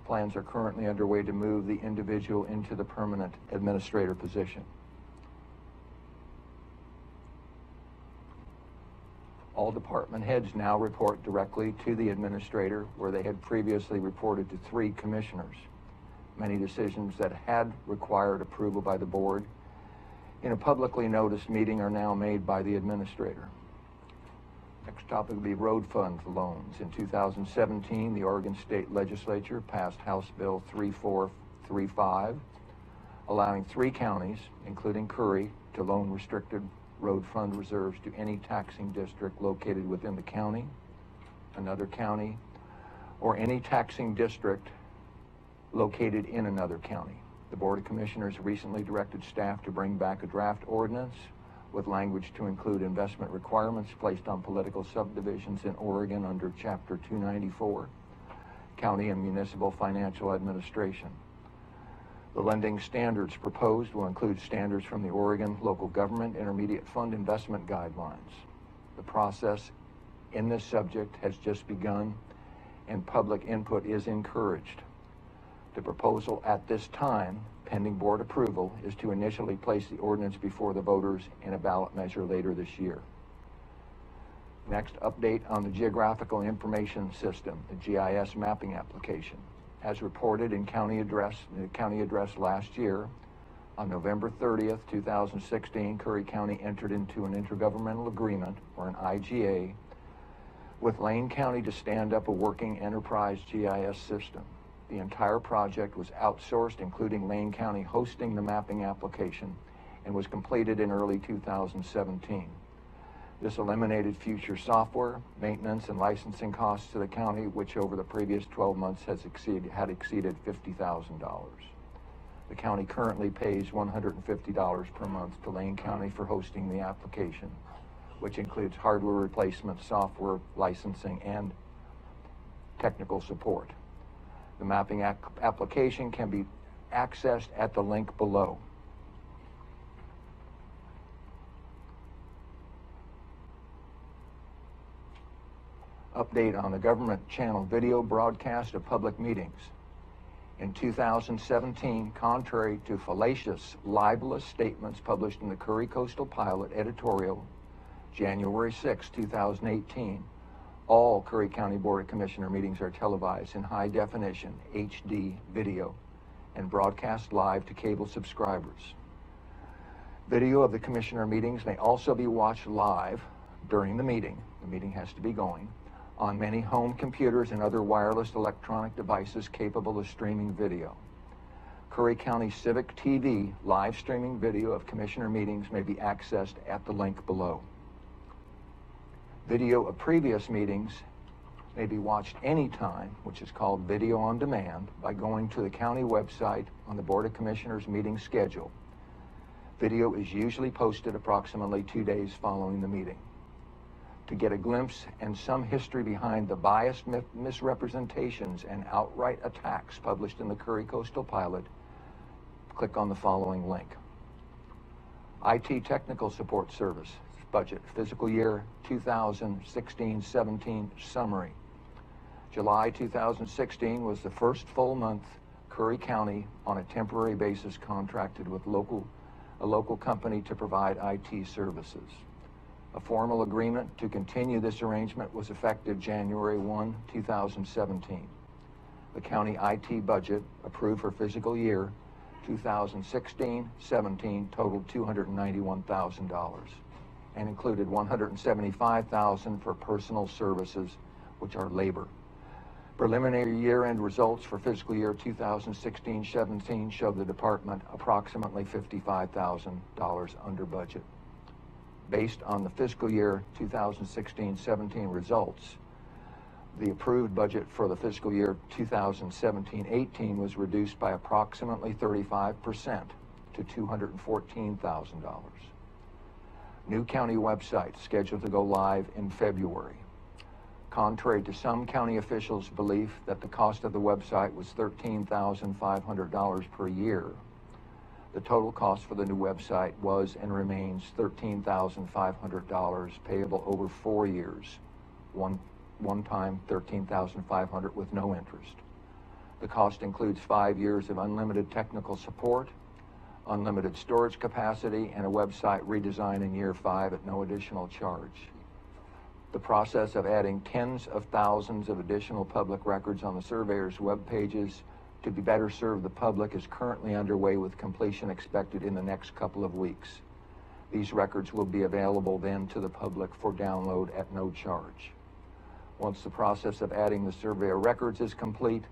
Plans are currently underway to move the individual into the permanent administrator position. All department heads now report directly to the administrator, where they had previously reported to 3 commissioners. Many decisions that had required approval by the board in a publicly noticed meeting are now made by the administrator. Next topic will be road fund loans. In 2017, the Oregon State Legislature passed House Bill 3435, allowing 3 counties, including Curry, to loan restricted road fund reserves to any taxing district located within the county, another county, or any taxing district located in another county. The Board of Commissioners recently directed staff to bring back a draft ordinance with language to include investment requirements placed on political subdivisions in Oregon under Chapter 294, County and Municipal Financial Administration. The lending standards proposed will include standards from the Oregon Local Government Intermediate Fund Investment Guidelines. The process in this subject has just begun, and public input is encouraged. The proposal at this time, pending board approval, is to initially place the ordinance before the voters in a ballot measure later this year. Next, update on the Geographical Information System, the GIS mapping application. As reported in the county address last year, on November 30th, 2016, Curry County entered into an intergovernmental agreement, or an IGA, with Lane County to stand up a working enterprise GIS system. The entire project was outsourced, including Lane County hosting the mapping application, and was completed in early 2017. This eliminated future software, maintenance, and licensing costs to the county, which over the previous 12 months had exceeded $50,000. The county currently pays $150 per month to Lane County for hosting the application, which includes hardware replacement, software licensing, and technical support. The mapping application can be accessed at the link below. Update on the government channel video broadcast of public meetings. In 2017, contrary to fallacious, libelous statements published in the Curry Coastal Pilot editorial, January 6, 2018, all Curry County Board of Commissioner meetings are televised in high definition HD video and broadcast live to cable subscribers. Video of the commissioner meetings may also be watched live during the meeting has to be going, on many home computers and other wireless electronic devices capable of streaming video. Curry County Civic TV live streaming video of commissioner meetings may be accessed at the link below. Video of previous meetings may be watched anytime, which is called video on demand, by going to the county website on the Board of Commissioners meeting schedule. Video is usually posted approximately 2 days following the meeting. To get a glimpse and some history behind the biased misrepresentations and outright attacks published in the Curry Coastal Pilot, click on the following link. IT Technical Support Service budget, fiscal year 2016-17 summary. July 2016 was the first full month Curry County, on a temporary basis, contracted with a local company to provide IT services. A formal agreement to continue this arrangement was effective January 1, 2017. The county IT budget approved for fiscal year 2016-17 totaled $291,000 and included $175,000 for personal services, which are labor. Preliminary year-end results for fiscal year 2016-17 show the department approximately $55,000 under budget. Based on the fiscal year 2016-17 results, the approved budget for the fiscal year 2017-18 was reduced by approximately 35% to $214,000. New county website scheduled to go live in February. Contrary to some county officials' belief that the cost of the website was $13,500 per year, the total cost for the new website was and remains $13,500 payable over 4 years, one time $13,500 with no interest. The cost includes 5 years of unlimited technical support, unlimited storage capacity, and a website redesign in year 5 at no additional charge. The process of adding tens of thousands of additional public records on the surveyor's web pages to be better serve the public is currently underway, with completion expected in the next couple of weeks. These records will be available then to the public for download at no charge. Once the process of adding the surveyor records is complete,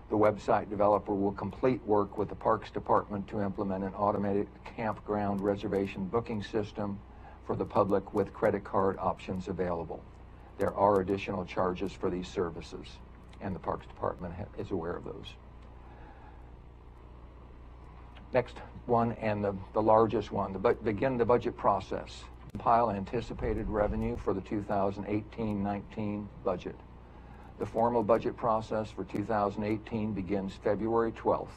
the website developer will complete work with the Parks Department to implement an automated campground reservation booking system for the public with credit card options available. There are additional charges for these services, and the Parks Department is aware of those. Next one, and the largest one, begin the budget process. Compile anticipated revenue for the 2018-19 budget. The formal budget process for 2018 begins February 12th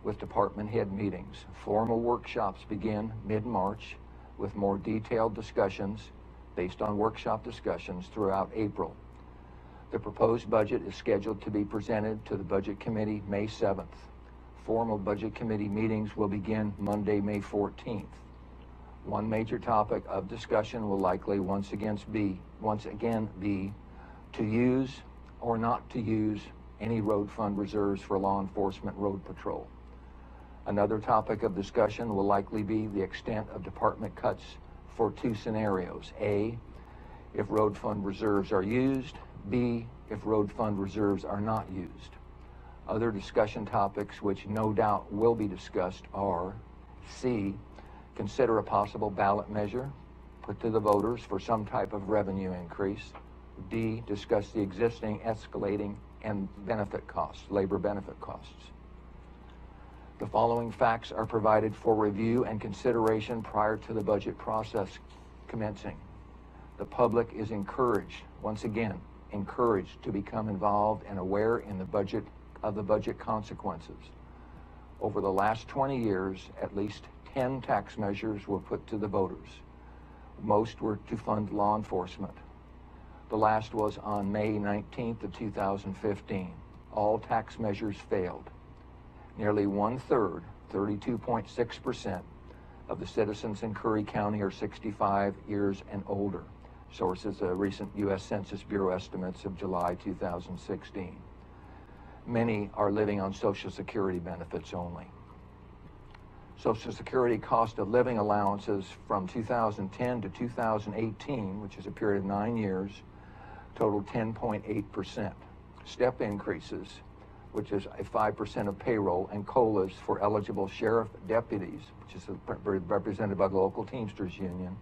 with department head meetings. Formal workshops begin mid-March with more detailed discussions based on workshop discussions throughout April. The proposed budget is scheduled to be presented to the Budget Committee May 7th. Formal Budget Committee meetings will begin Monday, May 14th. One major topic of discussion will likely once again be to use or not to use any road fund reserves for law enforcement road patrol. Another topic of discussion will likely be the extent of department cuts for two scenarios. A, if road fund reserves are used. B, if road fund reserves are not used. Other discussion topics which no doubt will be discussed are C, consider a possible ballot measure put to the voters for some type of revenue increase. D, discuss the existing escalating and benefit costs, labor benefit costs. The following facts are provided for review and consideration prior to the budget process commencing. The public is encouraged, once again, encouraged to become involved and aware in the budget consequences. Over the last 20 years, at least 10 tax measures were put to the voters. Most were to fund law enforcement. The last was on May 19th of 2015. All tax measures failed. Nearly 1/3, 32.6%, of the citizens in Curry County are 65 years and older. Sources a recent U.S. Census Bureau estimates of July 2016. Many are living on Social Security benefits only. Social Security cost of living allowances from 2010 to 2018, which is a period of 9 years, totaled 10.8%. Step increases, which is a 5% of payroll, and COLAs for eligible sheriff deputies, which is represented by the local Teamsters Union,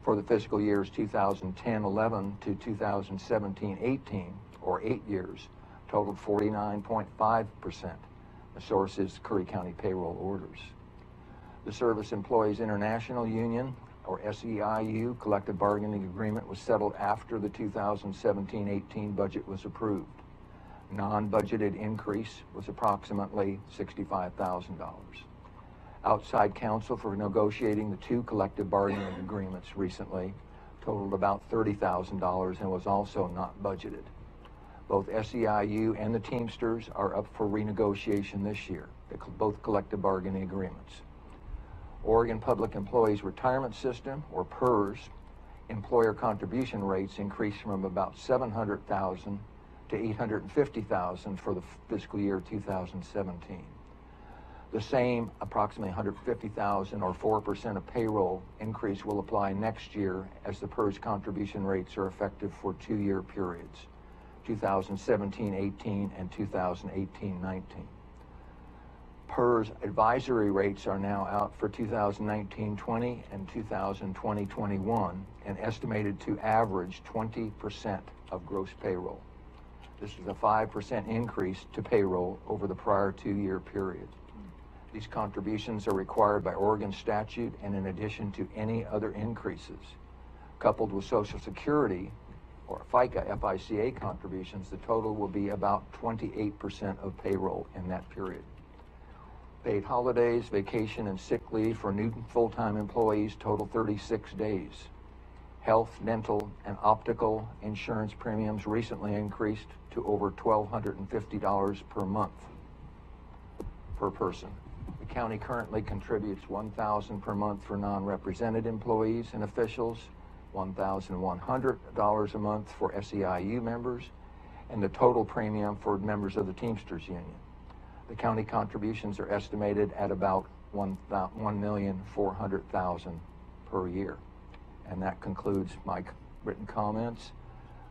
for the fiscal years 2010-11 to 2017-18, or 8 years, totaled 49.5%. The source is Curry County payroll orders. The Service Employees International Union, or SEIU, collective bargaining agreement was settled after the 2017-18 budget was approved. Non-budgeted increase was approximately $65,000. Outside counsel for negotiating the two collective bargaining agreements recently totaled about $30,000 and was also not budgeted. Both SEIU and the Teamsters are up for renegotiation this year, both collective bargaining agreements. Oregon Public Employees Retirement System, or PERS, employer contribution rates increased from about $700,000 to $850,000 for the fiscal year 2017. The same, approximately $150,000 or 4% of payroll increase will apply next year, as the PERS contribution rates are effective for 2-year periods, 2017-18 and 2018-19. PERS advisory rates are now out for 2019-20 and 2020-21 and estimated to average 20% of gross payroll. This is a 5% increase to payroll over the prior 2-year period. These contributions are required by Oregon statute and in addition to any other increases. Coupled with Social Security or FICA contributions, the total will be about 28% of payroll in that period. Paid holidays, vacation, and sick leave for new full-time employees total 36 days. Health, dental, and optical insurance premiums recently increased to over $1,250 per month per person. The county currently contributes $1,000 per month for non-represented employees and officials, $1,100 a month for SEIU members, and the total premium for members of the Teamsters Union. The county contributions are estimated at about $1,400,000 per year. And that concludes my written comments.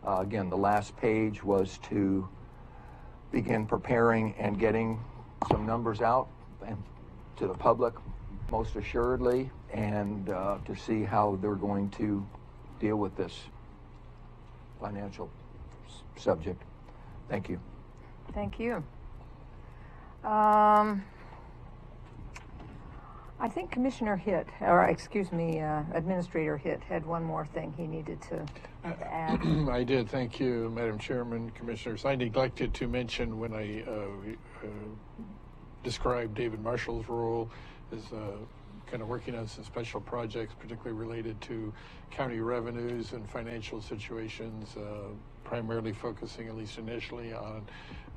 Again, the last page was to begin preparing and getting some numbers out and to the public, most assuredly, and to see how they're going to deal with this financial subject. Thank you. Thank you. I think Commissioner Hitt, or excuse me, Administrator Hitt had one more thing he needed to add. I did. Thank you, Madam Chairman, Commissioners. I neglected to mention when I described David Marshall's role as kind of working on some special projects, particularly related to county revenues and financial situations, primarily focusing, at least initially, on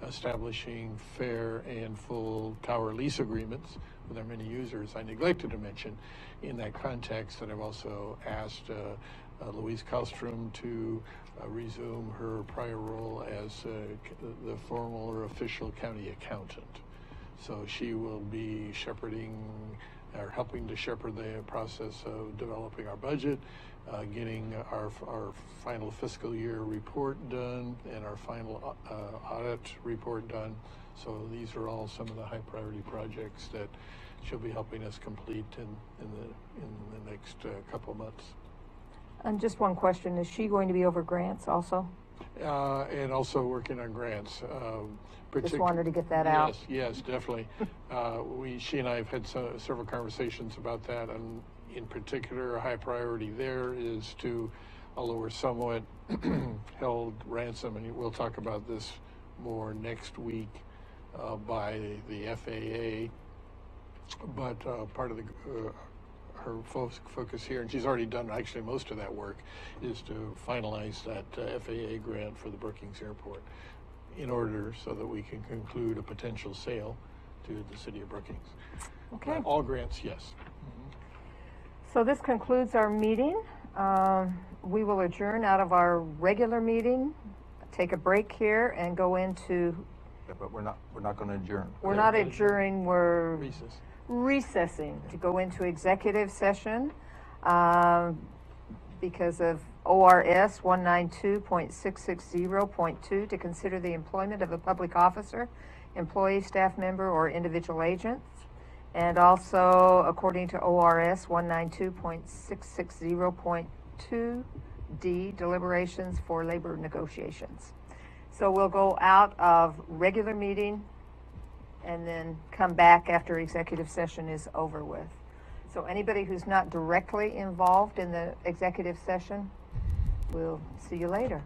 establishing fair and full tower lease agreements with our many users. I neglected to mention in that context that I've also asked Louise Kallstrom to resume her prior role as the formal or official county accountant. So she will be shepherding or helping to shepherd the process of developing our budget, getting our final fiscal year report done, and our final audit report done. So these are all some of the high priority projects that she'll be helping us complete in the next couple of months. And just one question, is she going to be over grants also? And also working on grants. Just wanted to get that out. Yes, definitely. She and I have had several conversations about that, and in particular, a high priority there is to, although we're somewhat held ransom, and we'll talk about this more next week by the FAA, but part of her focus here, and she's already done actually most of that work, is to finalize that FAA grant for the Brookings Airport in order so that we can conclude a potential sale to the city of Brookings. Okay. All grants, yes. So this concludes our meeting. We will adjourn out of our regular meeting, take a break here, and go into. But we're not going to adjourn. We're not adjourning. We're recessing to go into executive session because of ORS 192.660.2 to consider the employment of a public officer, employee, staff member, or individual agents. And also, according to ORS 192.660.2D, deliberations for labor negotiations. So we'll go out of regular meeting and then come back after executive session is over with. So anybody who's not directly involved in the executive session, we'll see you later.